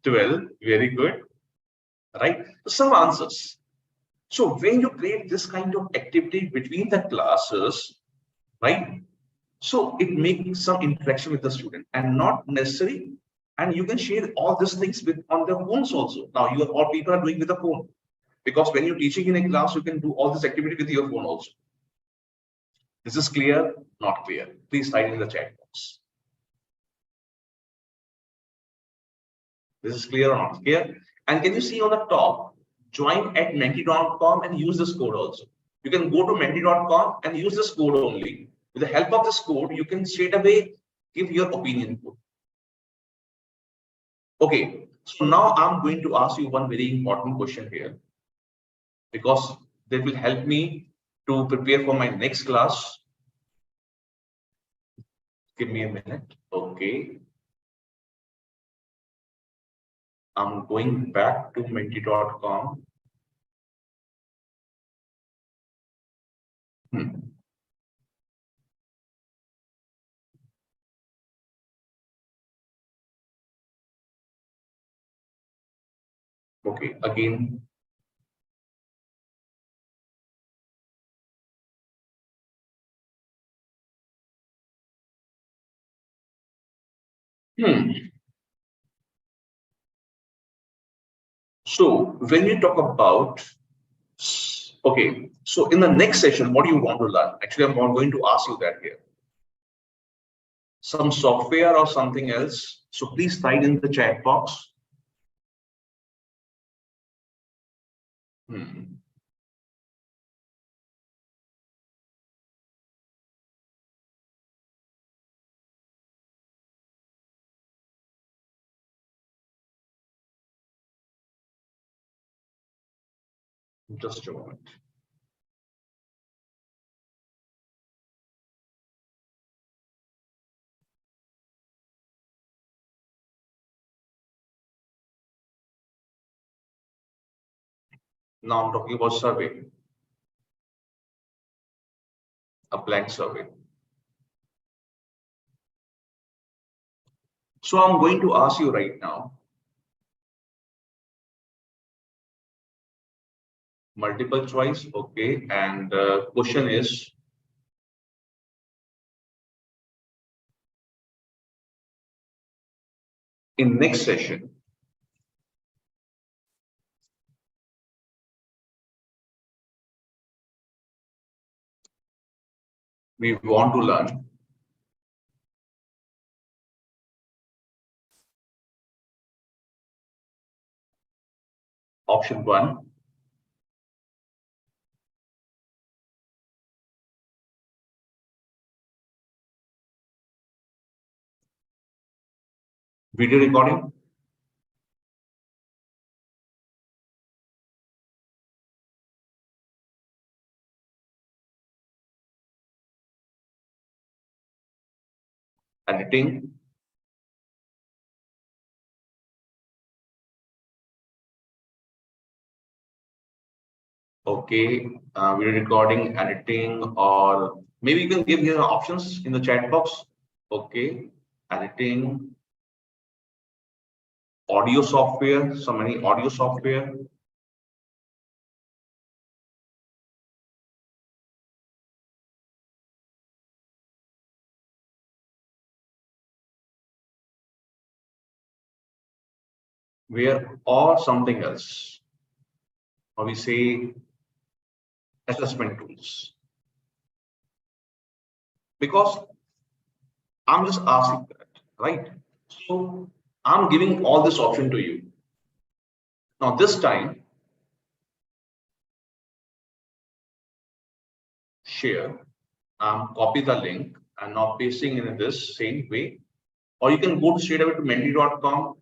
Speaker 3: 12, very good, right? Some answers. So when you create this kind of activity between the classes, right? So it makes some interaction with the student and not necessarily And you can share all these things with on their phones also. Now you are, all people are doing with the phone, because when you're teaching in a class, you can do all this activity with your phone also. This is clear, not clear? Please type in the chat box. This is clear or not clear? And can you see on the top, join at menti.com and use this code also. You can go to menti.com and use this code only. With the help of this code, you can straight away give your opinion code. Okay, so now I'm going to ask you one very important question here, because that will help me to prepare for my next class. Give me a minute. Okay. I'm going back to menti.com. Okay, again. So when we talk about, okay, so in the next session, what do you want to learn? Actually, I'm not going to ask you that here. Some software or something else. So please type in the chat box. Just a moment. Now I'm talking about survey, a blank survey. So I'm going to ask you right now, multiple choice, okay, and question is, in next session, we want to learn option 1, video recording, editing, okay, video recording, editing, or maybe you can give your options in the chat box. Okay, editing, audio software, so many audio software, where or something else, or we say assessment tools. Because I'm just asking that, right? So I'm giving all this option to you. Now this time, share, copy the link and now pasting in this same way, or you can go straight away to menti.com.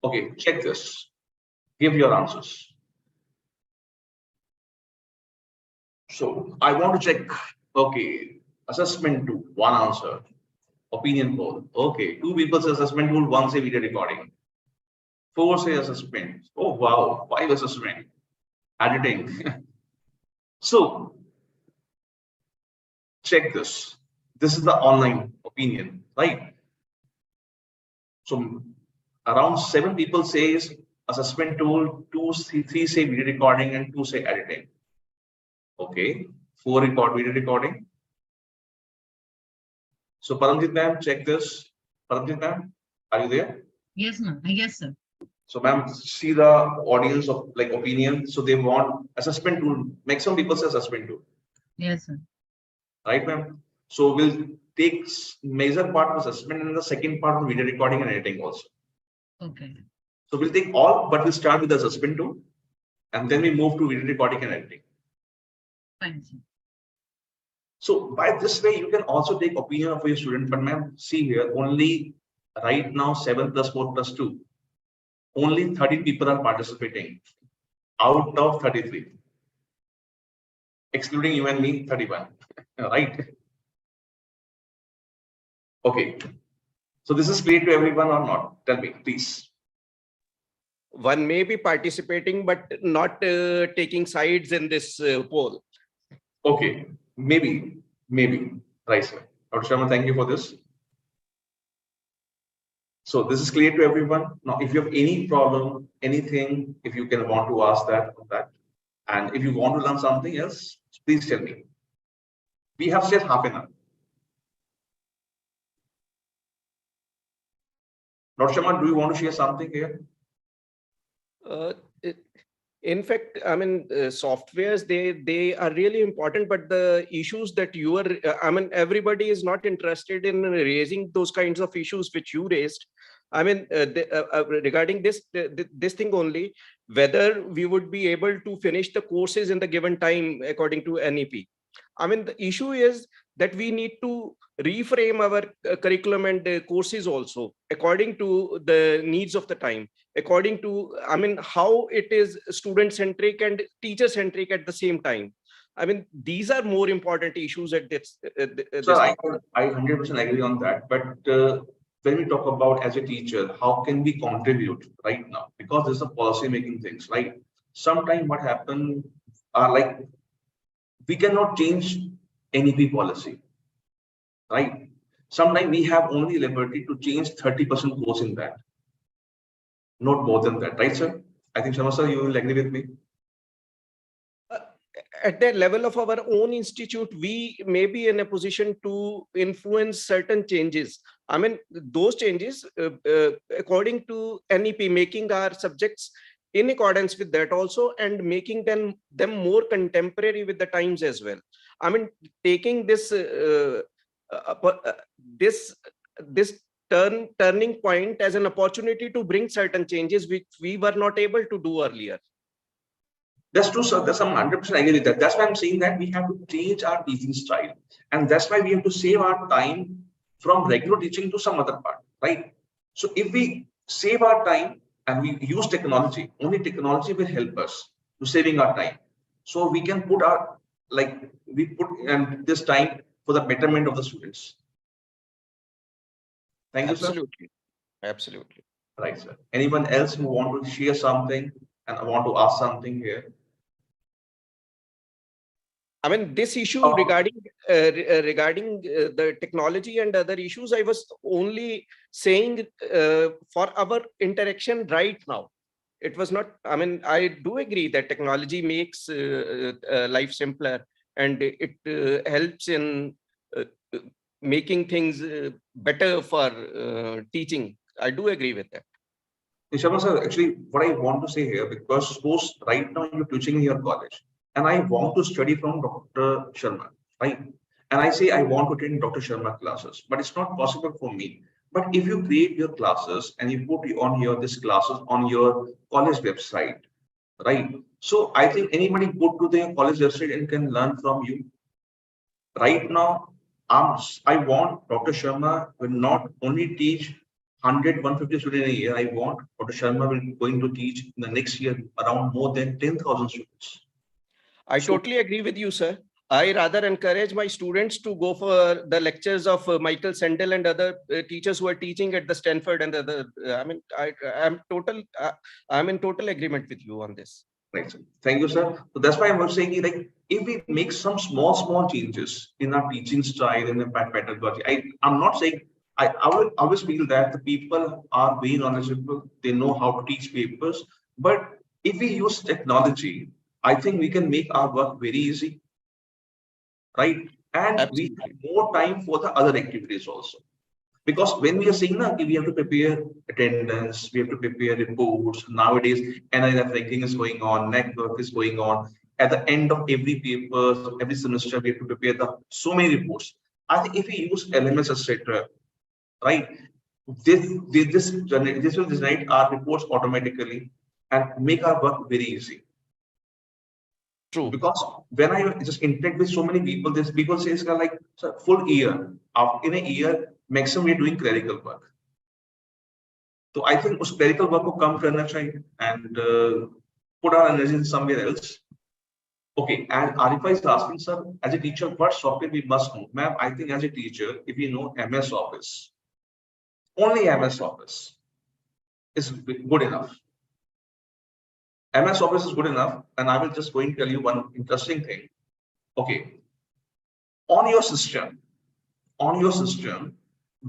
Speaker 3: Okay, check this. Give your answers. So I want to check. Okay, assessment 2, one answer. Opinion poll. Okay, 2 people say assessment tool, 1 say video recording. 4 say assessment. Oh wow, 5 assessment. Editing. So check this. This is the online opinion, right? So around 7 people says assessment tool, 3 say video recording, and 2 say editing. Okay, 4 record video recording, So Paramjit ma'am, check this. Paramjit ma'am, are you there?
Speaker 1: Yes, ma'am. Yes, sir.
Speaker 3: So ma'am, see the audience of like opinion. So they want assessment tool. Maximum people say assessment tool.
Speaker 1: Yes, sir.
Speaker 3: Right, ma'am? So we'll take major part of assessment and the second part of video recording and editing also.
Speaker 1: Okay.
Speaker 3: So we'll take all, but we'll start with the assessment tool, and then we move to video recording and editing.
Speaker 1: Fine, sir.
Speaker 3: So by this way, you can also take opinion of your student. But ma'am, see here, only right now 7 + 4 + 2. Only 30 people are participating out of 33. Excluding you and me, 31. Right? Okay. So this is clear to everyone or not? Tell me, please.
Speaker 10: One may be participating, but not taking sides in this poll.
Speaker 3: Okay, maybe. Right, sir. Dr. Sharma, thank you for this. So this is clear to everyone. Now, if you have any problem, anything, if you can want to ask that, and if you want to learn something else, please tell me. We have said half an hour. Dr. Sharma, do you want to share something here?
Speaker 10: In fact, I mean, softwares, they are really important, but the issues that you are, I mean, everybody is not interested in raising those kinds of issues which you raised. I mean, regarding this thing only, whether we would be able to finish the courses in the given time according to NEP. I mean, the issue is that we need to reframe our curriculum and courses also according to the needs of the time, according to, I mean, how it is student centric and teacher centric at the same time. I mean, these are more important issues at this.
Speaker 3: So I 100% agree on that. But when we talk about as a teacher, how can we contribute right now? Because there's a policy making things, right? Sometimes what happen are like, we cannot change NEP policy, right? Sometimes we have only liberty to change 30% course in that. Not more than that, right, sir? I think Sharma sir, you will agree with me.
Speaker 10: At the level of our own institute, we may be in a position to influence certain changes. I mean, those changes according to NEP, making our subjects in accordance with that also, and making them more contemporary with the times as well. I mean, taking this turning point as an opportunity to bring certain changes which we were not able to do earlier.
Speaker 3: That's true, sir. That's I'm 100% agree with that. That's why I'm saying that we have to change our teaching style, and that's why we have to save our time from regular teaching to some other part, right? So if we save our time and we use technology, only technology will help us to saving our time. So we can put our this time for the betterment of the students. Thank you, sir.
Speaker 10: Absolutely.
Speaker 3: Right, sir. Anyone else who want to share something and want to ask something here?
Speaker 10: I mean, this issue regarding the technology and other issues, I was only saying for our interaction right now. It was not, I mean, I do agree that technology makes life simpler, and it helps in making things better for teaching. I do agree with that.
Speaker 3: Sharma sir, actually, what I want to say here, because suppose right now you're teaching in your college, and I want to study from Dr. Sharma, right? And I say I want to attend Dr. Sharma classes, but it's not possible for me. But if you create your classes and you put on this classes on your college website, right? So I think anybody go to the college website and can learn from you. Right now, I want Dr. Sharma will not only teach 100, 150 students a year. I want Dr. Sharma will going to teach in the next year around more than 10,000 students.
Speaker 10: I totally agree with you, sir. I rather encourage my students to go for the lectures of Michael Sandel and other teachers who are teaching at the Stanford and other. I mean, I'm in total agreement with you on this.
Speaker 3: Right. Thank you, sir. So that's why I was saying, like, if we make some small changes in our teaching style and in pedagogy, I'm not saying I will always feel that the people are very knowledgeable. They know how to teach papers. But if we use technology, I think we can make our work very easy. Right? And we have more time for the other activities also. Because when we are saying that we have to prepare attendance, we have to prepare reports, nowadays NIRF ranking is going on, network is going on. At the end of every paper, every semester, we have to prepare so many reports. I think if we use LMS, etc., right, this will generate our reports automatically and make our work very easy.
Speaker 10: True.
Speaker 3: Because when I just interact with so many people, these people say like full year. In a year, maximum we're doing clerical work. So I think उस clerical work को कम करना चाहिए and put our energy in somewhere else. Okay, and Arifa is asking, sir, as a teacher, what software we must know? Ma'am, I think as a teacher, if you know MS Office, only MS Office is good enough. MS Office is good enough, and I will just go and tell you one interesting thing. Okay, on your system,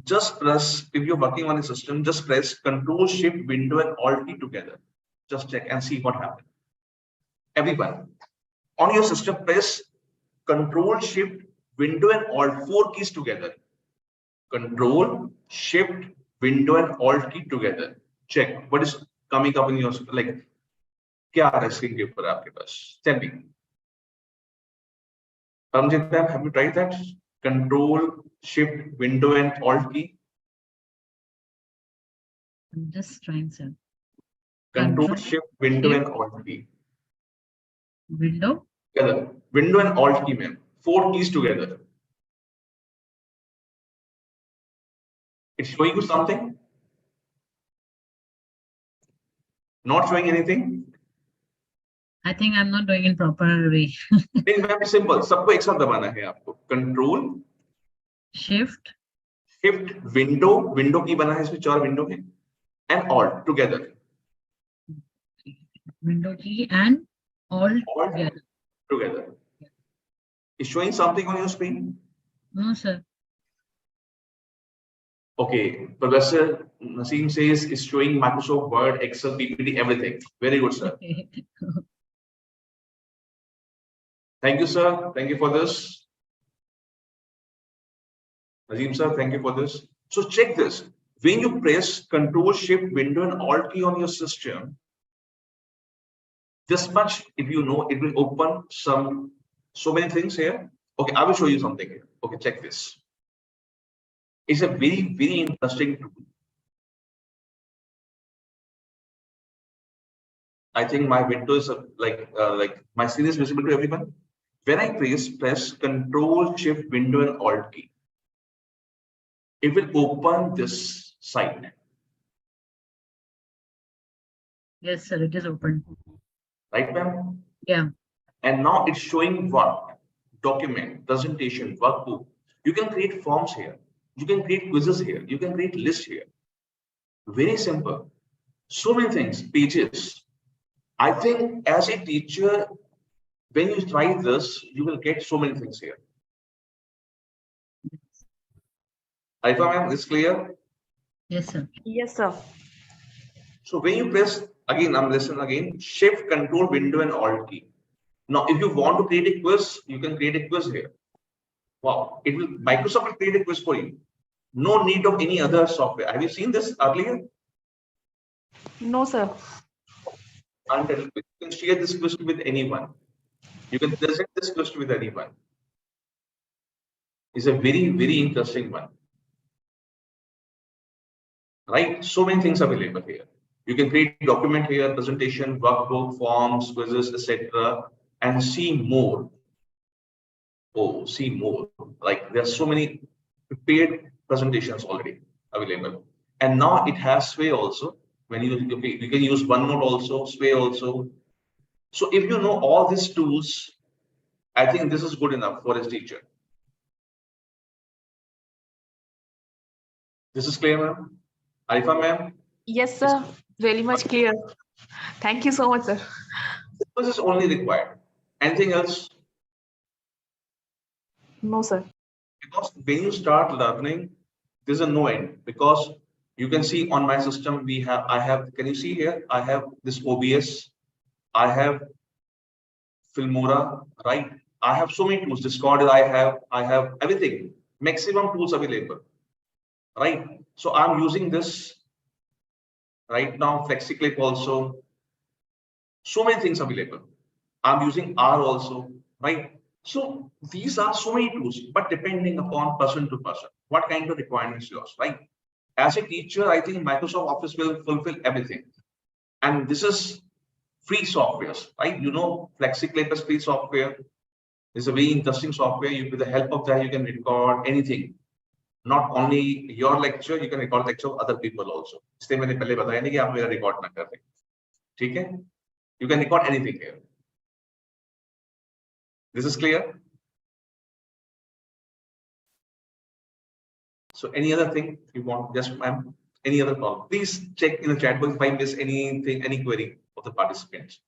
Speaker 3: just press, if you're working on a system, just press Control Shift Window and Alt key together. Just check and see what happens. Everyone, on your system, press Control Shift Window and Alt 4 keys together. Control Shift Window and Alt key together. Check what is coming up in your, like, क्या आ रहा है screen के ऊपर आपके पास? Tell me. Ramjit ma'am, have you tried that? Control Shift Window and Alt key.
Speaker 1: I'm just trying, sir.
Speaker 3: Control Shift Window and Alt key.
Speaker 1: Window?
Speaker 3: Together. Window and Alt key, ma'am. 4 keys together. It's showing you something? Not showing anything?
Speaker 1: I think I'm not doing it proper way.
Speaker 3: It's very simple. सबको एक साथ दबाना है आपको. Control
Speaker 1: Shift
Speaker 3: window की बना है इसमें 4 window है and Alt together.
Speaker 1: Window key and Alt
Speaker 3: together. Is showing something on your screen?
Speaker 1: No, sir.
Speaker 3: Okay, Professor Naseem says it's showing Microsoft Word, Excel, PPT, everything. Very good, sir. Thank you, sir. Thank you for this. Naseem sir, thank you for this. So check this. When you press Control Shift Window and Alt key on your system, this much, if you know, it will open so many things here. Okay, I will show you something here. Okay, check this. It's a very, very interesting tool. I think my window is like my screen is visible to everyone. When I press Control Shift Window and Alt key, it will open this site.
Speaker 1: Yes, sir, it is open.
Speaker 3: Right, ma'am?
Speaker 1: Yeah.
Speaker 3: And now it's showing what? Document, presentation, workbook. You can create forms here. You can create quizzes here. You can create lists here. Very simple. So many things, pages. I think as a teacher, when you try this, you will get so many things here. Arifa ma'am, is clear?
Speaker 1: Yes, sir.
Speaker 7: Yes, sir.
Speaker 3: So when you press, again, I'm listening again, Shift, Control, Window and Alt key. Now, if you want to create a quiz, you can create a quiz here. Wow, Microsoft will create a quiz for you. No need of any other software. Have you seen this earlier?
Speaker 7: No, sir.
Speaker 3: And you can share this quiz with anyone. You can present this quiz with anyone. It's a very, very interesting one. Right? So many things available here. You can create document here, presentation, workbook, forms, quizzes, etc. and see more. Oh, see more. Like there are so many prepared presentations already available. And now it has Sway also. When you can use OneNote also, Sway also. So if you know all these tools, I think this is good enough for a teacher. This is clear, ma'am? Arifa, ma'am?
Speaker 12: Yes, sir. Very much clear. Thank you so much, sir.
Speaker 3: This is only required. Anything else?
Speaker 12: No, sir.
Speaker 3: Because when you start learning, there's a no end. Because you can see on my system, I have, can you see here? I have this OBS, I have Filmora, right? I have so many tools. Discord, I have everything. Maximum tools available, right? So I'm using this right now. FlexiClip also. So many things available. I'm using R also, right? So these are so many tools, but depending upon person to person, what kind of requirements yours, right? As a teacher, I think Microsoft Office will fulfill everything. And this is free softwares, right? You know, FlexiClip is free software. It's a very interesting software. You, with the help of that, you can record anything. Not only your lecture, you can record lecture of other people also. इसलिए मैंने पहले बताया नहीं कि आप मेरा record ना कर रहे, ठीक है? You can record anything here. This is clear. So any other thing you want, just ma'am, any other problem, please check in the chat box if I miss anything, any query of the participants.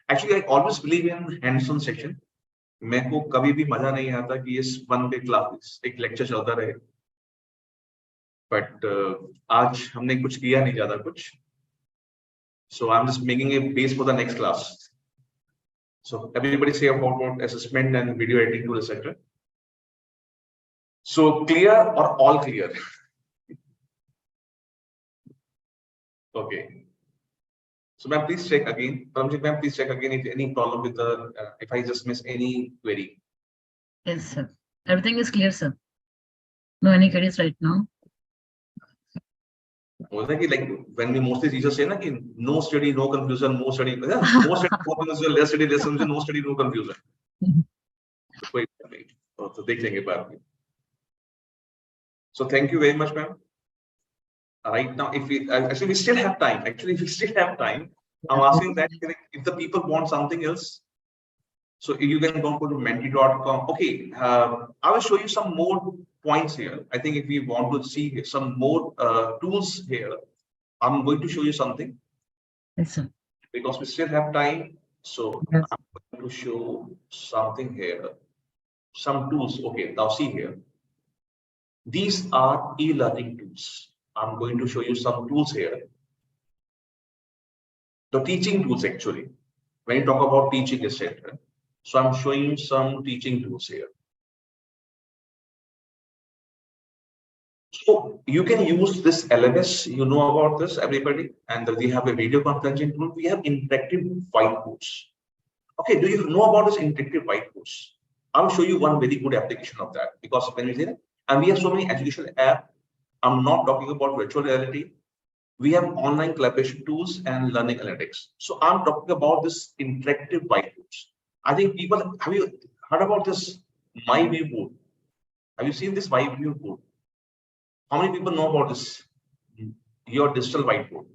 Speaker 3: Actually, I always believe in hands-on section. मेरे को कभी भी मजा नहीं आता कि इस one day class एक लेक्चर चलता रहे, बट आज हमने कुछ किया नहीं ज्यादा कुछ, so I'm just making a base for the next class. So everybody say about assessment and video editing tool, etc. So clear or all clear? Okay. So ma'am, please check again. Paramjit ma'am, please check again if any problem with the if I just miss any query.
Speaker 1: Yes, sir. Everything is clear, sir. No any queries right now.
Speaker 3: Like when we mostly teachers say na ki no study, no confusion, more study, more study, no confusion, less study, less confusion, no study, no confusion. Wait, so dekh lenge baad mein. So thank you very much, ma'am. Right now, if we actually we still have time. Actually, we still have time. I'm asking that if the people want something else, so you can go to menti.com. Okay, I will show you some more points here. I think if we want to see some more tools here, I'm going to show you something.
Speaker 1: Yes, sir.
Speaker 3: Because we still have time, so
Speaker 1: Yes.
Speaker 3: I'm going to show something here. Some tools. Okay, now see here. These are e-learning tools. I'm going to show you some tools here. The teaching tools actually. When you talk about teaching, etc. So I'm showing you some teaching tools here. So you can use this LMS, you know about this, everybody, and we have a video conferencing tool. We have interactive whiteboards. Okay, do you know about this interactive whiteboards? I'll show you one very good application of that, because when we say that, and we have so many educational apps. I'm not talking about virtual reality. We have online collaboration tools and learning analytics. So I'm talking about this interactive whiteboards. I think people, have you heard about this My View board? Have you seen this My View board? How many people know about this? Your digital whiteboard.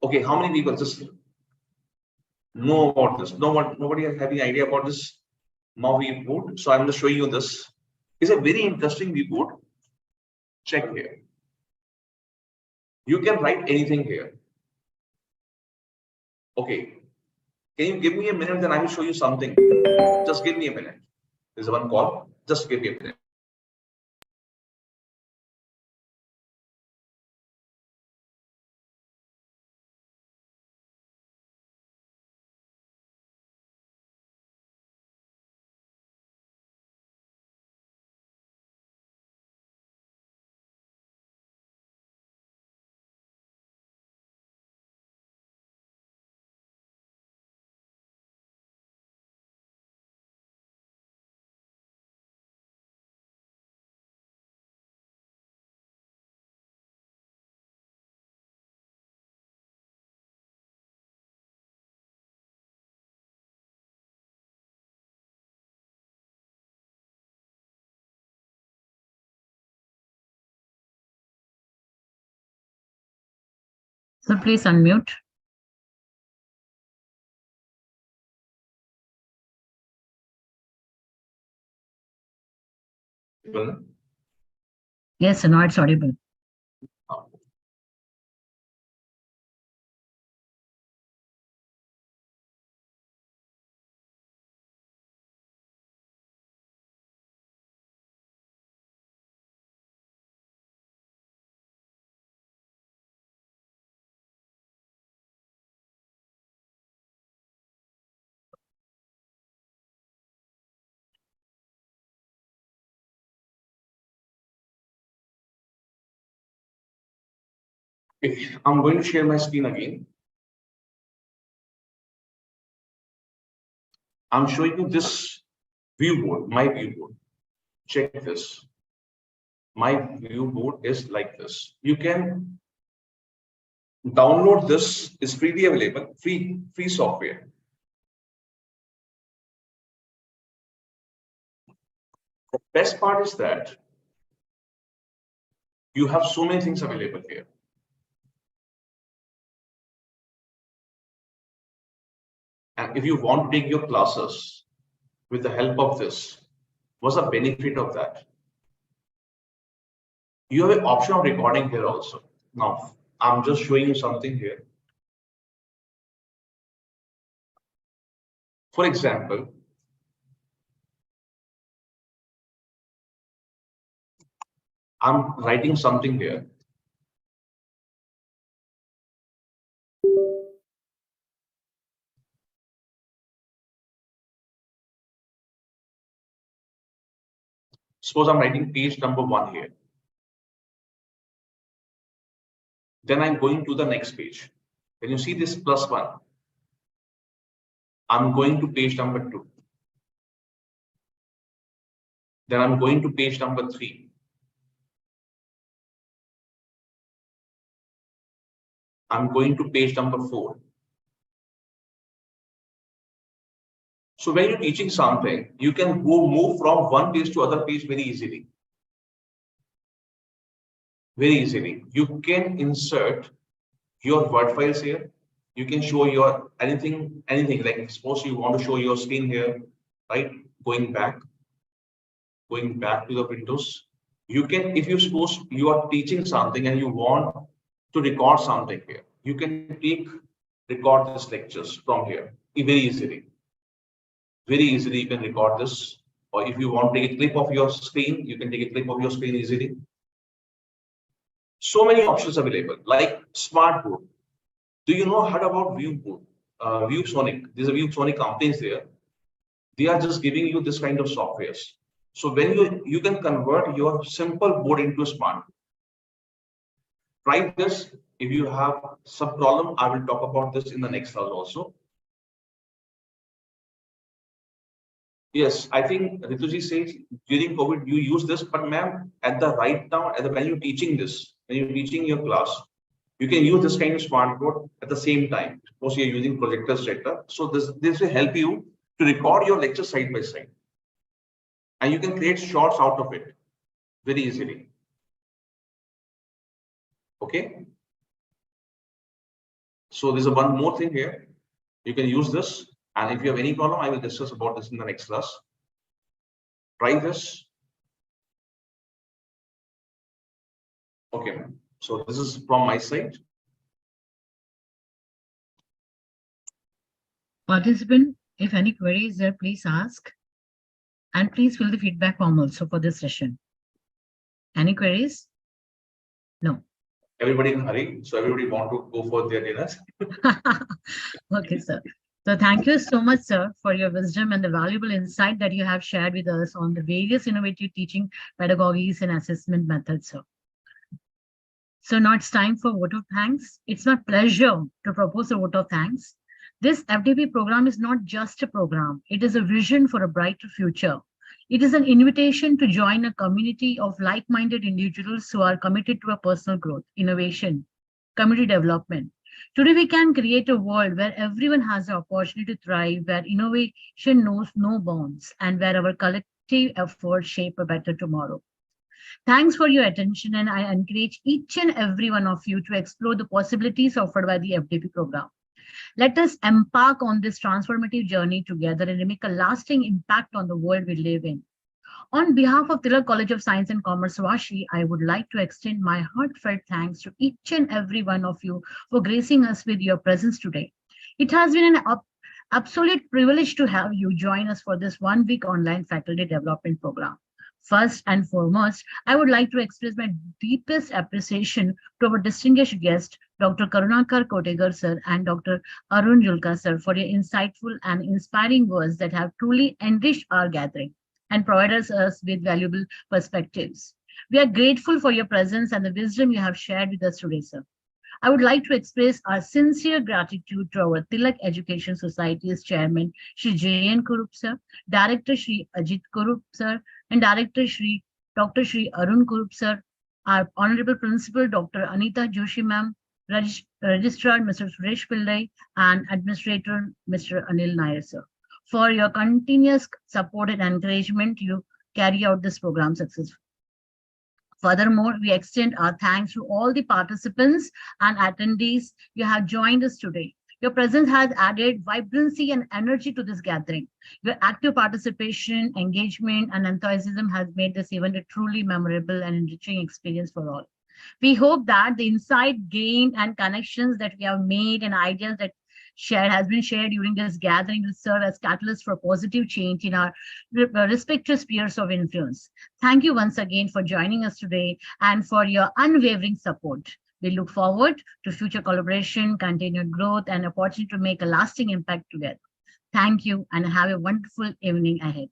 Speaker 3: Okay, how many people just know about this? Nobody has any idea about this My View board. So I'm just showing you this. It's a very interesting viewboard. Check here. You can write anything here. Okay. Can you give me a minute, then I will show you something. Just give me a minute. There's one call. Just give me a minute.
Speaker 1: So please unmute. Yes, sir, now it's audible.
Speaker 3: I'm going to share my screen again. I'm showing you this view board, my view board. Check this. My view board is like this. You can download this, is freely available, free software. The best part is that you have so many things available here. And if you want to take your classes with the help of this, what's the benefit of that? You have an option of recording here also. Now, I'm just showing you something here. For example, I'm writing something here. Suppose I'm writing page number 1 here. Then I'm going to the next page. When you see this +1, I'm going to page number 2. Then I'm going to page number 3. I'm going to page number 4. So when you're teaching something, you can move from one page to other page very easily. Very easily. You can insert your Word files here. You can show your anything, like suppose you want to show your screen here, right? Going back to the windows. You can, if you suppose you are teaching something and you want to record something here, you can record these lectures from here very easily. Very easily you can record this, or if you want to take a clip of your screen, you can take a clip of your screen easily. So many options available, like Smartboard. Do you know how about ViewBoard? ViewSonic. There's a ViewSonic companies there. They are just giving you this kind of softwares. So when you can convert your simple board into a smart. Try this. If you have some problem, I will talk about this in the next class also. Yes, I think Rituji says during COVID you use this, but ma'am, at the right now, when you're teaching this, when you're teaching your class, you can use this kind of smart board at the same time. Suppose you're using projector, etc. So this will help you to record your lecture side by side, and you can create shorts out of it very easily. Okay. So there's one more thing here. You can use this. And if you have any problem, I will discuss about this in the next class. Try this. Okay, so this is from my side.
Speaker 1: Participant, if any queries there, please ask. And please fill the feedback form also for this session. Any queries? No.
Speaker 3: Everybody in a hurry, so everybody want to go for their dinners.
Speaker 1: Okay, sir. So thank you so much, sir, for your wisdom and the valuable insight that you have shared with us on the various innovative teaching pedagogies and assessment methods, sir. So now it's time for vote of thanks. It's my pleasure to propose a vote of thanks. This FDP program is not just a program. It is a vision for a brighter future. It is an invitation to join a community of like-minded individuals who are committed to a personal growth, innovation, community development. Today, we can create a world where everyone has the opportunity to thrive, where innovation knows no bounds, and where our collective efforts shape a better tomorrow. Thanks for your attention, and I encourage each and every one of you to explore the possibilities offered by the FDP program. Let us embark on this transformative journey together and make a lasting impact on the world we live in. On behalf of Tilak College of Science and Commerce, Vashi, I would like to extend my heartfelt thanks to each and every one of you for gracing us with your presence today. It has been an absolute privilege to have you join us for this one-week online faculty development program. First and foremost, I would like to express my deepest appreciation to our distinguished guest, Dr. Karunakar Kotegar sir and Dr. Arun Julka sir, for your insightful and inspiring words that have truly enriched our gathering and provided us with valuable perspectives. We are grateful for your presence and the wisdom you have shared with us today, sir. I would like to express our sincere gratitude to our Tilak Education Society's chairman, Shri J.N. Kurup sir, Director Shri Ajit Kurup sir, and Director Shri Dr. Shri Arun Kurup sir, our Honorable Principal Dr. Anita Joshi ma'am, Registrar Mr. Suresh Pillai, and Administrator Mr. Anil Nair sir, for your continuous support and encouragement to carry out this program successfully. Furthermore, we extend our thanks to all the participants and attendees who have joined us today. Your presence has added vibrancy and energy to this gathering. Your active participation, engagement, and enthusiasm has made this event a truly memorable and enriching experience for all. We hope that the insight gained and connections that we have made and ideas that has been shared during this gathering will serve as catalyst for positive change in our respective spheres of influence. Thank you once again for joining us today and for your unwavering support. We look forward to future collaboration, continued growth, and opportunity to make a lasting impact together. Thank you and have a wonderful evening ahead.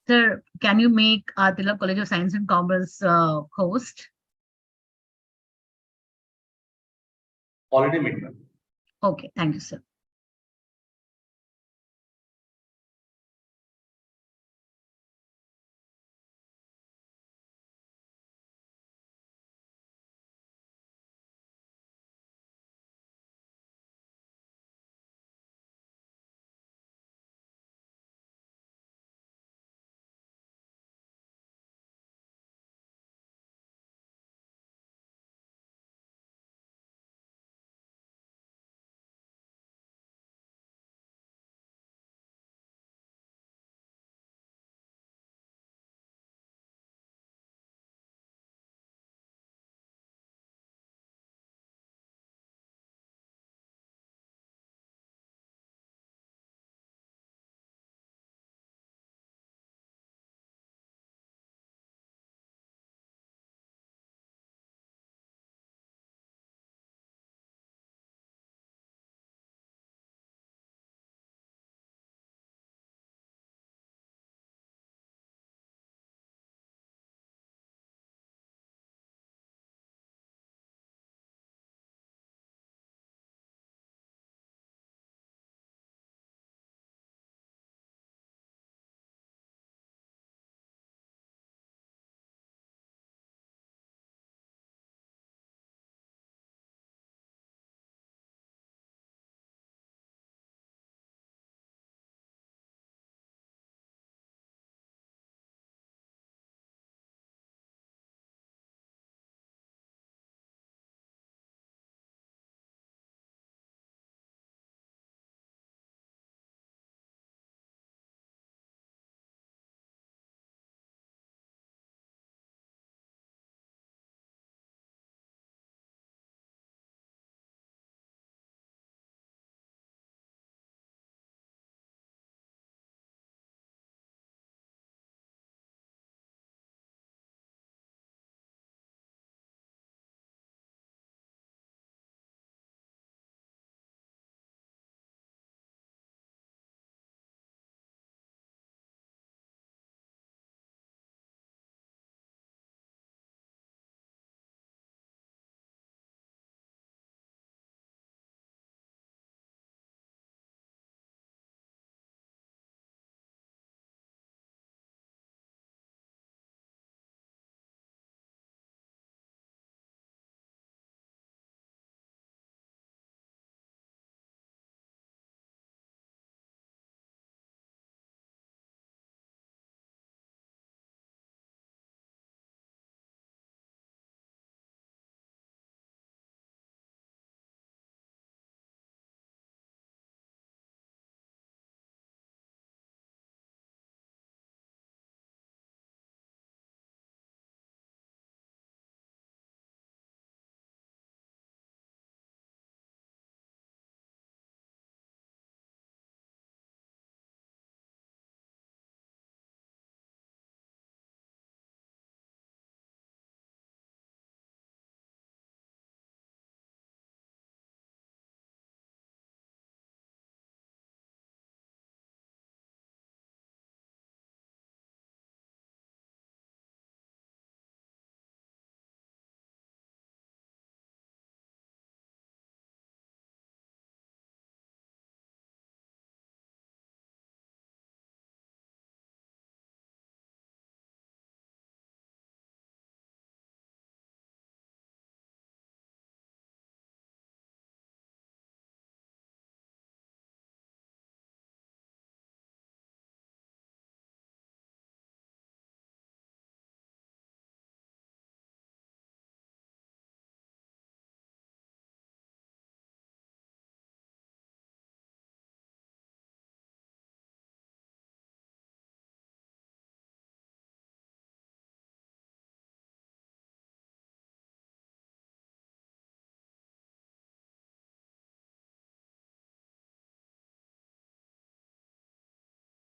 Speaker 1: Sir, can you make Tilak College of Science and Commerce host?
Speaker 3: Already made, ma'am.
Speaker 1: Okay, thank you, sir.